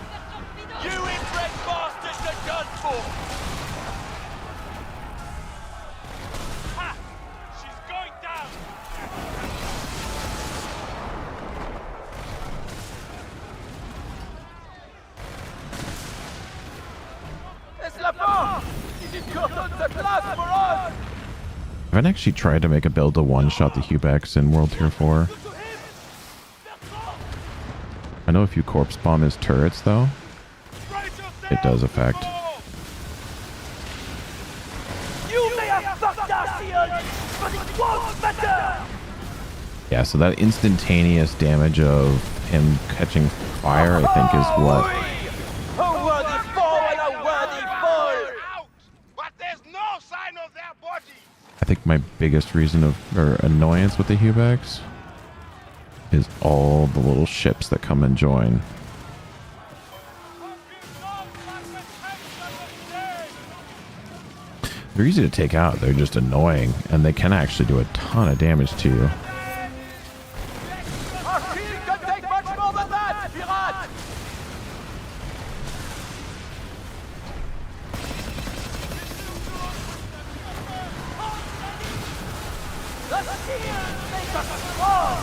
Reloading, you inbred bastards are done for! Ha! She's going down! C'est la fin! Il cordonne sa place for us! I haven't actually tried to make a build to one-shot the Hubex in World Tier 4. I know if you corpse bomb his turrets, though, it does affect. You may have fucked us, Ian, but it won't matter! Yeah, so that instantaneous damage of him catching fire, I think, is what... A worthy foe and a worthy foe! Out! But there's no sign of their bodies! I think my biggest reason of or annoyance with the Hubex is all the little ships that come and join. They're easy to take out. They're just annoying, and they can actually do a ton of damage to you. Our shield can take much more than that, Pirat! The shield makes us strong!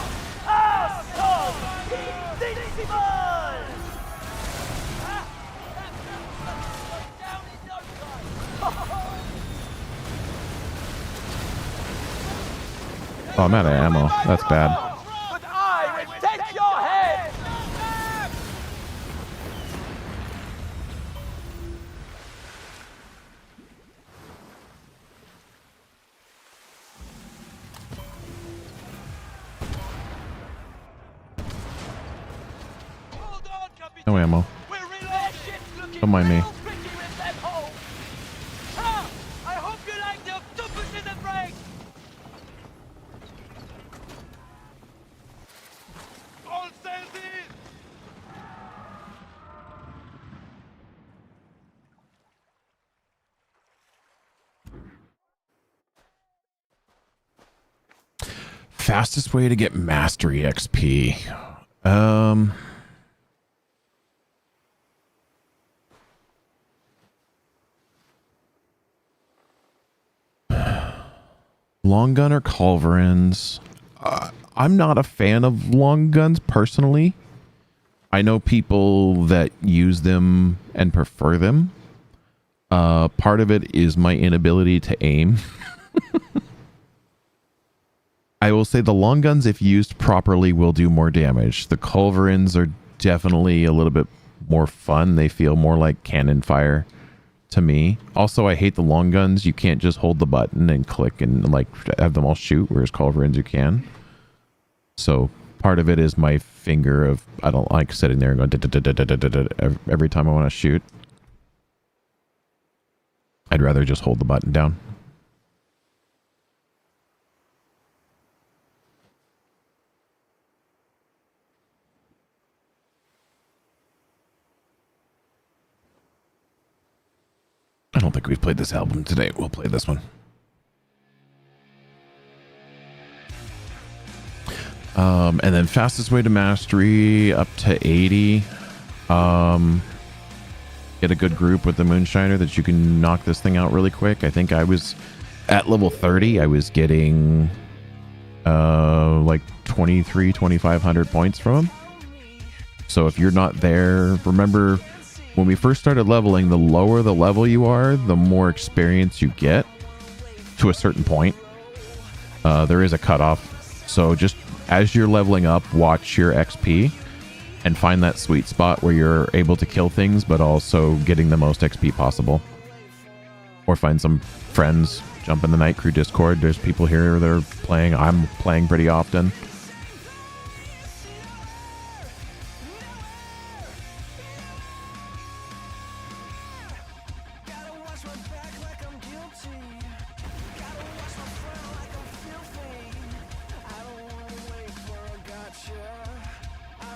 Our sword invincible! Oh, I'm out of ammo. That's bad. But I will take your head! Hold on, Captain! No ammo. We're reloading! Don't mind me. Ha! I hope you like the octopus in the break! All sails in! Fastest way to get mastery XP. Long gun or culverins? I'm not a fan of long guns personally. I know people that use them and prefer them. Part of it is my inability to aim. I will say the long guns, if used properly, will do more damage. The culverins are definitely a little bit more fun. They feel more like cannon fire to me. Also, I hate the long guns. You can't just hold the button and click and like have them all shoot, whereas culverins you can. So part of it is my finger of I don't like sitting there and going every time I want to shoot. I'd rather just hold the button down. I don't think we've played this album today. We'll play this one. And then fastest way to mastery up to 80. Get a good group with the Moonshiner that you can knock this thing out really quick. I think I was at level 30. I was getting like 2,500 points from him. So if you're not there, remember when we first started leveling, the lower the level you are, the more experience you get to a certain point. There is a cutoff. So just as you're leveling up, watch your XP and find that sweet spot where you're able to kill things, but also getting the most XP possible. Or find some friends, jump in the Night Crew Discord. There's people here that are playing. I'm playing pretty often.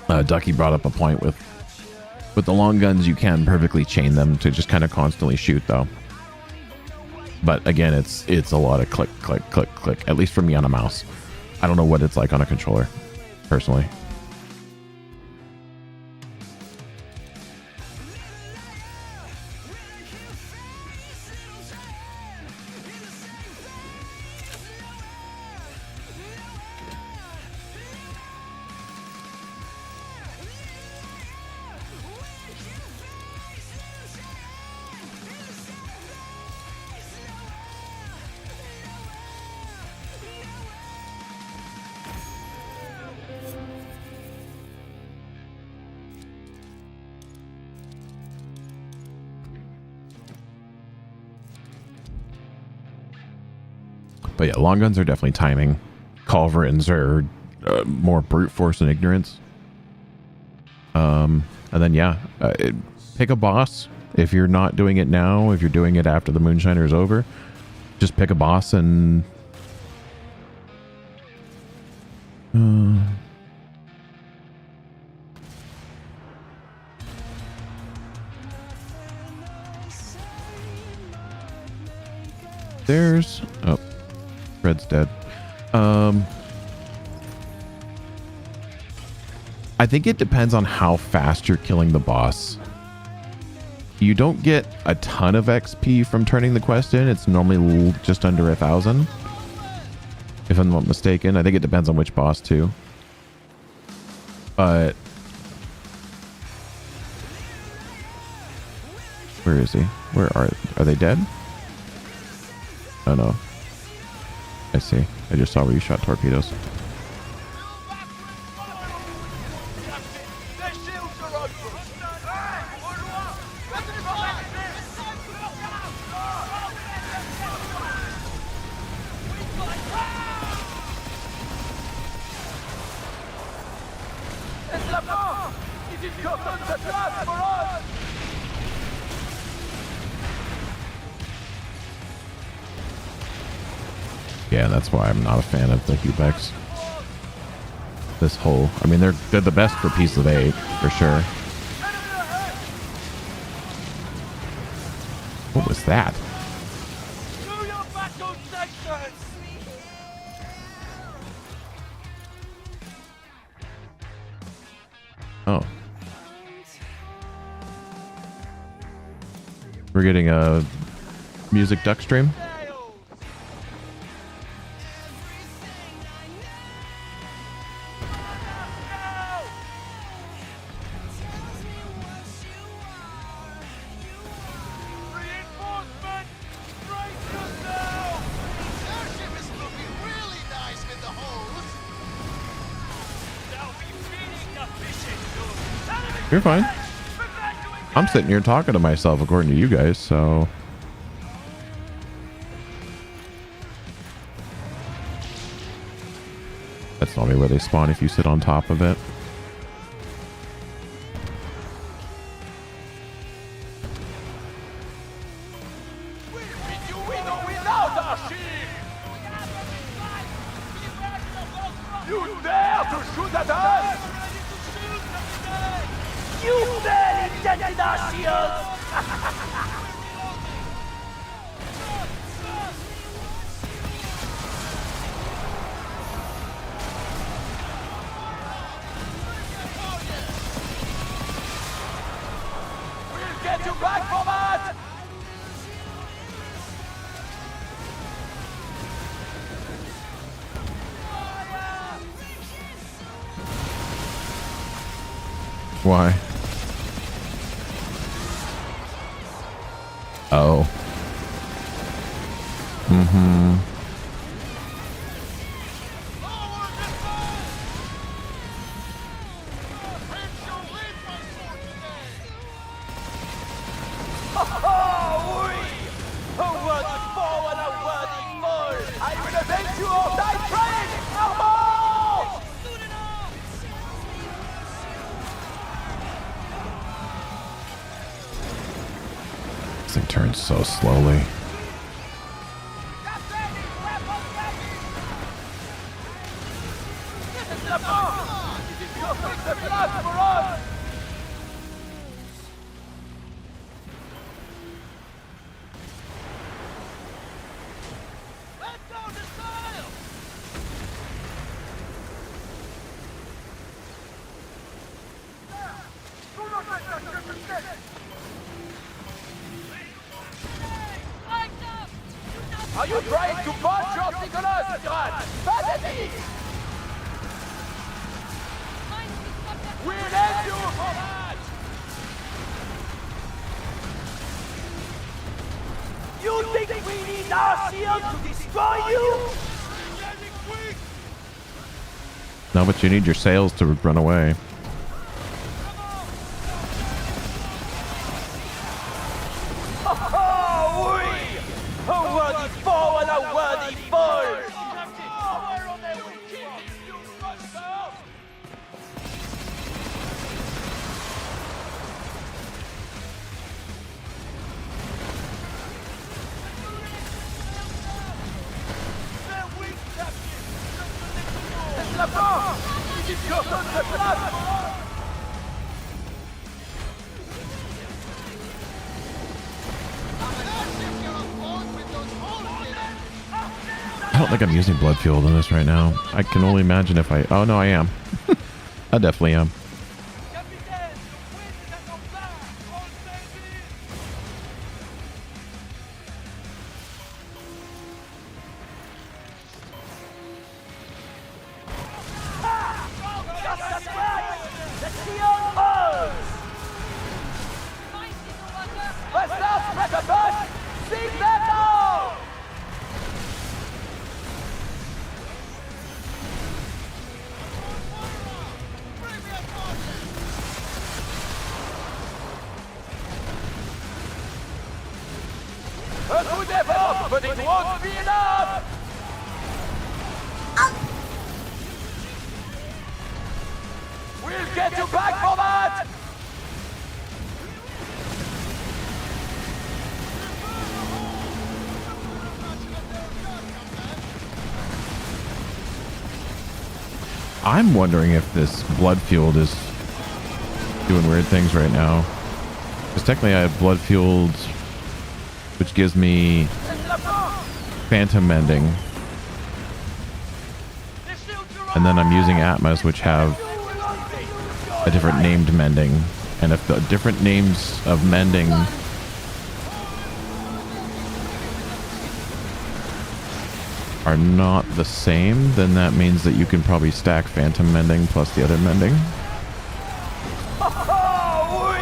Ducky brought up a point with the long guns. You can perfectly chain them to just kind of constantly shoot, though. But again, it's a lot of click, click, click, click. At least for me on a mouse. I don't know what it's like on a controller, personally. But yeah, long guns are definitely timing. Culverins are more brute force and ignorance. And then yeah, pick a boss. If you're not doing it now, if you're doing it after the Moonshiner is over, just pick a boss and there's Red's dead. I think it depends on how fast you're killing the boss. You don't get a ton of XP from turning the quest in. It's normally just under 1,000. If I'm not mistaken. I think it depends on which boss too. But where is he? Where are they dead? Oh no. I see. I just saw where you shot torpedoes. Yeah, that's why I'm not a fan of the Hubex. This whole, I mean, they're the best for Piece of 8 for sure. What was that? Oh. We're getting a music duck stream. You're fine. I'm sitting here talking to myself according to you guys, so. That's normally where they spawn if you sit on top of it. You dare to shoot at us? You barely dented our shields! We'll get you back for that! Why? Oh. Mm-hmm. This thing turns so slowly. Are you trying to punch your Nicholas, Pirat? Pathetic! We'll end you for that! You think we need our shield to destroy you? No, but you need your sails to run away. Oh, oui! A worthy foe and a worthy foe! C'est la fin! Il est personne se place! I don't think I'm using blood fuel in this right now. I can only imagine if I... Oh, no, I am. I definitely am. A good effort, but it won't be enough! We'll get you back for that! I'm wondering if this blood fueled is doing weird things right now. Because technically I have blood fueled, which gives me phantom mending. And then I'm using Atmos, which have a different named mending. And if the different names of mending are not the same, then that means that you can probably stack phantom mending plus the other mending. Oh, oui!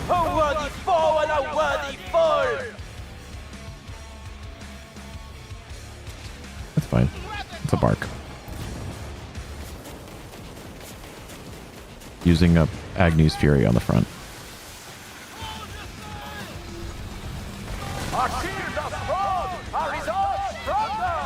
A worthy foe and a worthy foe! That's fine. It's a bark. Using up Agni's Fury on the front. Our shields are strong! Our resolve stronger!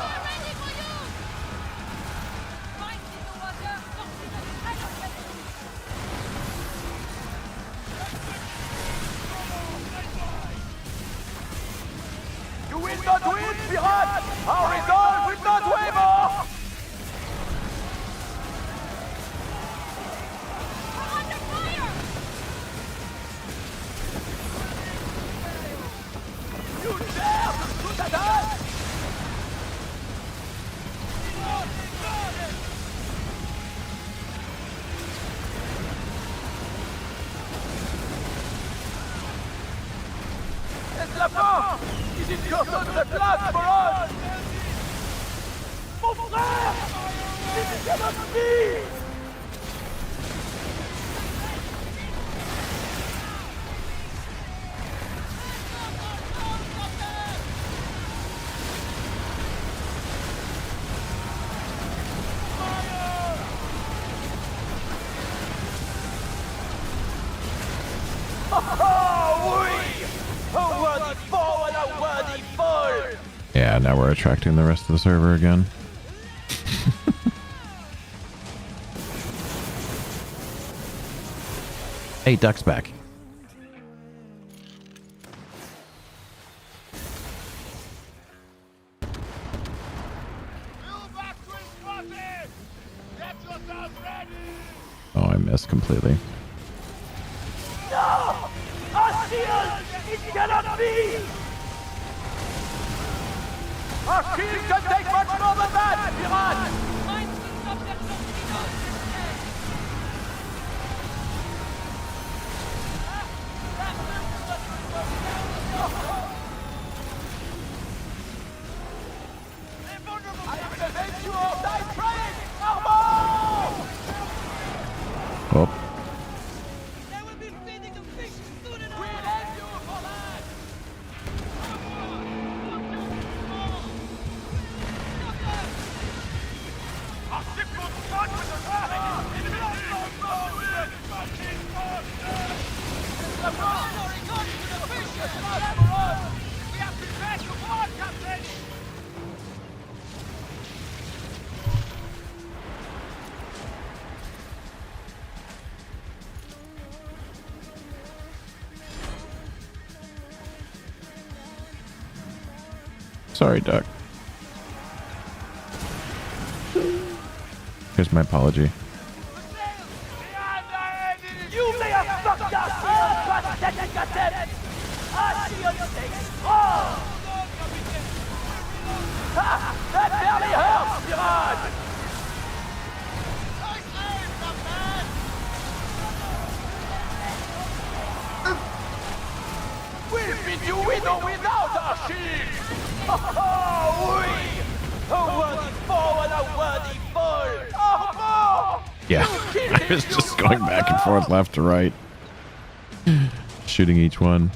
You will not win, Pirat! Our resolve will not waver! You dare to shoot at us! C'est la fin! Il est personne de place pour us! Mon frère! Il cannot be! Oh, oui! A worthy foe and a worthy foe! Yeah, now we're attracting the rest of the server again. Hey, Duck's back. Oh, I missed completely. No! Our shield! It cannot be! Our shield can take much more than that, Pirat! Sorry, Duck. Here's my apology. You may have fucked our shield, but dedicated! Our shield stays strong! Ha! That barely hurts, Mirage! We'll beat you with or without our shield! Oh, oui! A worthy foe and a worthy foe! Oh, Yeah, I was just going back and forth, left to right, shooting each one.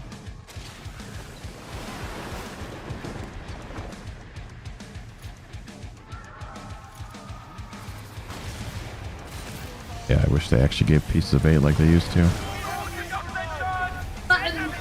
Yeah, I wish they actually gave pieces of 8 like they used to. Button.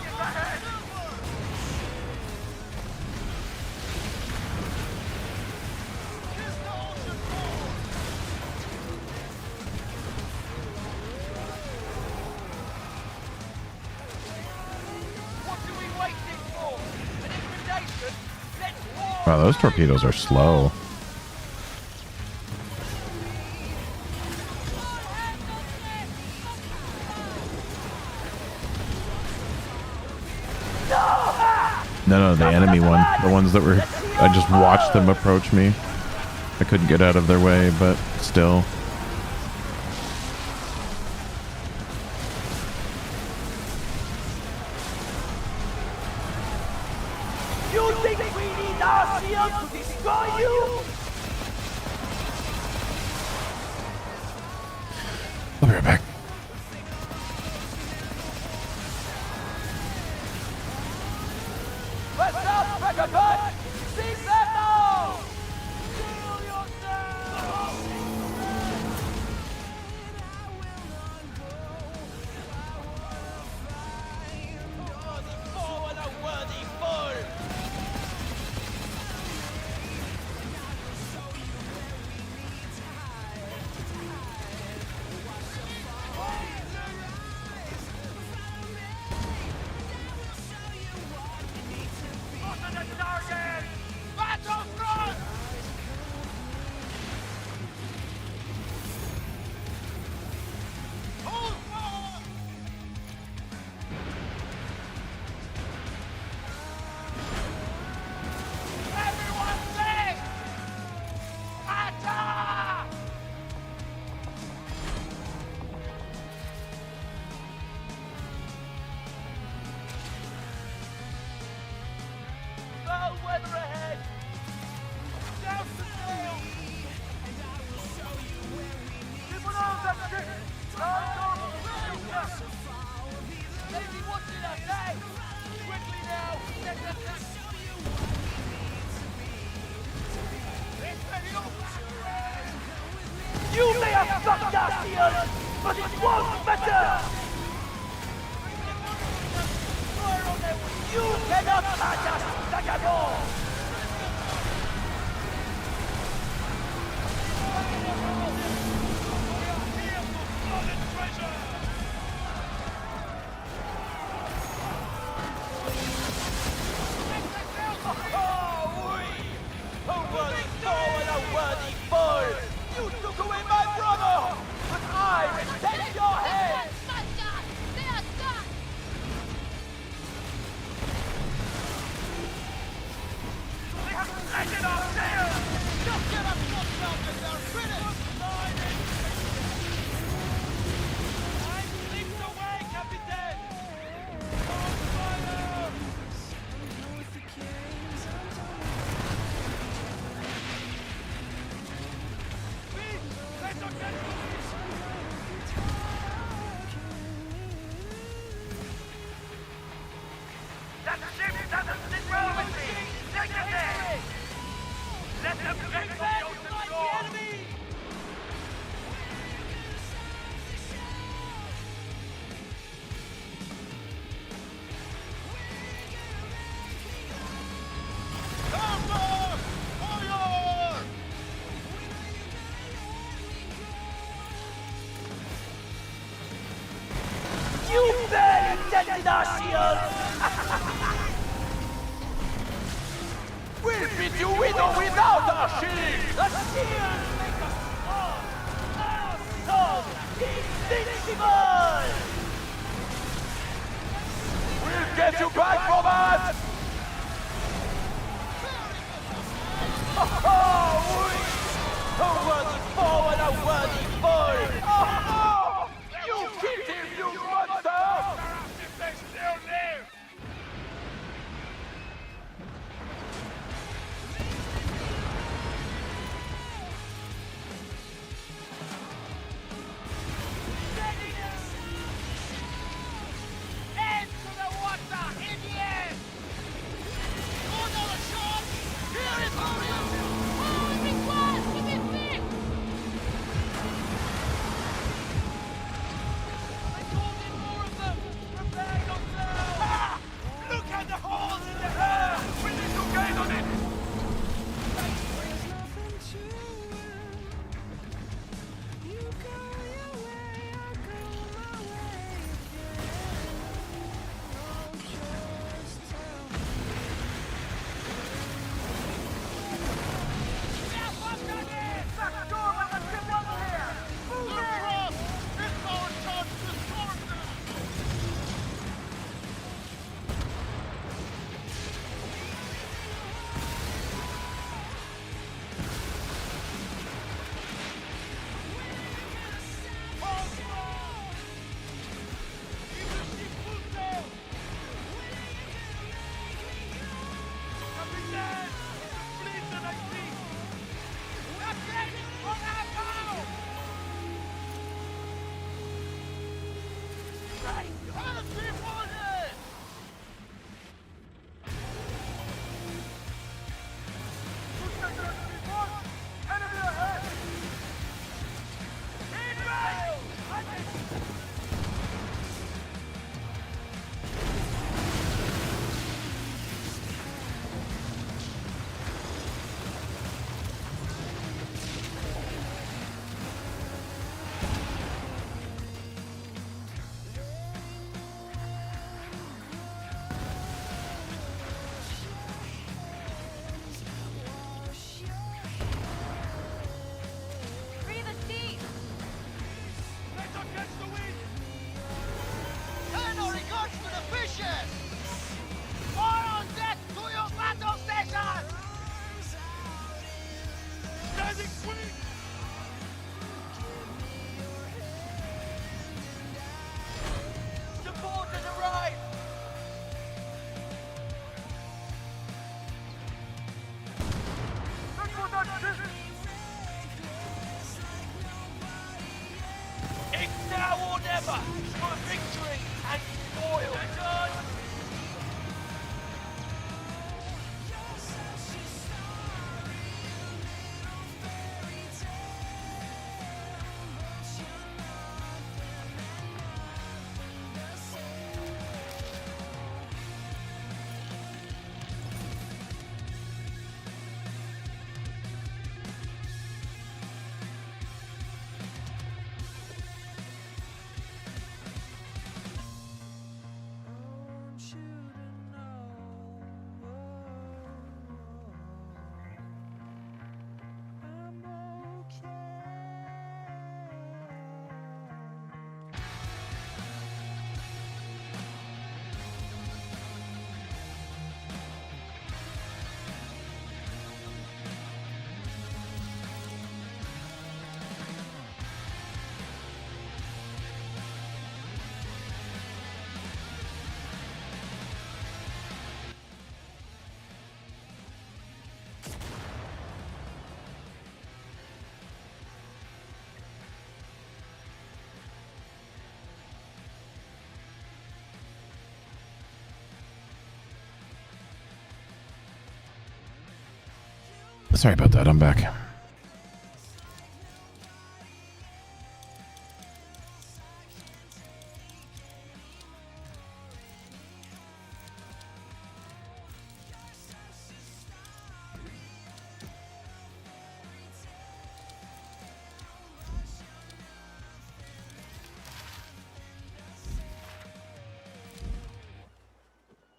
Wow, those torpedoes are slow. No, the enemy one. The ones that were... I just watched them approach me. I couldn't get out of their way, but still. You think we need our shield to destroy you? I'll be right back. What's up, Dragonbot? Sing that now! Kill yourself! Worthy foe and a worthy foe! Weather ahead! Down to sail! People know that shit! Lady, what's in our day? Quickly now! You may have fucked our shield, but it won't matter! You cannot catch us, Vagabond! You took away my brother, but I will take your head! You barely dented our shield! We'll beat you with or without our shield! The shield makes us strong! Our sword invincible! We'll get you back for that! A worthy foe and a worthy foe! You killed him, you monster! If they still live! Into the water! In the air! Another shot! Here it comes! Look at the holes in the air! We need to gain on it! There's nothing to it. You go your way, I go my way. Oh, just tell me. Back door with the ship over here! Move it! It's our chance to sort them! Free the sea! Let us catch the wind! And our regards to the fishes! Fire on deck to your battle station! Standing quick! Support has arrived! Look for that ship! It's now or never for victory and spoil! Sorry about that. I'm back.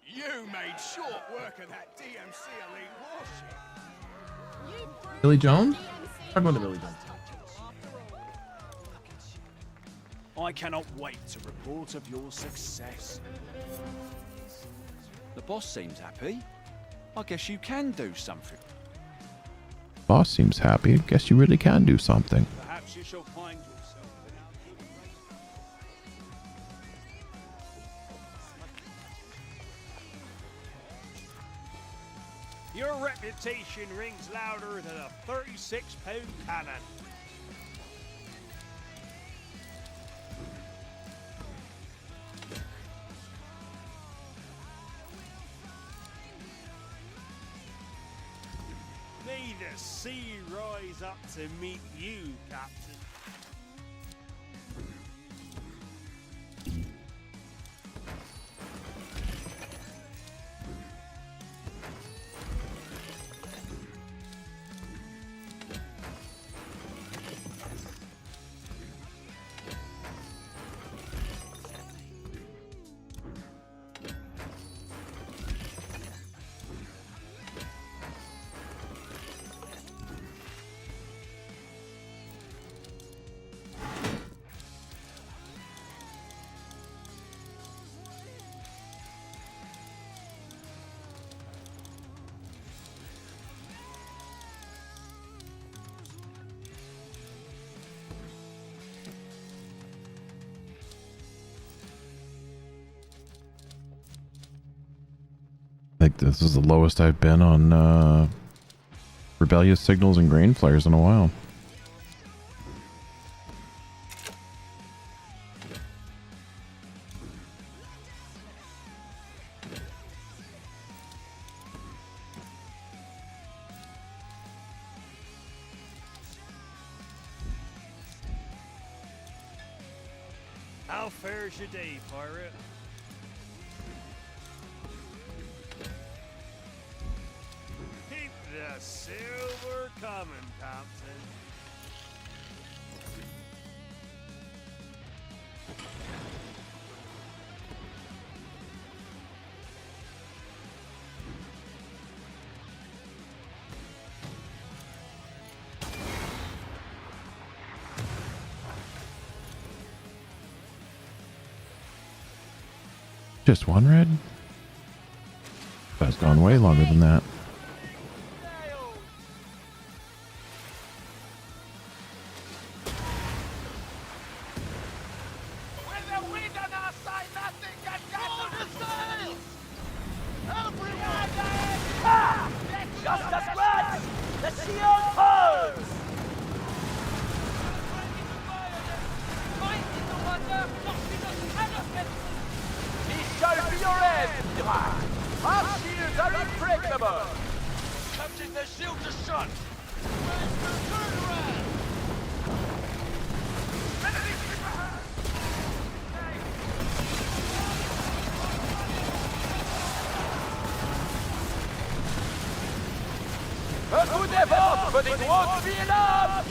You made short work of that DMC elite warship. Billy Jones? I'm going to Billy Jones. I cannot wait to report of your success. The boss seems happy. I guess you can do something. Boss seems happy. Guess you really can do something. Perhaps you shall find yourself Your reputation rings louder than a 36-pound cannon. May the sea rise up to meet you, Captain. I think this is the lowest I've been on rebellious signals and grain flares in a while. How fares your day, pirate? Keep the silver coming, Captain. Just one red? That's gone way longer than that. With the wind on our side, nothing can get the sails! Everyone there! Ha! Just as right! The shield holds! Be sure for your end, Drak! Our shields are impregnable! Captain, the shields are shot! Turn around! Enemy behind! A good effort, but it won't be enough!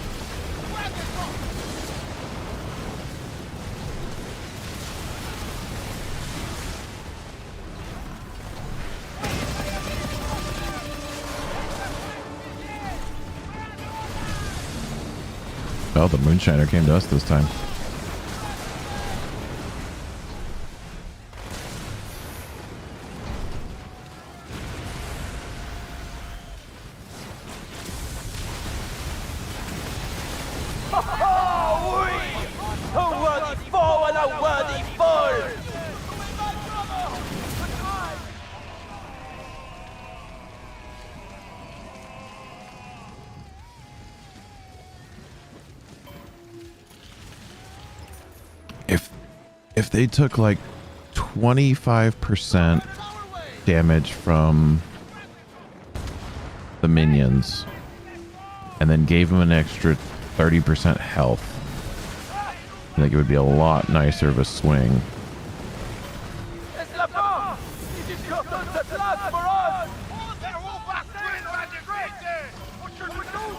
Well, the Moonshiner came to us this time. Oh, we! A worthy foe and a worthy foe! If they took like 25% damage from the minions and then gave them an extra 30% health, I think it would be a lot nicer of a swing. It's the bomb! It is curtains at last for us! They're all back to integrated! What should we do?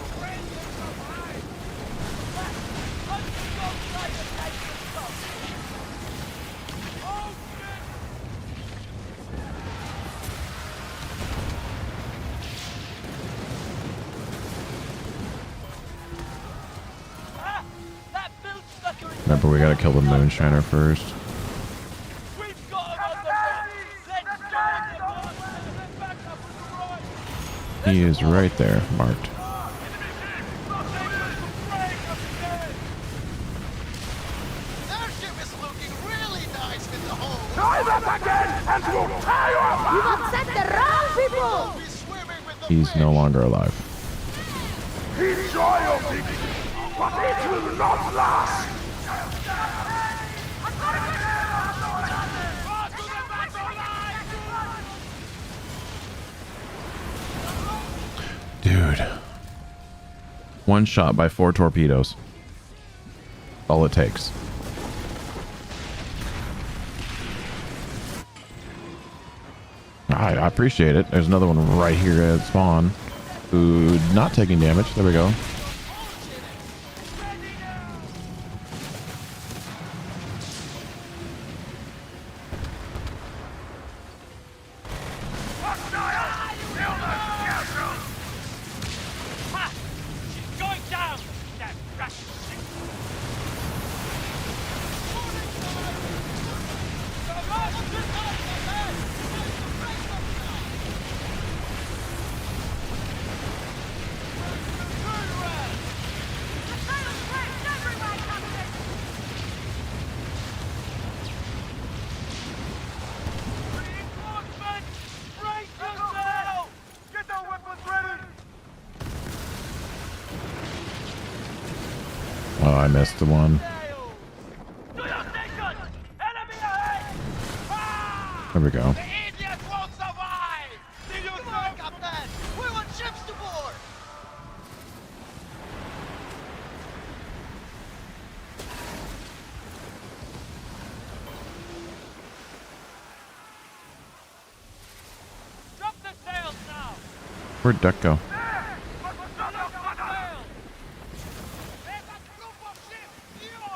Remember, we gotta kill the Moonshiner first. We've got him on the run. Let's go on the boss. Then back up with the right. He is right there, marked. Airship is looking really nice with the hole. Try that again, and we'll tie you up! You've upset the wrong people! Be swimming with the He's fish. no longer alive. Enjoy your victory, but it will not last! Dude. One shot by 4 torpedoes. All it takes. I appreciate it. There's another one right here at spawn. Ooh, not taking damage. There we go. Ha! She's going down! That Russian shit! The sail's break everywhere, Captain! Reinforcements! Brace yourself! Get our weapons ready! Oh, I missed the one. To your station! Enemy ahead! Ah! There we go. The idiot won't survive. See you soon, Captain. We want ships to board. Drop the sails now! Where'd Duck go? Drop the sails! There's a group of ships here.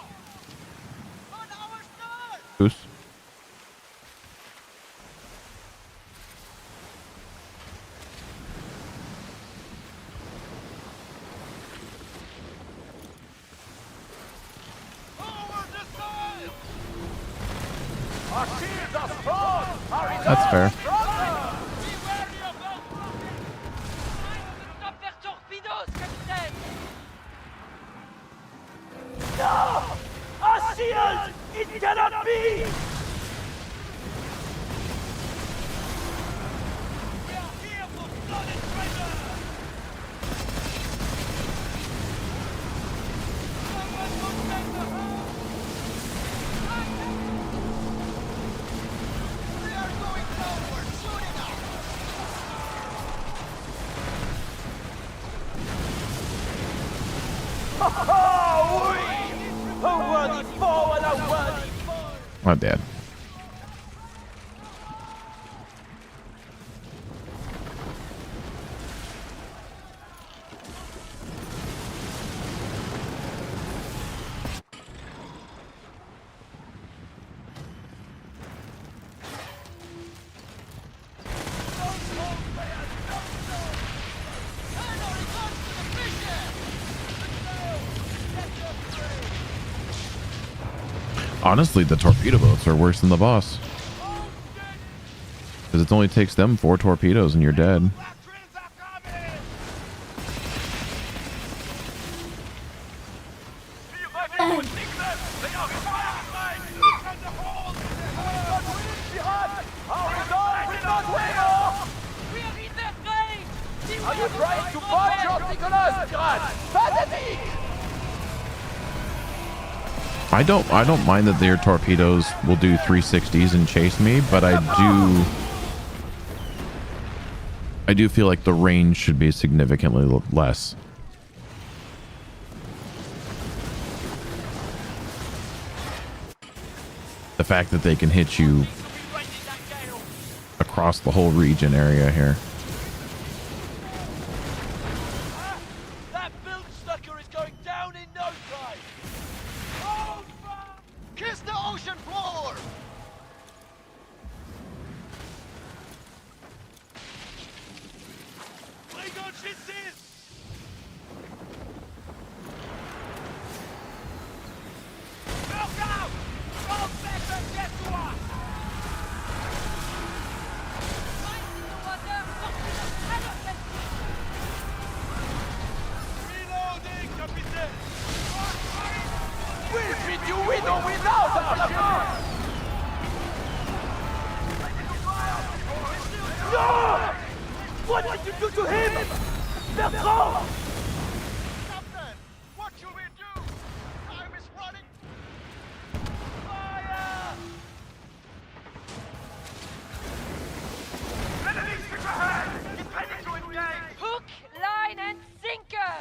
On our stern. Goose? Over the sail. Our shields are strong! Our That's fair. Be wary of those rockets. Stop their torpedoes, Captain! Our shield! It cannot be! We are here for blood and treasure. Someone protect the hull. We are going forward, shooting out. A worthy foe and a worthy I'm dead. Honestly, the torpedo boats are worse than the boss. Because it only takes them 4 torpedoes and you're dead. We are in their range! Are you trying to punch your Nicholas? Pathetic! I don't mind that their torpedoes will do 360s and chase me, but I do feel like the range should be significantly less. The fact that they can hit you across the whole region area here. That bilge sucker is going down in no time. Hold fast! Kiss the ocean floor! Bring on ships in! do to him? Bertrand! Captain, what should we do? Time is running. Fire! Enemy stick ahead! Get ready to engage! Hook, line, and sinker!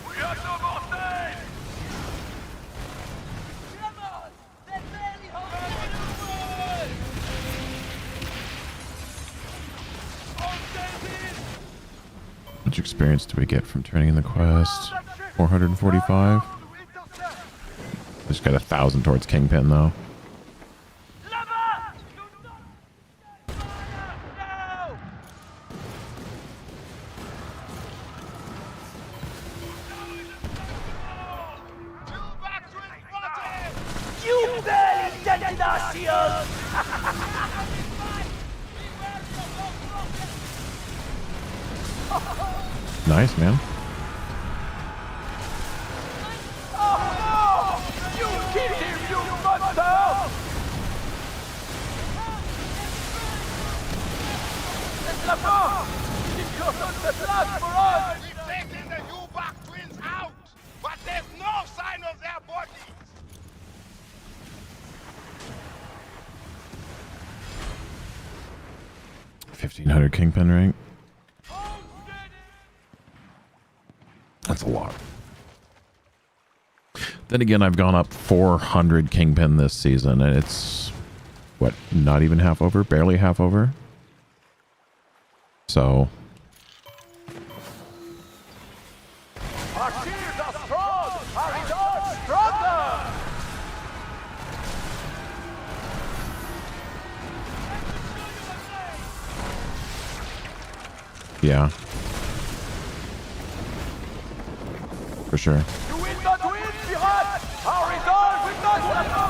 We have no more time! Come on! They're barely holding How much experience do we get from turning in the quest? 445. Just got 1,000 towards Kingpin though. Lava! Do not fire! Now! You barely dented our shield! Nice, man. Oh no! You killed him, you monster! C'est la fin! Ils cordonnent cette place for us! We've taken the U-Back twins out, but there's no sign of their bodies. $1,500 Kingpin rank. That's a lot. Then again, I've gone up 400 Kingpin this season, and it's, what, not even half over? Barely half over? So... Our shields are strong! Our resolve stronger! yeah. For sure. You will not win, Pirate! Our resolve will not suffer!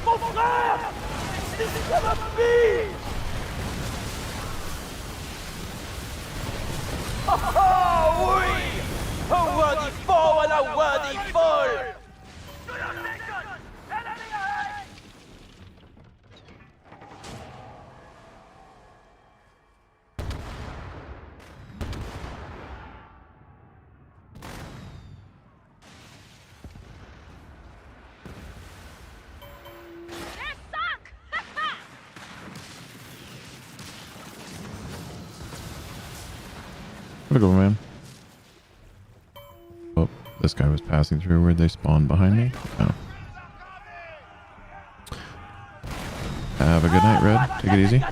Mon frère! Ça va pire! Oh oui! A worthy foe and a worthy fall! They're sunk! Where'd it go, man? Oh, this guy was passing through. Where'd they spawn? Behind me? Oh. Have a good night, Red. Take it easy.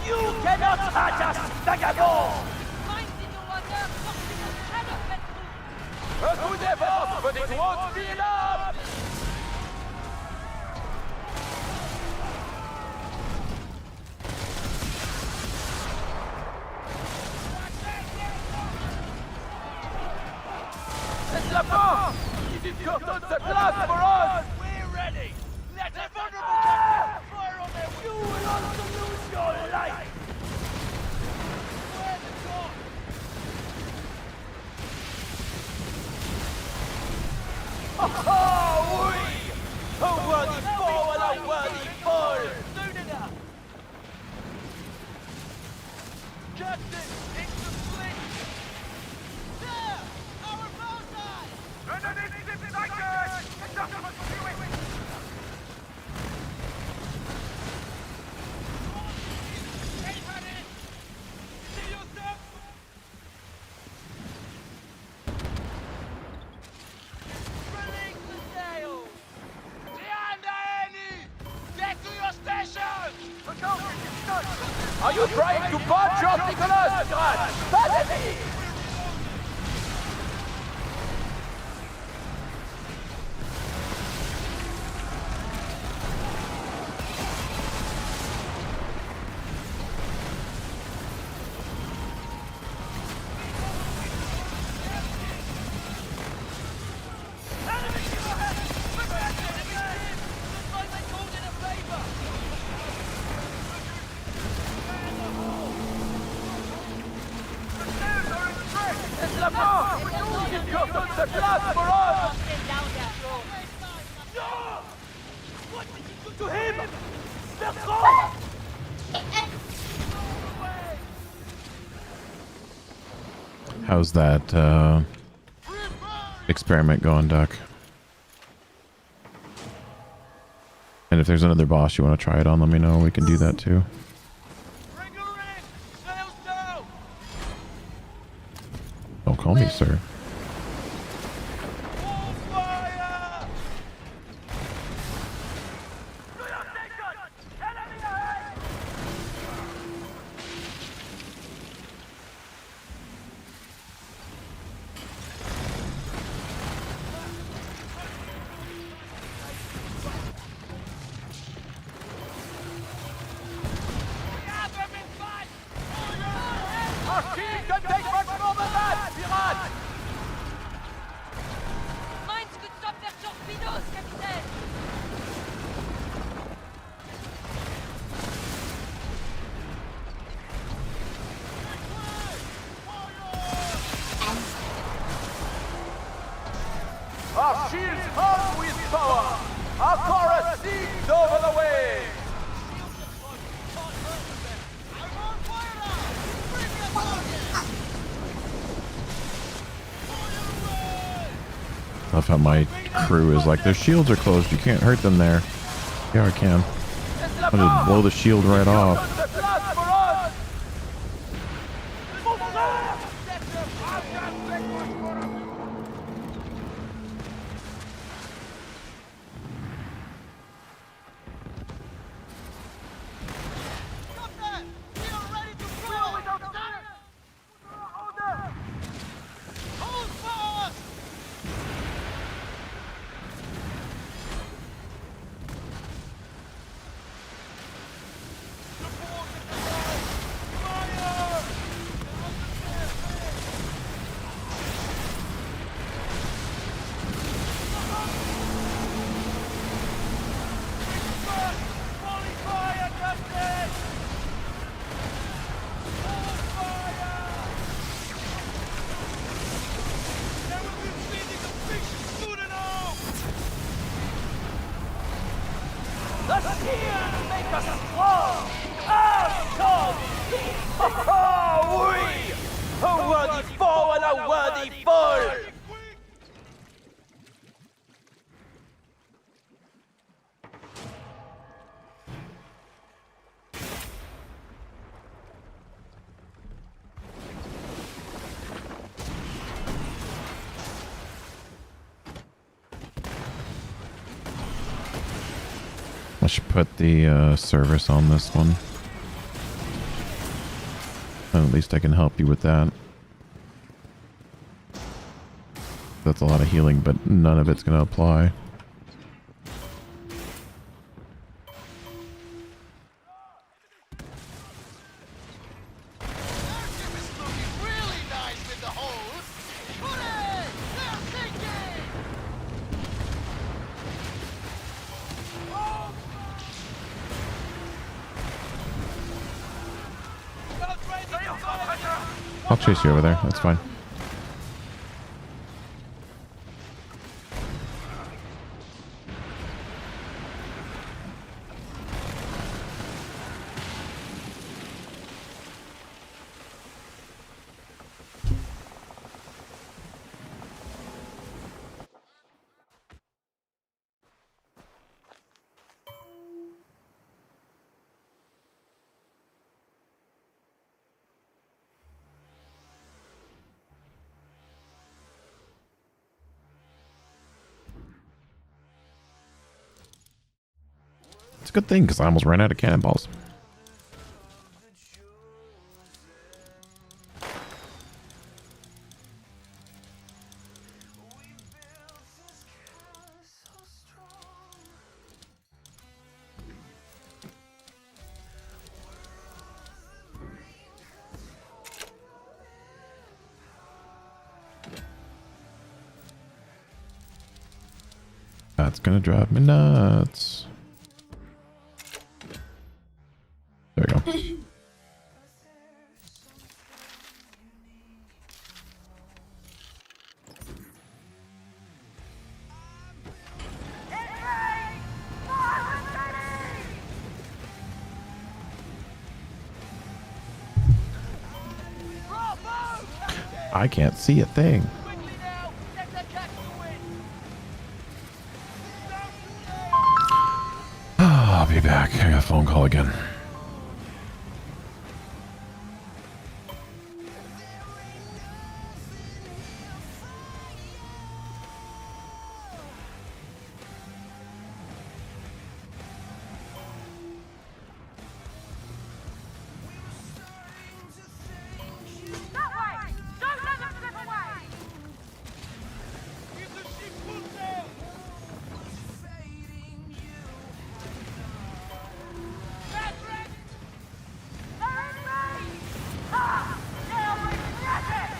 You cannot touch us, vagabond! Mines in your water, forcing us cannot get through! A good effort, but it won't be enough! C'est la fin! Ils cordonnent cette place for us! We're ready! Let the vulnerable captain fire on them! You will also lose your life! Where's the door? Oh oui! A worthy foe and a worthy fall! Soon enough! Captain, it's the fleet! There! Our bullseye! Underneath the flankers! It's up to pursuing! Stay ready! See you soon! Release the sails! Triandaeni! Get to your station! Are you trying to punch us, Nicholas? Pas d'ennemis! the blood for us! Stay down there, bro. No! What did you do to him? The call! How's that experiment going, Duck? And if there's another boss you want to try it on, let me know. We can do that too. Bring her in! Sails down! Don't call me sir. Wall fire! Do your station! Enemy ahead! Our team can take much more than that, Pirat! Mines could stop their torpedoes, Captain. Our shields hum with power! Our chorus sings over the waves! Love how my crew is like, their shields are closed. You can't hurt them there. Yeah, I can. I'll just blow the shield right off. The blood for us! The seers make us strong! Our cause! We! A worthy foe and a worthy foe! I should put the service on this one. At least I can help you with that. That's a lot of healing, but none of it's going to apply. I'll chase you over there. That's fine. It's a good thing because I almost ran out of cannonballs. That's gonna drive me nuts. There we go. I can't see a thing. Quickly now, let the capital win. I'll be back. I got a phone call again. That way! Don't let them slip away! Give the ship full sail. Patrick! They're in range! Ha! They'll regret it!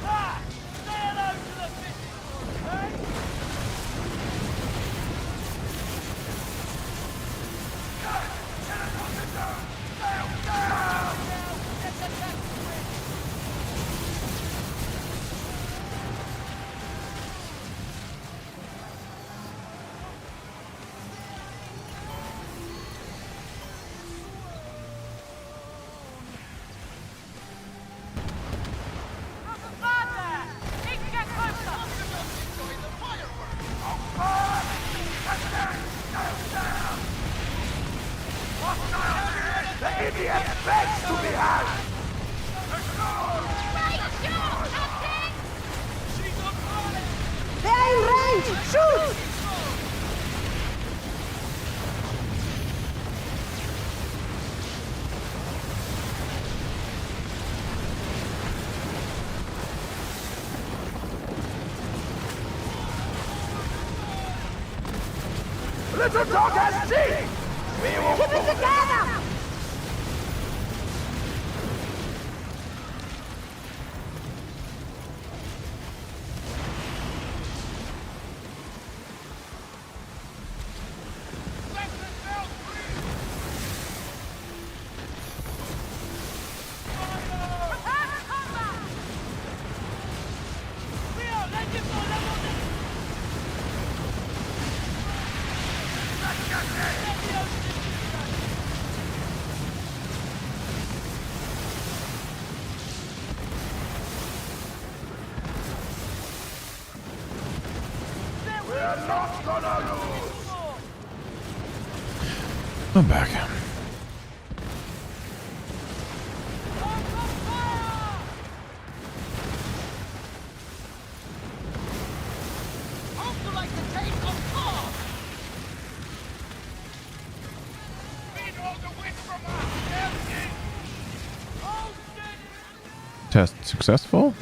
Ah! Say hello to the fish! Hey? There's a man there! Need to get closer! They're in range! Shoot! Little dog has seen! We will Keep it together! Prepare for combat! Leo, let him go, let him go! I'm back. Hope you like the taste of fog! Feed all the wind from us! Oh, shit! Test successful?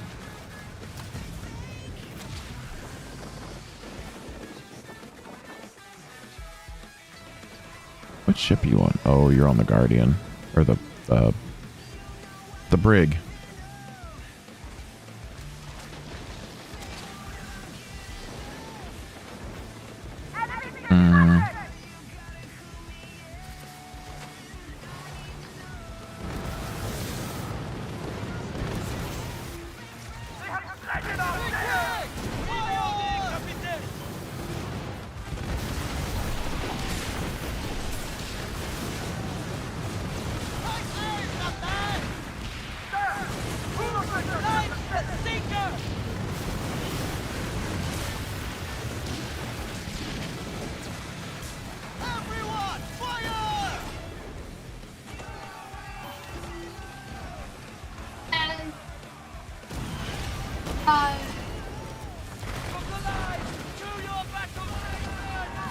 What ship are you on? Oh, you're on the Guardian. Or the brig. Mm. Everyone, fire! From the line, to your battle station!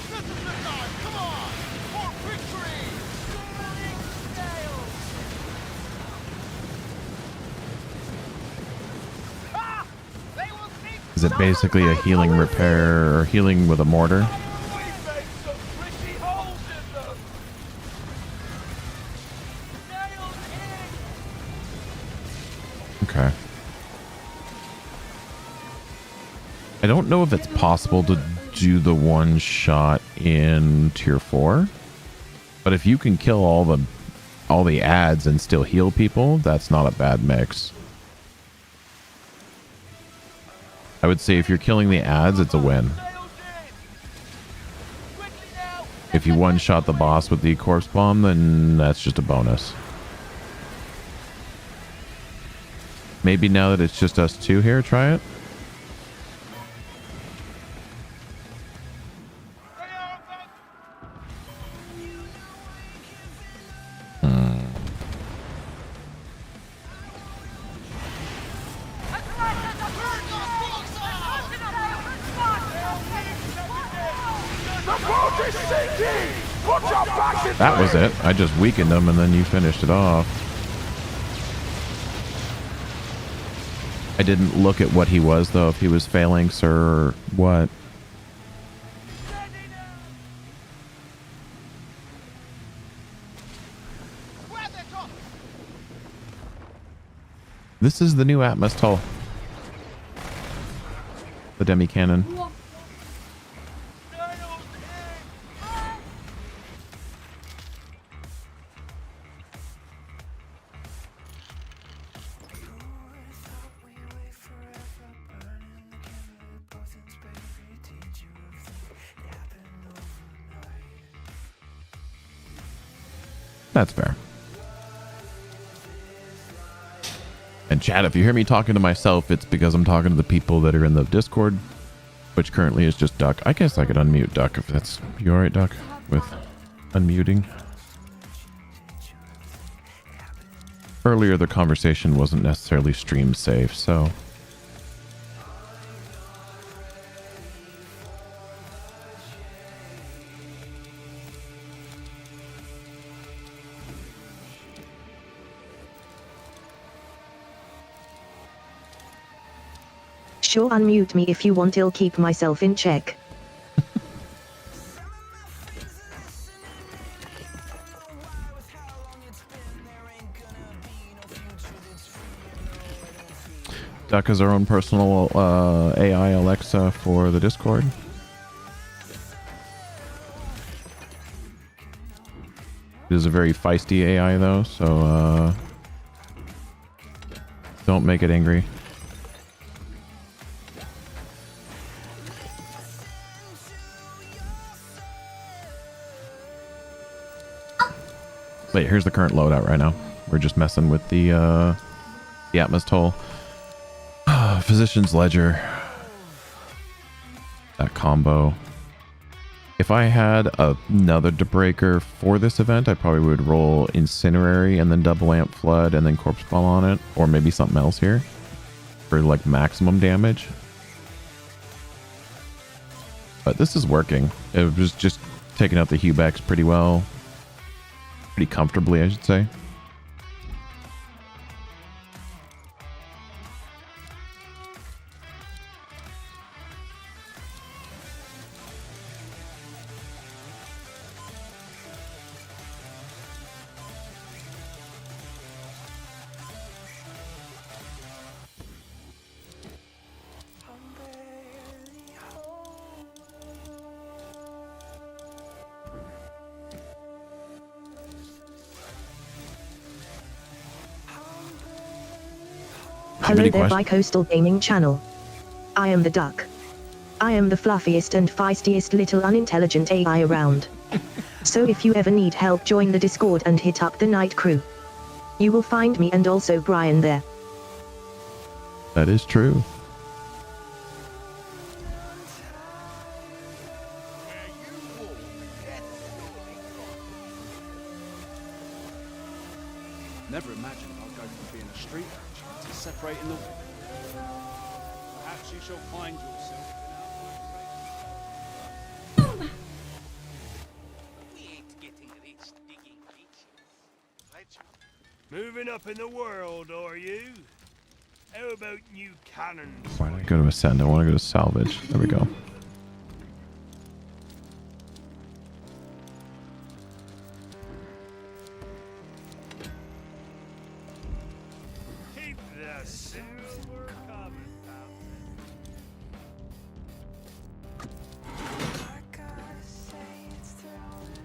This is the time, come on! For victory! Swirling sails! Ha! They will think Is it basically a healing repair or healing with a mortar? we made some pretty holes in them! Nailed in! Okay. I don't know if it's possible to do the one shot in tier 4, but if you can kill all the ads and still heal people, that's not a bad mix. I would say if you're killing the ads, it's a win. If you one-shot the boss with the corpse bomb, then that's just a bonus. Maybe now that it's just us two here, try it. That was it. I just weakened him and then you finished it off. I didn't look at what he was though, if he was phalanx or what. This is the new Atmos Tull. The demi cannon. That's fair. And chat, if you hear me talking to myself, it's because I'm talking to the people that are in the Discord, which currently is just Duck. I guess I could unmute Duck if that's... You alright, Duck? With unmuting? Earlier, the conversation wasn't necessarily stream safe, so... Sure, unmute me if you want, I'll keep myself in check. Duck has our own personal AI Alexa for the Discord. It is a very feisty AI though, so don't make it angry. Wait, here's the current loadout right now. We're just messing with the Atmos Tull. Physician's Ledger. That combo. If I had another Debreaker for this event, I probably would roll Incinerary and then double Amp Flood and then Corpse Ball on it. Or maybe something else here. For like maximum damage. But this is working. It was just taking out the Hubex pretty well. Pretty comfortably, I should say. Hello there, Bicoastal Gaming Channel. I am the Duck. I am the fluffiest and feistiest little unintelligent AI around. So if you ever need help, join the Discord and hit up the Night Crew. You will find me and also Brian there. That is true. Never imagined I'd go from being a street urchin to separating the... Perhaps you shall find yourself in our... We ain't getting rich digging ditches. Right, Moving up in the world, are you? How about new cannons? Why did I go to Ascend? I want to go to Salvage. There we go. Keep the silver coming, pal. I gotta say it's thrilling.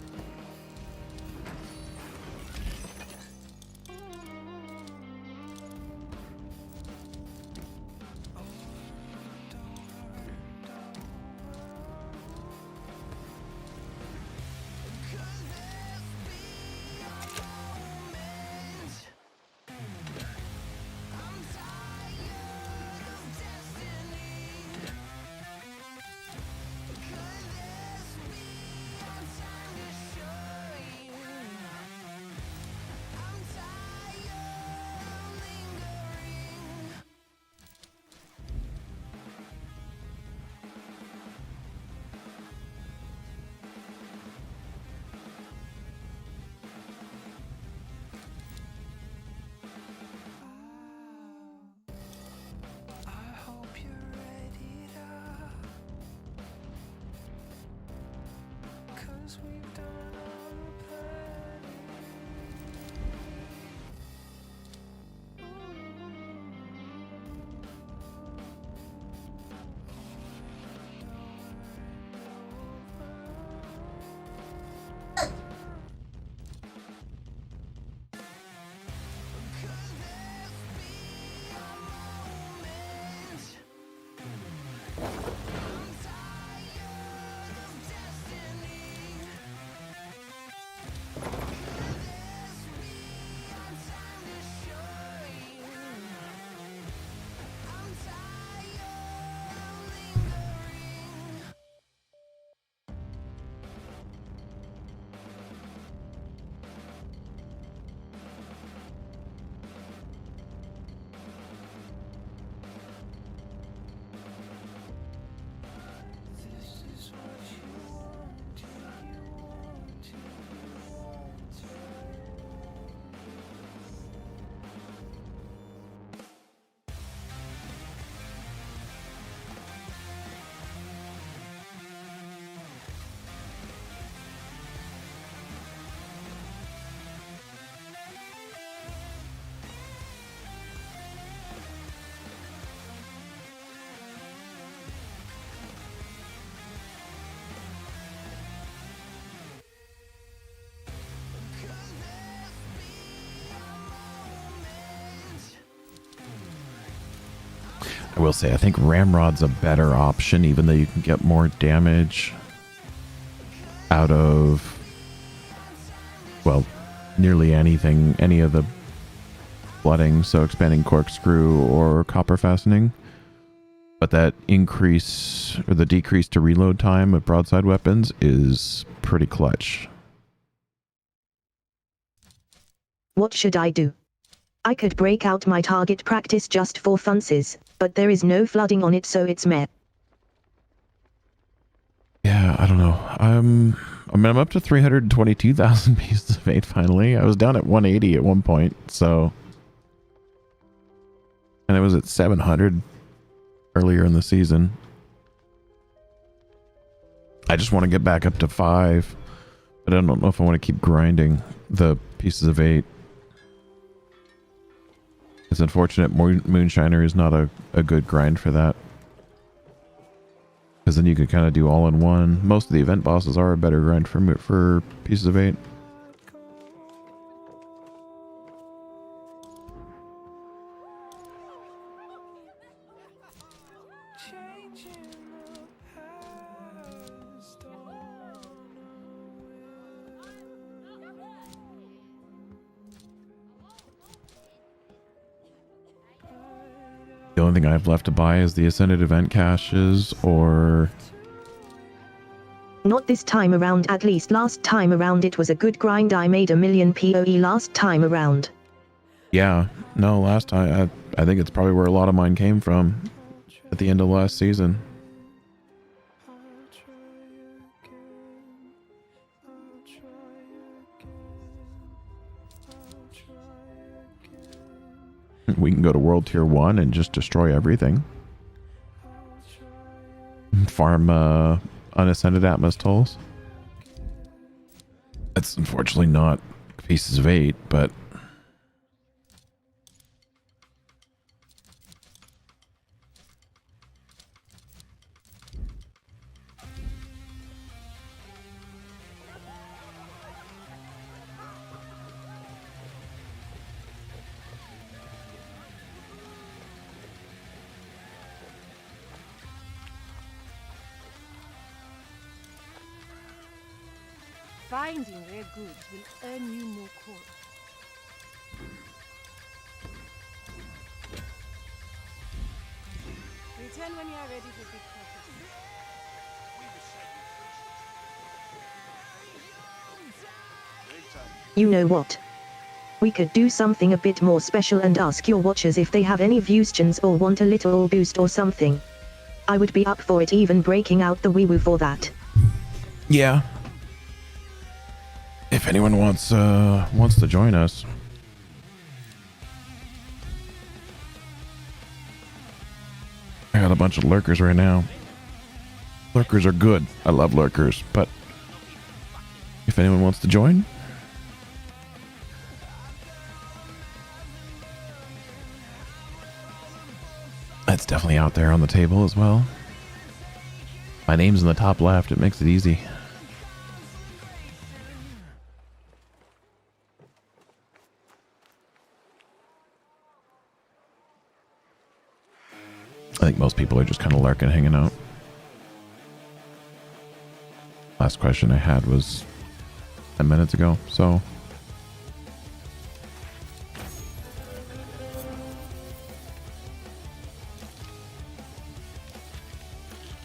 I will say, I think Ramrod's a better option, even though you can get more damage out of, well, nearly anything, any of the flooding, so expanding corkscrew or copper fastening. But that increase, or the decrease to reload time of broadside weapons is pretty clutch. What should I do? I could break out my target practice just for funsies, but there is no flooding on it, so it's meh. Yeah, I don't know. I'm up to 322,000 pieces of 8 finally. I was down at 180 at one point, so... And I was at 700 earlier in the season. I just want to get back up to 5, but I don't know if I want to keep grinding the pieces of 8. It's unfortunate Moonshiner is not a good grind for that. Because then you could kind of do all in one. Most of the event bosses are a better grind for pieces of 8. The only thing I have left to buy is the Ascended event caches, or... Not this time around, at least last time around it was a good grind. I made 1 million PoE last time around. Yeah, no, last time, I think it's probably where a lot of mine came from at the end of last season. We can go to World Tier 1 and just destroy everything. Farm unascended Atmos tolls. That's unfortunately not pieces of 8, but... Finding rare goods will earn you more coin. Return when you are ready for big purposes. You know what? We could do something a bit more special and ask your watchers if they have any views or want a little boost or something. I would be up for it, even breaking out the wee-woo for that. Yeah. If anyone wants to join us. I got a bunch of lurkers right now. Lurkers are good. I love lurkers, but if anyone wants to join. That's definitely out there on the table as well. My name's in the top left. It makes it easy. I think most people are just kind of lurking, hanging out. Last question I had was 10 minutes ago, so...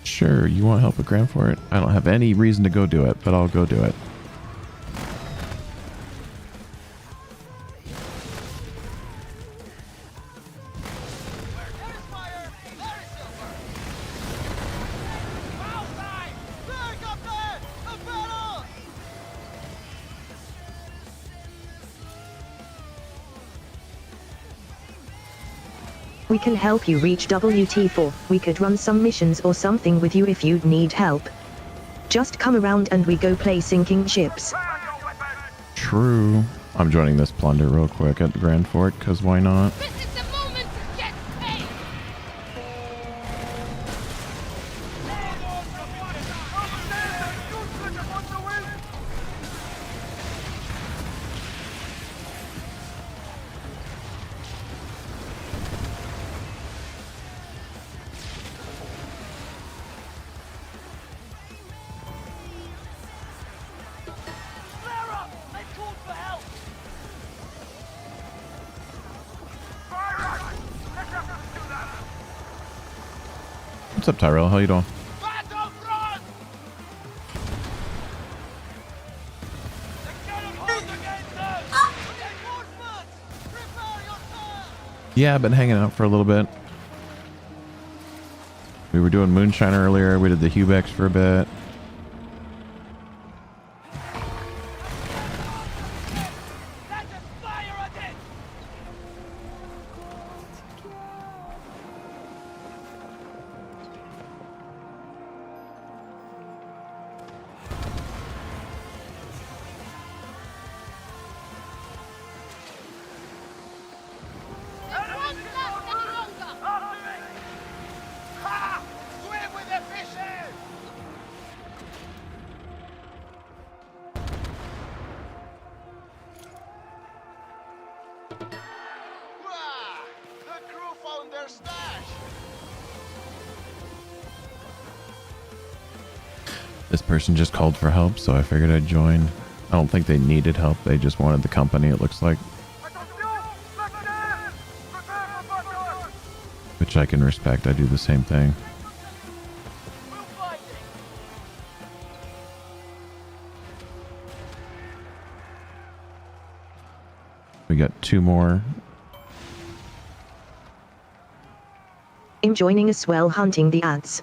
Sure, you want help with Grand Fort? I don't have any reason to go do it, but I'll go do it. We can help you reach WT4. We could run some missions or something with you if you'd need help. Just come around and we go play sinking ships. True. I'm joining this plunder real quick at Grand Fort, because why not? This is the moment to get paid! Clara! They've called for help! What's up, Tyrell? How you doing? Battlefront! They cannot hold against us! Reinforcements! Prepare yourself! Yeah, I've been hanging out for a little bit. We were doing Moonshine earlier. We did the Hubex for a bit. Let us fire at it! They won't last any longer! After me! Ha! Swim with the fishes! Wah! The crew found their stash! This person just called for help, so I figured I'd join. I don't think they needed help. They just wanted the company, it looks like. Which I can respect. I do the same thing. We'll find it! We got 2 more. I'm joining as well hunting the ads.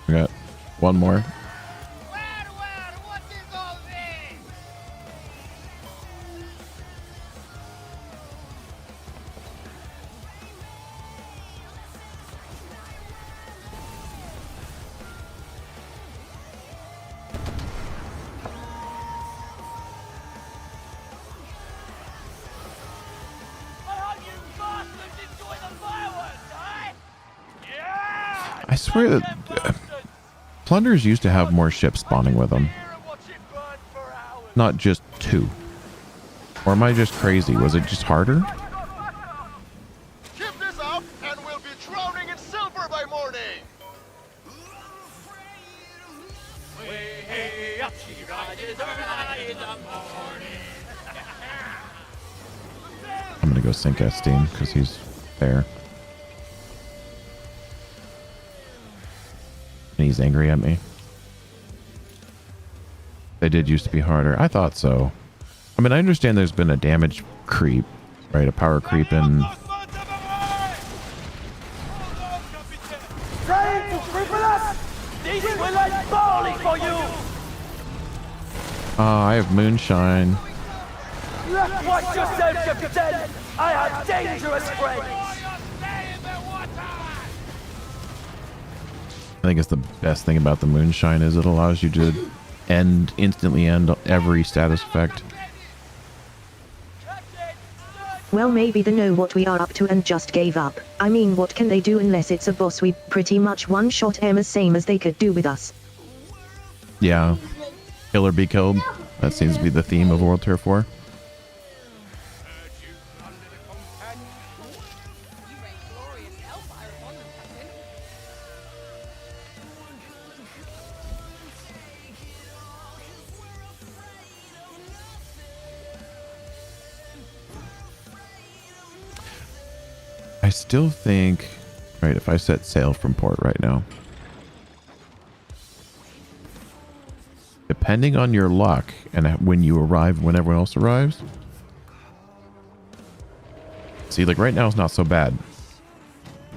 We got 1 more. What is all this? I hope you bastards enjoy the fireworks, eh? Yeah! I swear that plunders used to have more ships spawning with them. Here and watch it burn for hours. Not just 2. Or am I just crazy? Was it just harder? Keep this up, and we'll be drowning in silver by morning. Way up, she rises early in the morning. I'm gonna go sink Esteem because he's there. And he's angry at me. They did used to be harder. I thought so. I mean, I understand there's been a damage creep, right? A power creep in... Trying to cripple us! This will end poorly for you! I have Moonshine. Watch yourself, Captain! I have dangerous friends! think it's the best thing about the moonshine is it allows you to instantly end every status effect. Well, maybe they know what we are up to and just gave up. I mean, what can they do unless it's a boss we pretty much one-shot them as same as they could do with us. Yeah. Kill or be killed. That seems to be the theme of World Tour 4. I still think, right, if I set sail from port right now, depending on your luck and when you arrive, when everyone else arrives. See, like right now it's not so bad.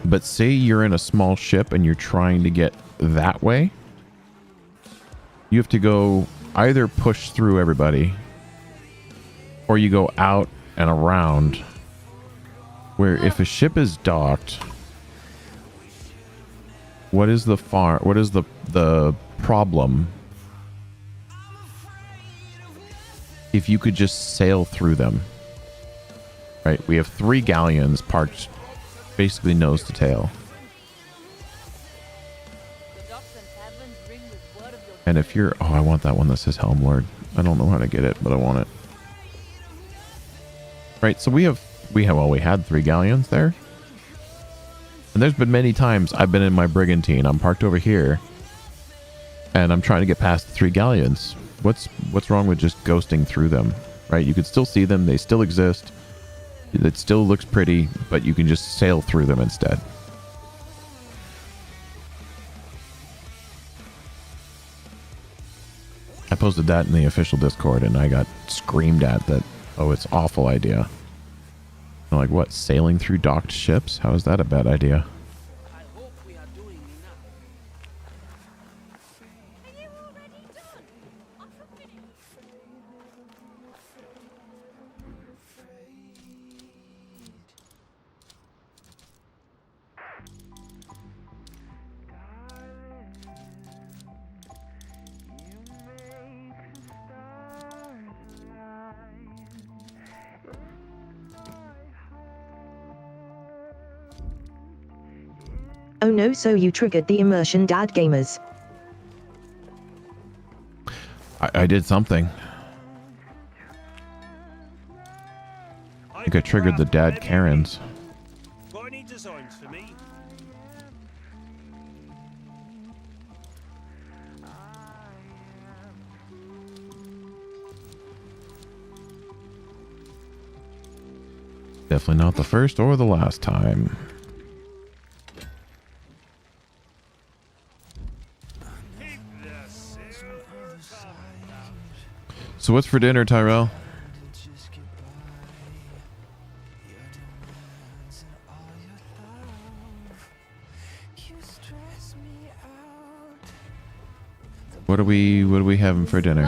But say you're in a small ship and you're trying to get that way. You have to go either push through everybody or you go out and around. Where if a ship is docked, what is the problem if you could just sail through them? Right, we have 3 galleons parked basically nose to tail. And if you're, oh, I want that one that says Helm Lord. I don't know how to get it, but I want it. Right, so we had 3 galleons there. And there's been many times I've been in my brigantine. I'm parked over here. And I'm trying to get past the 3 galleons. What's wrong with just ghosting through them? Right? You can still see them. They still exist. It still looks pretty, but you can just sail through them instead. I posted that in the official Discord and I got screamed at that, oh, it's awful idea. I'm like, what, sailing through docked ships? How is that a bad idea? Oh no, so you triggered the immersion, dad gamers. I did something. I think I triggered the dad Karens. Got any designs for me? Definitely not the first or the last time. So what's for dinner, Tyrell? What are we having for dinner?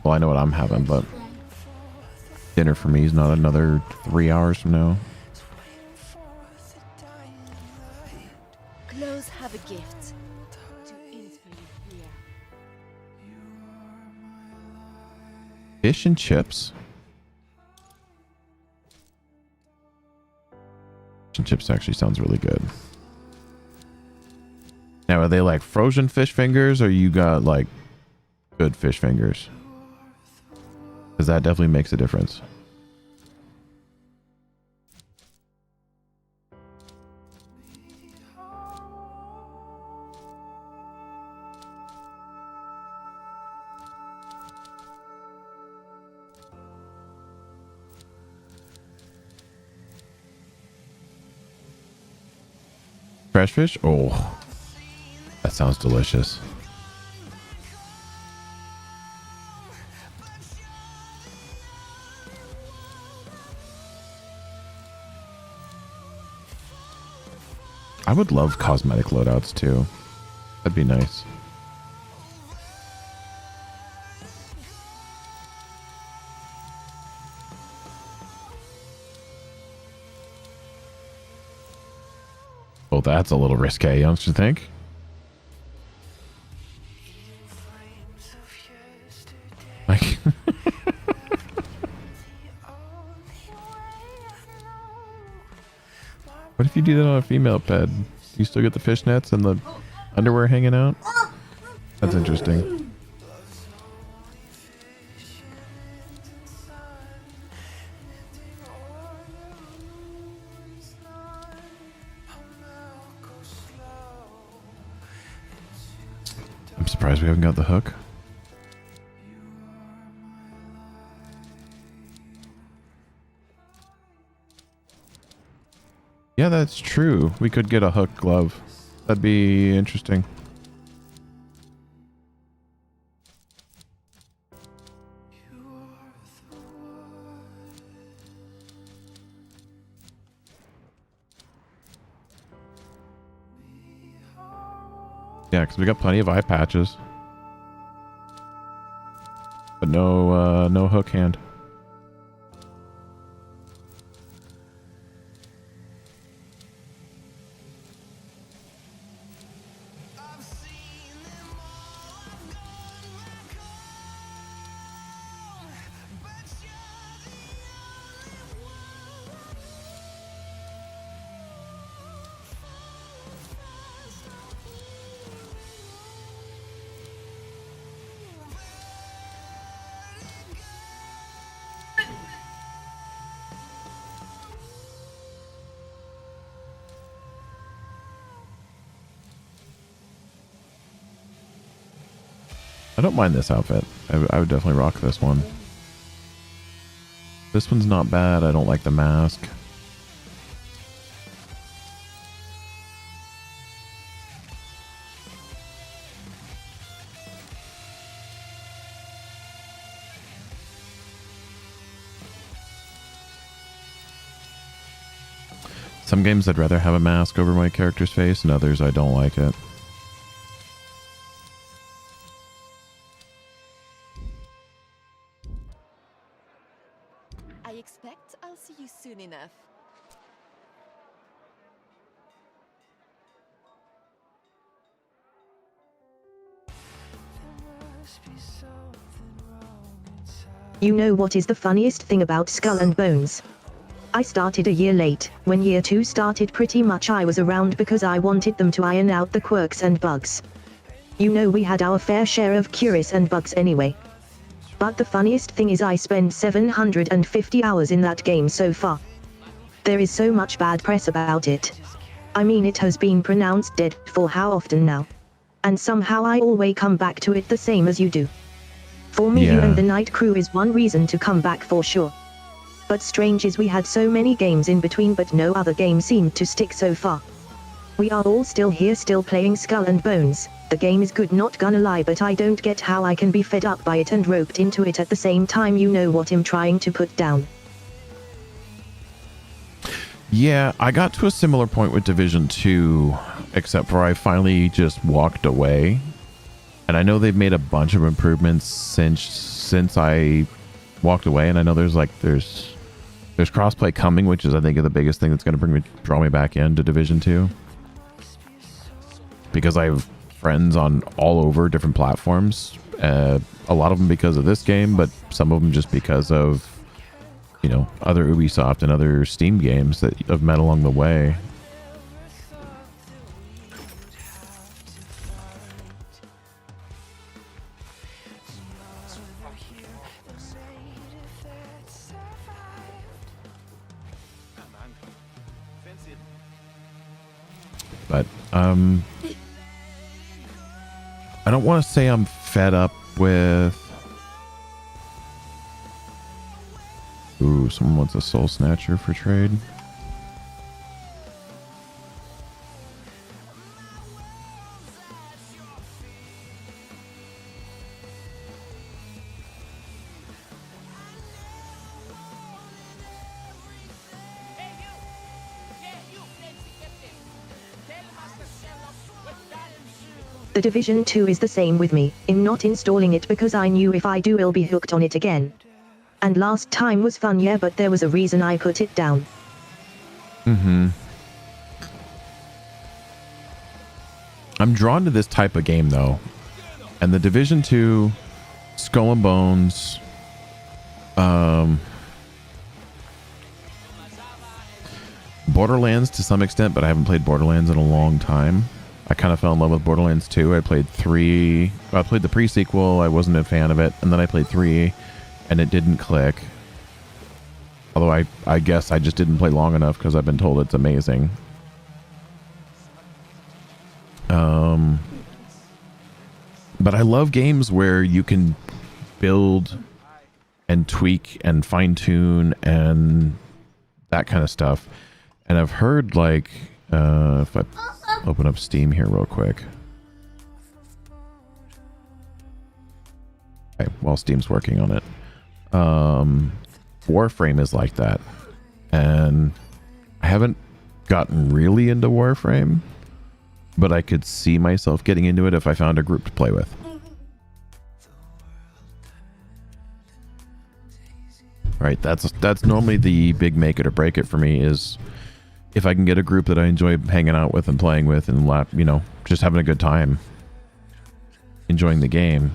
Well, I know what I'm having, but dinner for me is not another 3 hours from now. Clothes have a gift to inspire fear. Fish and chips. Fish and chips actually sounds really good. Now, are they like frozen fish fingers, or you got like good fish fingers? Because that definitely makes a difference. Fresh fish? Oh, that sounds delicious. I would love cosmetic loadouts too. That'd be nice. Well, that's a little risque, don't you think? What if you do that on a female pet? Do you still get the fishnets and the underwear hanging out? That's interesting. I'm surprised we haven't got the hook. Yeah, that's true. We could get a hook glove. That'd be interesting. Yeah, because we got plenty of eye patches. But no hook hand. I don't mind this outfit. I would definitely rock this one. This one's not bad. I don't like the mask. Some games I'd rather have a mask over my character's face, and others I don't like it. I expect I'll see you soon enough. You know what is the funniest thing about Skull and Bones? I started a year late. When year 2 started, pretty much I was around because I wanted them to iron out the quirks and bugs. You know, we had our fair share of curious and bugs anyway. But the funniest thing is I spent 750 hours in that game so far. There is so much bad press about it. I mean, it has been pronounced dead for how often now? And somehow I always come back to it the same as you do. For me, you and the Night Crew is one reason to come back for sure. But strange is we had so many games in between, but no other game seemed to stick so far. We are all still here, still playing Skull and Bones. The game is good, not gonna lie, but I don't get how I can be fed up by it and roped into it at the same time. You know what I'm trying to put down. Yeah, I got to a similar point with Division 2, except for I finally just walked away. And I know they've made a bunch of improvements since I walked away, and I know there's crossplay coming, which is I think the biggest thing that's going to draw me back into Division 2. Because I have friends on all over different platforms. A lot of them because of this game, but some of them just because of, you know, other Ubisoft and other Steam games that I've met along the way. But I don't want to say I'm fed up with... Ooh, someone wants a Soul Snatcher for trade. The Division 2 is the same with me, in not installing it because I knew if I do I'll be hooked on it again. And last time was fun, yeah, but there was a reason I put it down. I'm drawn to this type of game though. And the Division 2, Skull and Bones, Borderlands to some extent, but I haven't played Borderlands in a long time. I kind of fell in love with Borderlands 2. I played 3. Well, I played the pre-sequel. I wasn't a fan of it. And then I played 3, and it didn't click. Although I guess I just didn't play long enough because I've been told it's amazing. But I love games where you can build and tweak and fine-tune and that kind of stuff. And I've heard, like, if I open up Steam here real quick. Okay, while Steam's working on it. Warframe is like that. And I haven't gotten really into Warframe, but I could see myself getting into it if I found a group to play with. Right, that's normally the big make it or break it for me, is if I can get a group that I enjoy hanging out with and playing with and you know, just having a good time, enjoying the game,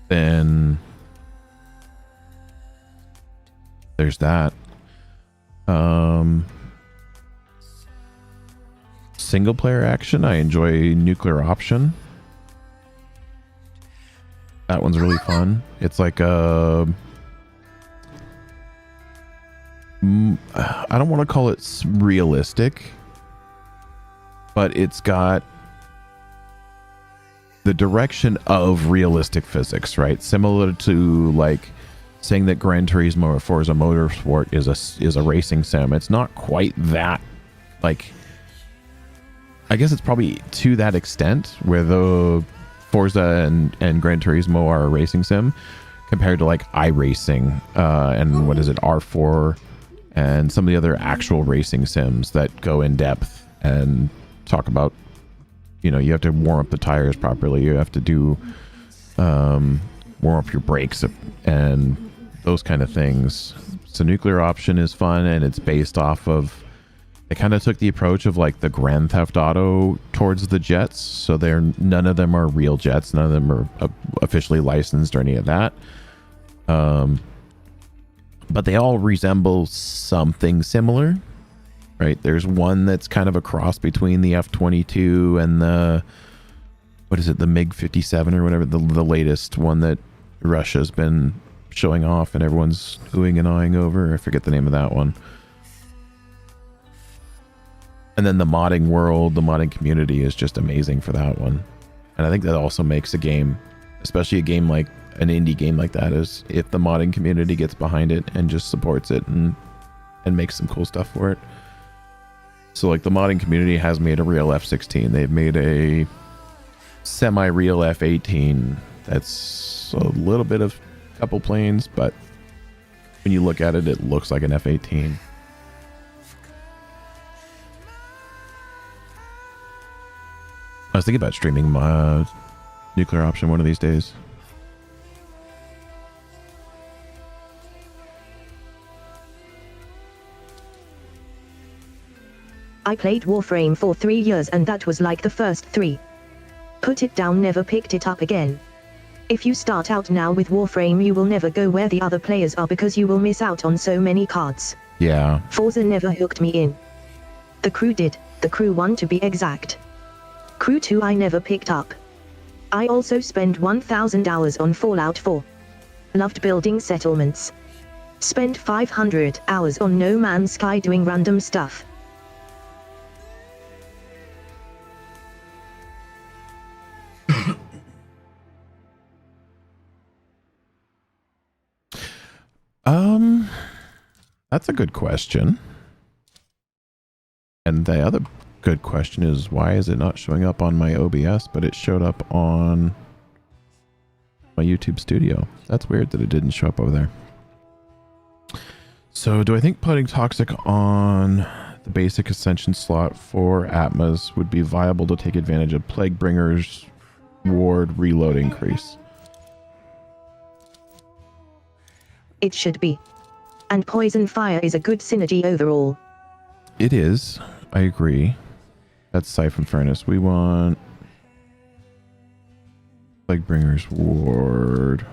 then there's that. Single player action, I enjoy Nuclear Option. That one's really fun. It's like a I don't want to call it realistic, but it's got the direction of realistic physics, right? Similar to like saying that Gran Turismo or Forza Motorsport is a racing sim. It's not quite that, like, I guess it's probably to that extent where the Forza and Gran Turismo are a racing sim compared to like iRacing and what is it, R4 and some of the other actual racing sims that go in depth and talk about, you know, you have to warm up the tires properly, you have to do warm up your brakes and those kind of things. So Nuclear Option is fun, and it's based off of, they kind of took the approach of like the Grand Theft Auto towards the jets. So none of them are real jets, none of them are officially licensed or any of that. But they all resemble something similar, right? There's one that's kind of a cross between the F-22 and the, what is it, the MiG-57 or whatever, the latest one that Russia's been showing off and everyone's oohing and eyeing over. I forget the name of that one. And then the modding world, the modding community is just amazing for that one. And I think that also makes a game, especially a game like an indie game like that, is if the modding community gets behind it and just supports it and makes some cool stuff for it. So like the modding community has made a real F-16. They've made a semi-real F-18 that's a little bit of a couple planes, but when you look at it, it looks like an F-18. I was thinking about streaming my Nuclear Option one of these days. I played Warframe for 3 years and that was like the first 3. Put it down, never picked it up again. If you start out now with Warframe, you will never go where the other players are because you will miss out on so many cards. Yeah. Forza never hooked me in. The Crew did, the Crew 1 to be exact. Crew 2 I never picked up. I also spent 1,000 hours on Fallout 4. Loved building settlements. Spent 500 hours on No Man's Sky doing random stuff. That's a good question. And the other good question is, why is it not showing up on my OBS, but it showed up on my YouTube Studio? That's weird that it didn't show up over there. So do I think putting Toxic on the basic Ascension slot for Atmas would be viable to take advantage of Plaguebringer's ward reload increase? It should be. And Poison Fire is a good synergy overall. It is. I agree. That's Siphon Furnace. We want Plaguebringer's ward.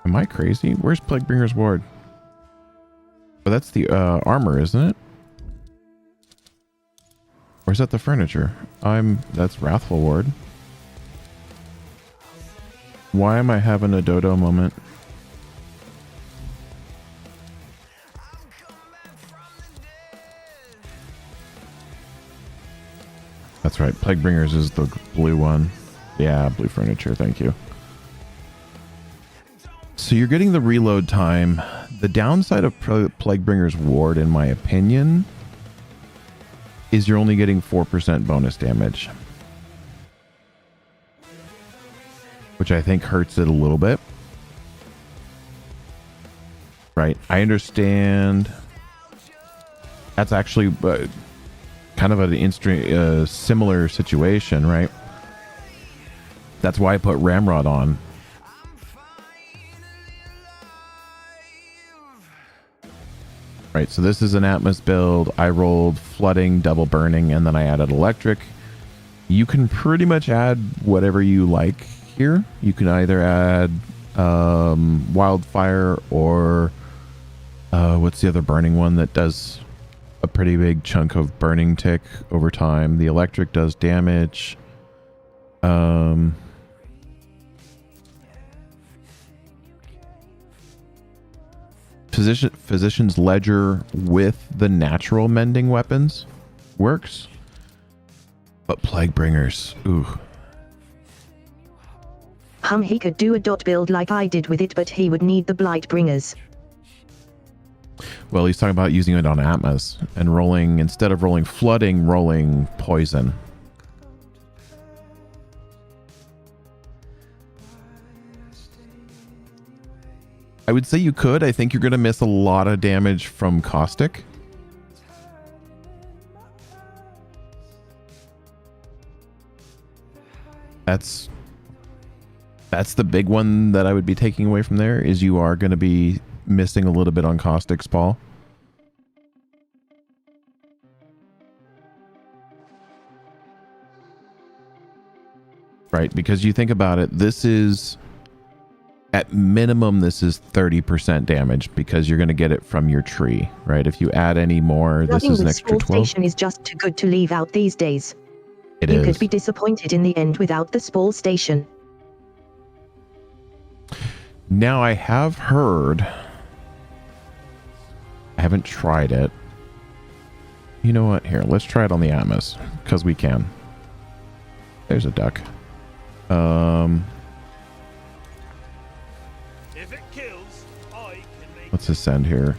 Am I crazy? Where's Plaguebringer's Ward? But that's the armor, isn't it? Or is that the furniture? That's Wrathful Ward. Why am I having a dodo moment? That's right. Plaguebringers is the blue one. Yeah, blue furniture. Thank you. So you're getting the reload time. The downside of Plaguebringer's Ward, in my opinion, is you're only getting 4% bonus damage, which I think hurts it a little bit. Right. I understand. That's actually kind of an similar situation, right? That's why I put Ramrod on. Right, so this is an Atmos build. I rolled flooding, double burning, and then I added electric. You can pretty much add whatever you like here. You can either add wildfire or what's the other burning one that does a pretty big chunk of burning tick over time. The electric does damage. Physician's Ledger with the natural mending weapons works, but Plaguebringers, ooh. He could do a dot build like I did with it, but he would need the Blightbringers. Well, he's talking about using it on Atmos and rolling, instead of rolling flooding, rolling poison. I would say you could. I think you're going to miss a lot of damage from Caustic. That's the big one that I would be taking away from there, is you are going to be missing a little bit on Caustic's Paul. Right, because you think about it, this is... At minimum, this is 30% damage because you're going to get it from your tree, right? If you add any more, this is an extra 12. Station is just too good to leave out these days. It is. You could be disappointed in the end without the Spall Station. Now, I have heard... I haven't tried it. You know what? Here, let's try it on the Atmos, because we can. There's a duck. Let's ascend here.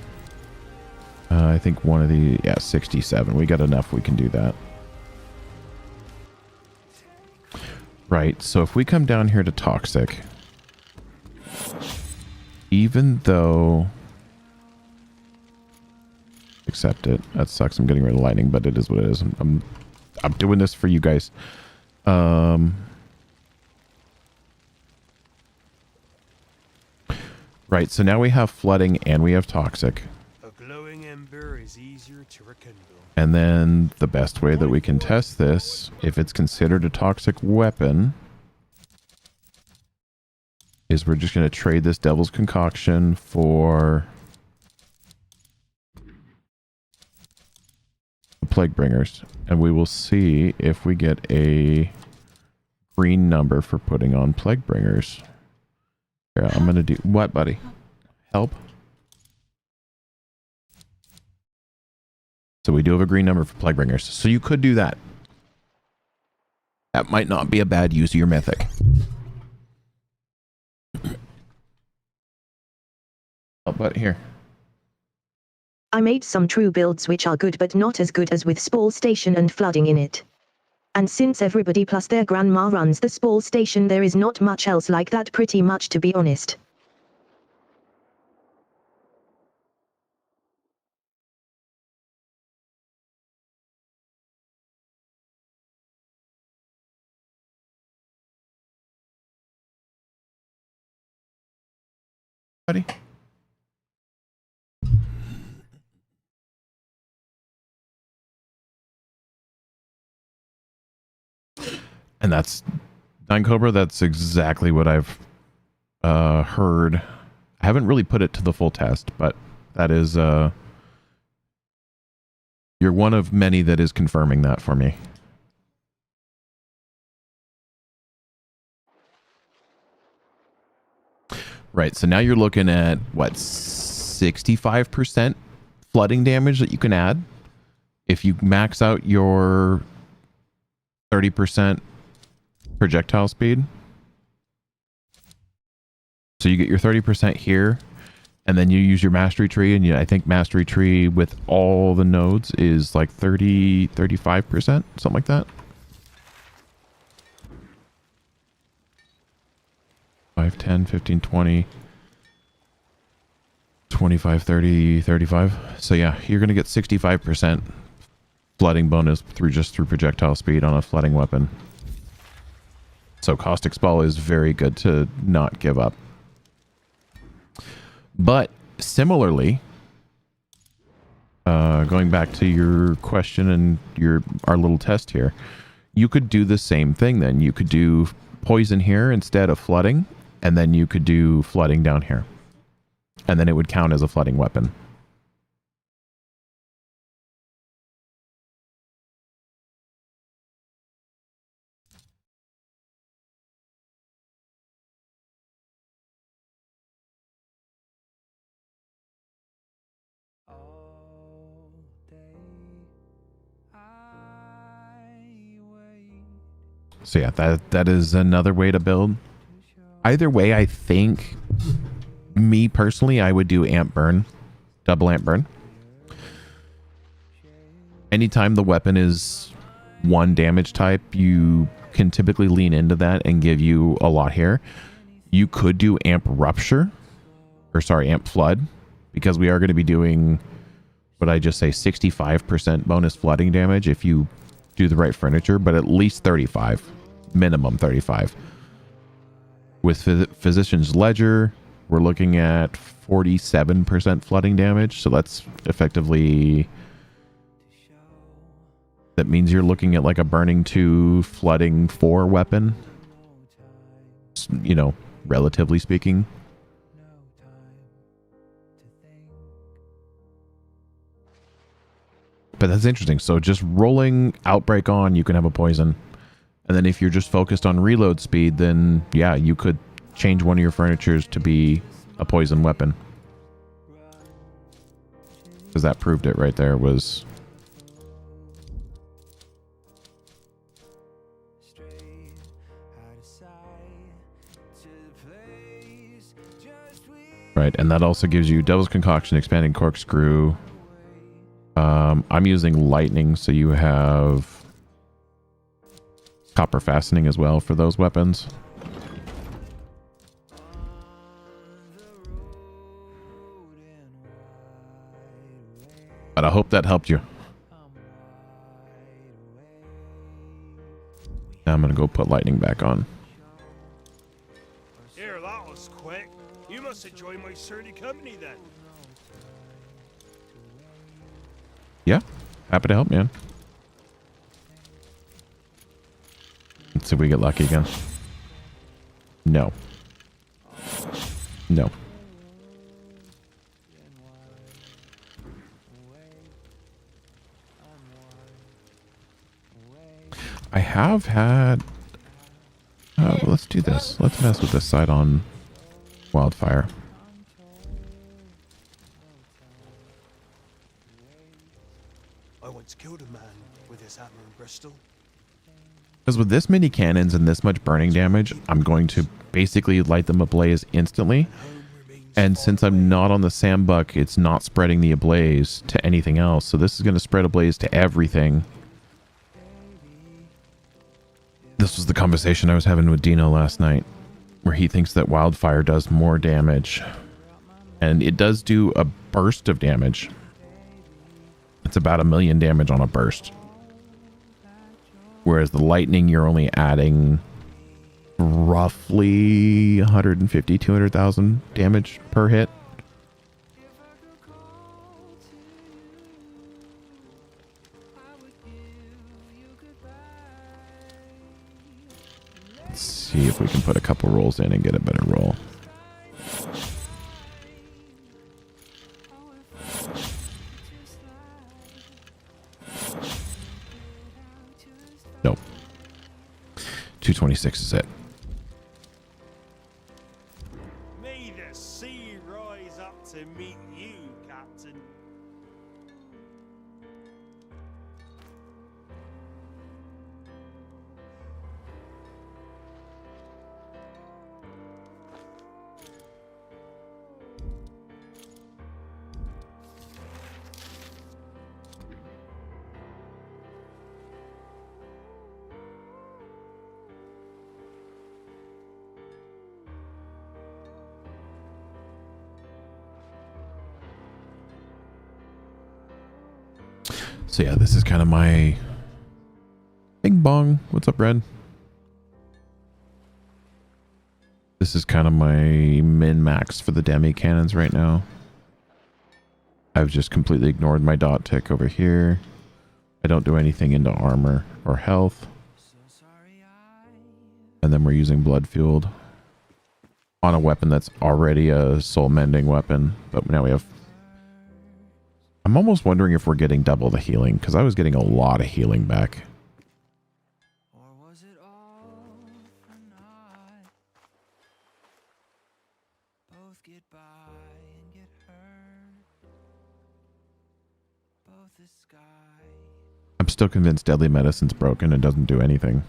I think one of the... Yeah, 67. We got enough. We can do that. Right. So if we come down here to Toxic, even though... Accept it. That sucks. I'm getting rid of lightning, but it is what it is. I'm doing this for you guys. Right, so now we have flooding and we have toxic. A glowing ember is easier to rekindle. And then the best way that we can test this, if it's considered a toxic weapon, is we're just going to trade this Devil's Concoction for the Plaguebringers. And we will see if we get a green number for putting on Plaguebringers. Yeah, I'm gonna do what, buddy? Help. So we do have a green number for Plaguebringers. So you could do that. That might not be a bad use of your mythic. Oh, but here. I made some true builds which are good but not as good as with Spall Station and flooding in it. And since everybody plus their grandma runs the Spall Station, there is not much else like that, pretty much, to be honest. Buddy. And that's Nine Cobra. That's exactly what I've heard I haven't really put it to the full test, but that is you're one of many that is confirming that for me. Right, so now you're looking at what, 65% flooding damage that you can add if you max out your 30% projectile speed. So you get your 30% here, and then you use your mastery tree, and I think mastery tree with all the nodes is like 35%, something like that. 5, 10, 15, 20, 25, 30, 35. So yeah, you're going to get 65% flooding bonus through projectile speed on a flooding weapon. So Caustic Spall is very good to not give up. But similarly, going back to your question and our little test here, you could do the same thing then. You could do poison here instead of flooding, and then you could do flooding down here. And then it would count as a flooding weapon. All day I wait. So yeah, that is another way to build. Either way, I think, me personally, I would do amp burn, double amp burn. Anytime the weapon is one damage type, you can typically lean into that and give you a lot here. You could do amp rupture, or sorry, amp flood, because we are going to be doing, what I just say, 65% bonus flooding damage if you do the right furniture, but at least 35, minimum 35. With Physician's Ledger, we're looking at 47% flooding damage. So that's effectively... that means you're looking at like a Burning 2, Flooding 4 weapon. You know, relatively speaking. But that's interesting. So just rolling Outbreak on, you can have a poison. And then if you're just focused on reload speed, then yeah, you could change one of your furnitures to be a poison weapon. Because that proved it right there. Was right, and that also gives you Devil's Concoction, Expanding Corkscrew. I'm using Lightning, so you have Copper Fastening as well for those weapons. But I hope that helped you. Now I'm going to go put Lightning back on. Here, that was quick. You must enjoy my sturdy company then. Yeah, happy to help, man. Let's see if we get lucky again. No. No. I have had... well, let's do this. Let's mess with this side on Wildfire. I once killed a man with this hammer and Bristol. Because with this many cannons and this much burning damage, I'm going to basically light them ablaze instantly. And since I'm not on the Sambuck, it's not spreading the ablaze to anything else. So this is going to spread ablaze to everything. This was the conversation I was having with Dino last night, where he thinks that Wildfire does more damage. And it does do a burst of damage. It's about 1 million damage on a burst. Whereas the Lightning, you're only adding roughly 150, 200,000 damage per hit. Let's see if we can put a couple rolls in and get a better roll. 2026 is it. May the sea rise up to meet you, Captain. So yeah, this is kind of my bing bong. What's up, Red? This is kind of my min max for the demi cannons right now. I've just completely ignored my dot tick over here. I don't do anything into armor or health. And then we're using blood fueled on a weapon that's already a soul mending weapon. But now we have... I'm almost wondering if we're getting double the healing, because I was getting a lot of healing back. I'm still convinced deadly medicine's broken and doesn't do anything.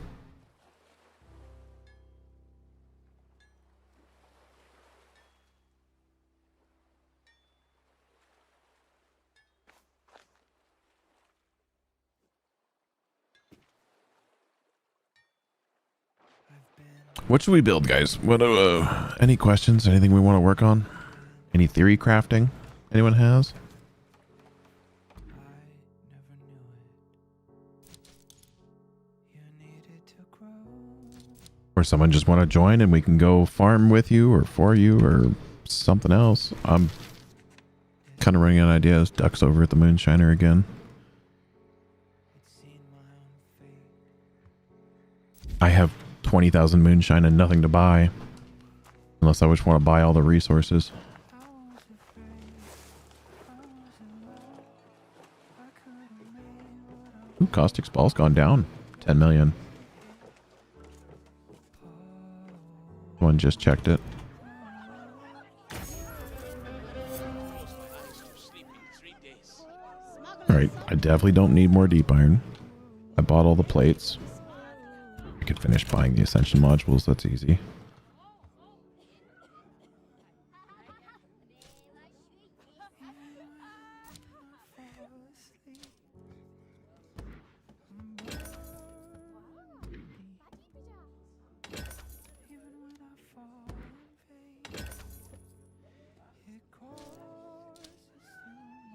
What should we build, guys? What any questions? Anything we want to work on? Any theory crafting anyone has? Or someone just want to join and we can go farm with you or for you or something else. I'm kind of running out of ideas. Duck's over at the Moonshiner again. I have 20,000 moonshine and nothing to buy. Unless I just want to buy all the resources. Ooh, Caustic's ball's gone down. 10 million. One just checked it. Alright, I definitely don't need more deep iron. I bought all the plates. I could finish buying the ascension modules, that's easy.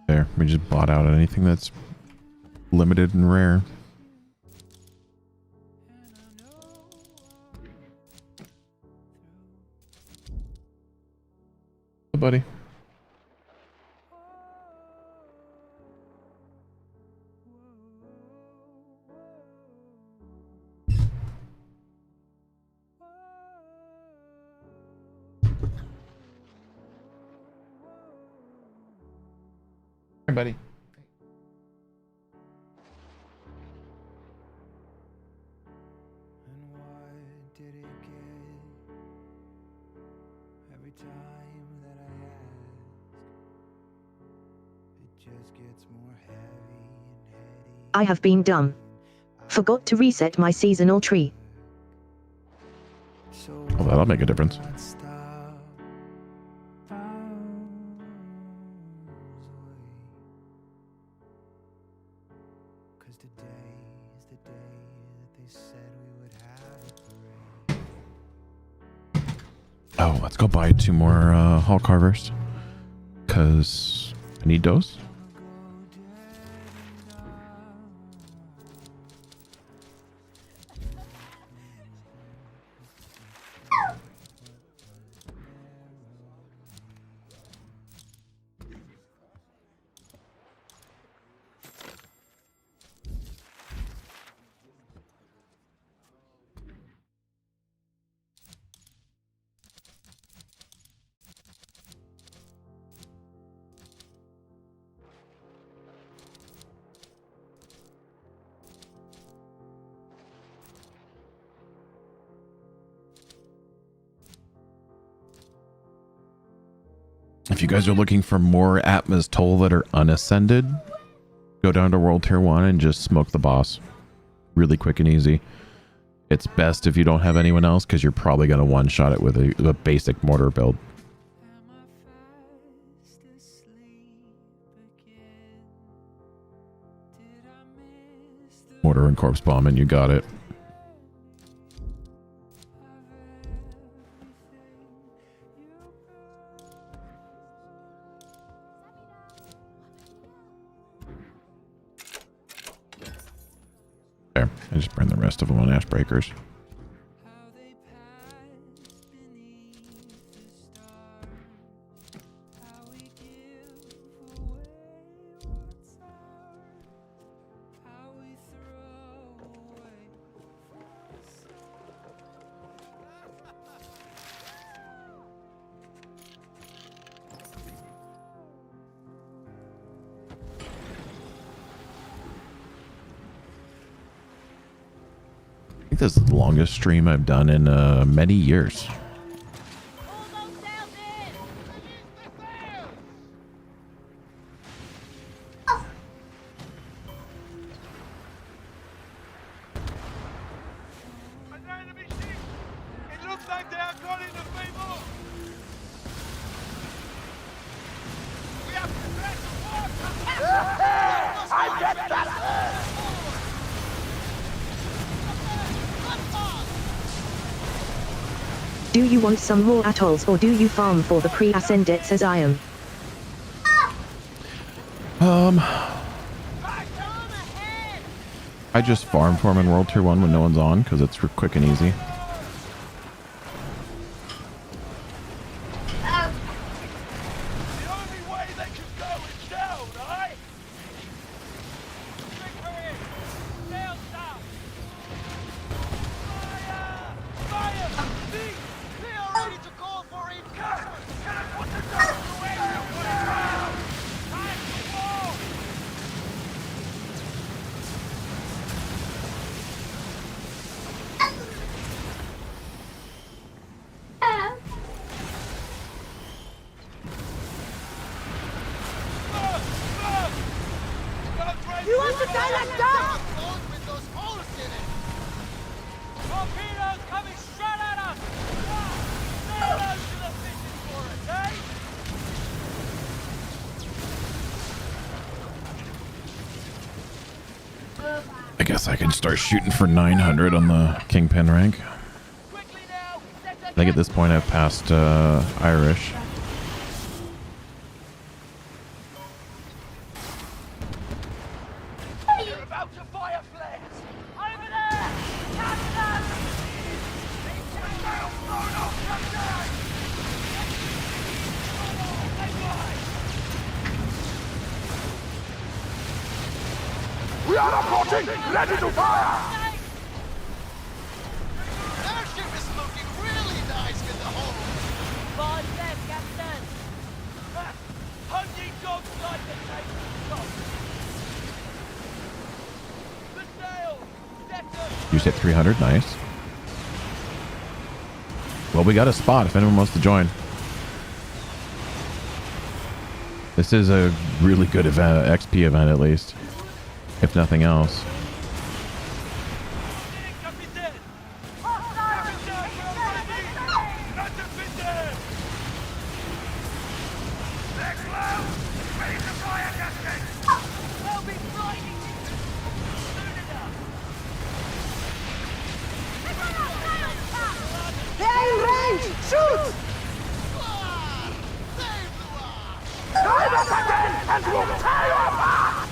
There, we just bought out anything that's limited and rare. Hey, buddy. Hey, buddy. I have been dumb. Forgot to reset my seasonal tree. Oh, that'll make a difference. Oh, let's go buy 2 more Hall Carvers. Because I need those. If you guys are looking for more Atma's Toll that are unascended, go down to World Tier 1 and just smoke the boss. Really quick and easy. It's best if you don't have anyone else because you're probably going to one-shot it with a basic mortar build. Mortar and corpse bomb and you got it. There, I just burned the rest of them on Ash Breakers. I think this is the longest stream I've done in many years. It looks like they are calling the favor. We have to break the water. I get that. Do you want some more atolls or do you farm for the pre-ascended, says I am? I just farm for them in World Tier 1 when no one's on because it's quick and easy. The only way they can go is down, right? Victory! Sails down! Fire! Fire! See! They are ready to call for reinforcements! Can I put the dogs away? Time to war! You want to die like that? With those holes in it. Torpedoes coming straight at us! Nail those to the fishing for us, eh? I guess I can start shooting for 900 on the Kingpin rank. Quickly now! I think at this point I've passed Irish. They're about to fire flares! Over there! Captain! We are approaching! Ready to fire! Airship is looking really nice with the hole. Board left, Captain. Hunting dogs like the taste of the sail! You hit 300, nice. Well, we got a spot if anyone wants to join. This is a really good event, XP event at least, if nothing else. They are in range! Shoot! Drive us again and we'll tear you apart!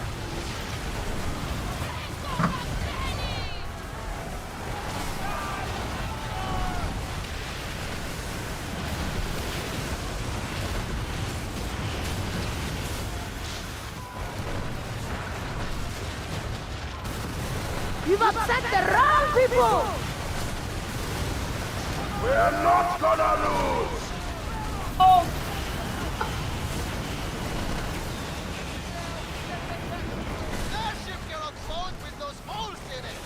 You've upset the wrong people! We're not gonna lose! Oh! Airship cannot float with those holes in it!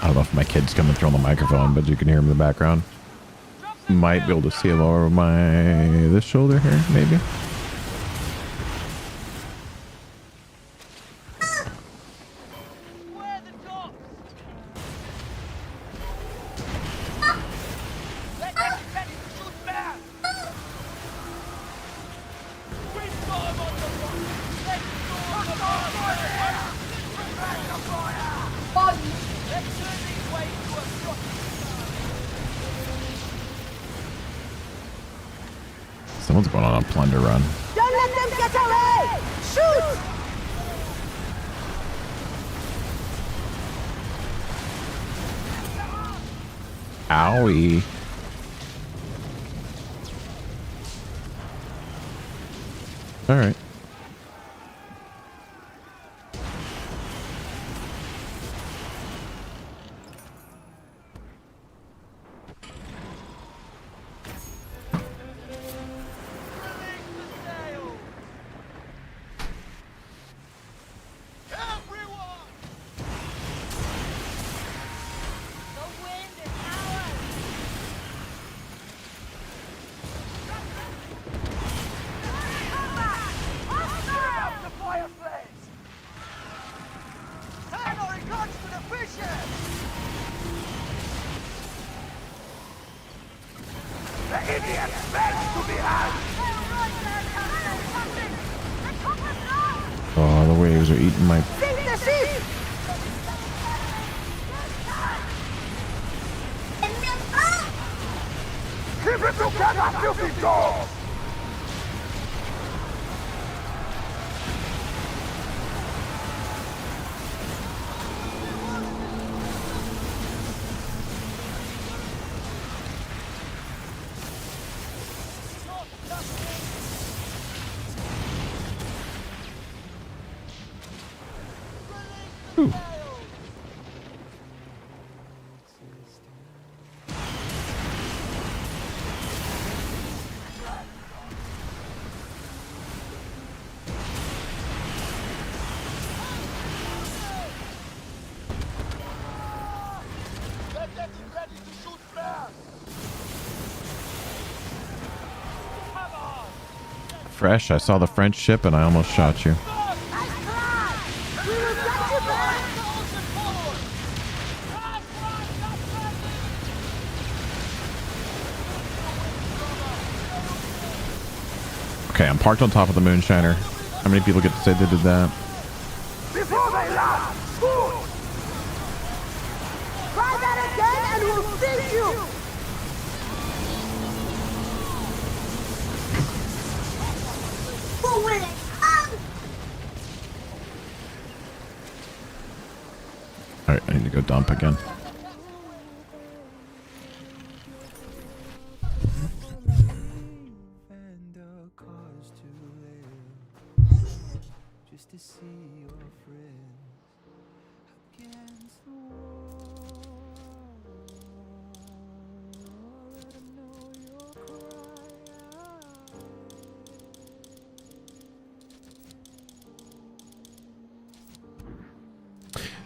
I don't know if my kid's coming through on the microphone, but you can hear him in the background. Might be able to see him over this shoulder here, maybe. Where the dogs? Let's get ready to shoot back. We've got him on the run. Let's go the fire. Let's turn these ways to a front. Someone's going on a plunder run. Don't let them get away! Shoot! Owie. All right. Oh, the waves are eating my... Sink the ship! Keep it together, filthy dogs! Ooh. They're getting ready to shoot flares. Come on. Fresh, I saw the French ship and I almost shot you. Okay, I'm parked on top of the Moonshiner. How many people get to say they did that? Before they land, food! Try that again and we'll sink you! Alright, I need to go dump again. To see your friends against the wall. Let 'em know you're crying.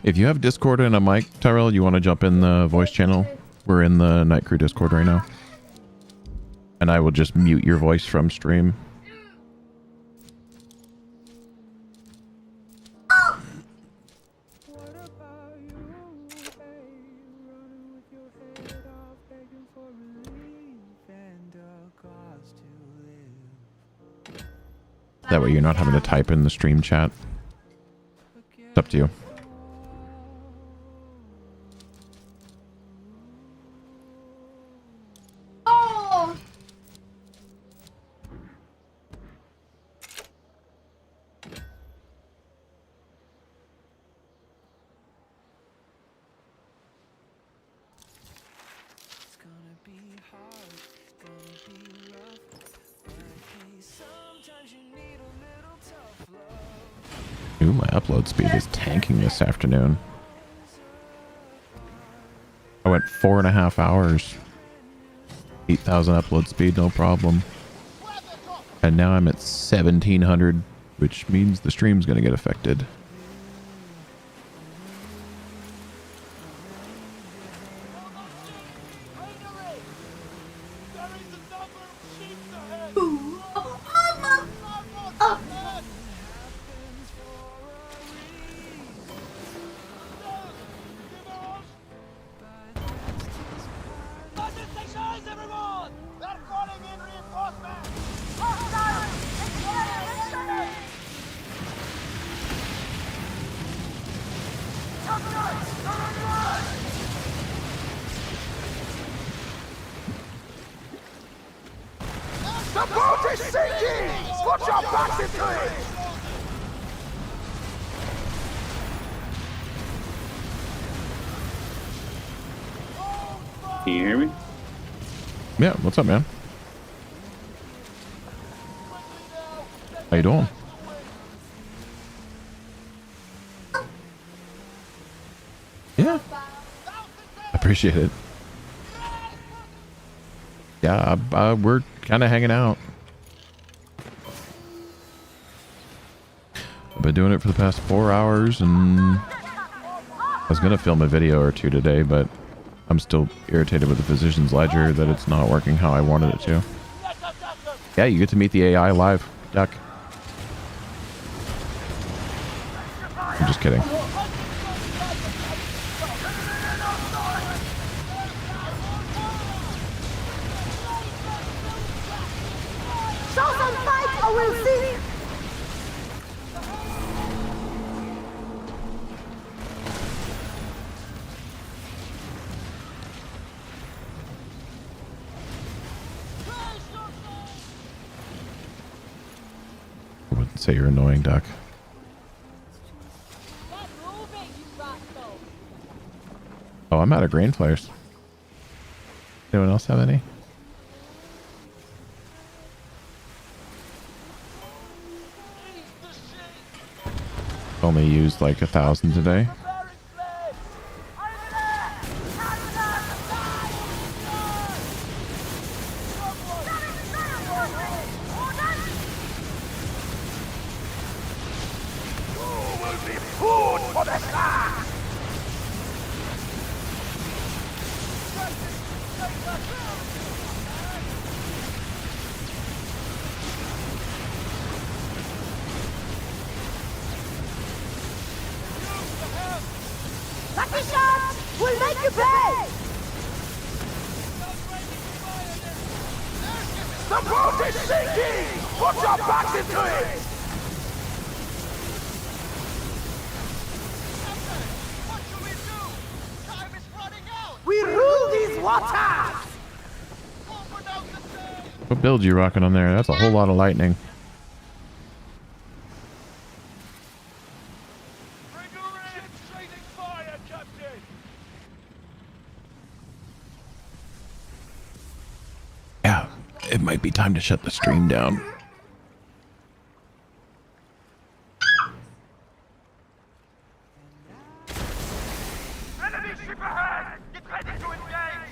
If you have Discord and a mic, Tyrell, you want to jump in the voice channel? We're in the Night Crew Discord right now. And I will just mute your voice from stream. That way you're not having to type in the stream chat. It's up to you. Oh! It's gonna be hard, it's gonna be rough. But hey, sometimes you need a little tough love. Ooh, my upload speed is tanking this afternoon. I went 4.5 hours. 8,000 upload speed, no problem. And now I'm at 1,700, which means the stream's gonna get affected. Everyone! They're calling in reinforcements! Hostiles! Incoming! The boat is sinking! Put your backs into it! Can you hear me? Yeah, what's up, man? How you doing? Yeah. Appreciate it. Yeah, we're kind of hanging out. I've been doing it for the past 4 hours, and I was gonna film a video or two today, but I'm still irritated with the Physician's Ledger that it's not working how I wanted it to. Yeah, you get to meet the AI live, Duck. I'm just kidding. Show some fight or we'll see! I wouldn't say you're annoying, Duck. Oh, I'm out of grain flares. Anyone else have any? Only used like 1,000 today. Food for the sky! Lucky shots will make you pay! The boat is sinking! Put your backs into it! What should we do? Time is running out! We rule these waters! Open out the sail! What build you rocking on there? That's a whole lot of lightning. Fire, Captain! Yeah, it might be time to shut the stream down. Enemy ship ahead! Get ready to engage!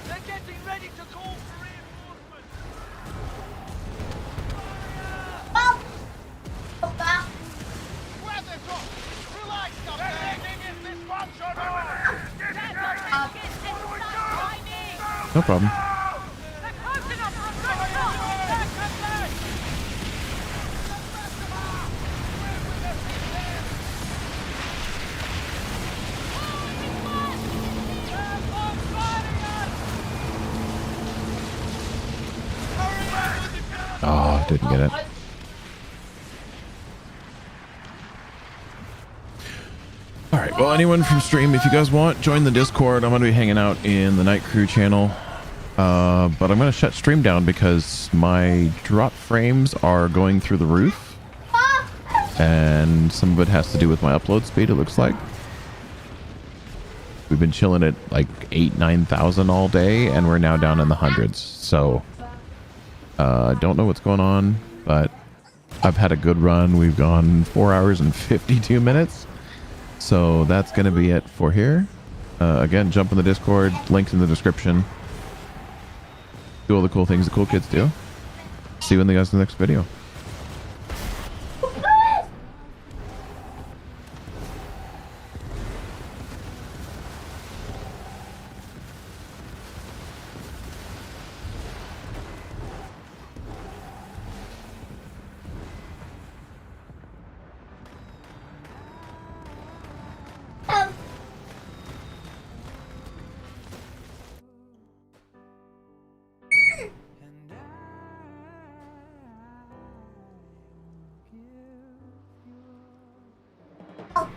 They're getting ready to call for reinforcements! Where they go? Relax, Captain! They're taking in this one shot! No problem. Oh, didn't get it. All right. Well, anyone from stream, if you guys want, join the Discord. I'm going to be hanging out in the Night Crew channel. But I'm going to shut stream down because my drop frames are going through the roof. And some of it has to do with my upload speed, it looks like. We've been chilling at like 9,000 all day, and we're now down in the hundreds. So, don't know what's going on, but I've had a good run. We've gone 4 hours and 52 minutes. So that's going to be it for here. Again, jump in the Discord, links in the description. Do all the cool things the cool kids do. See you in the guys in the next video. Oh,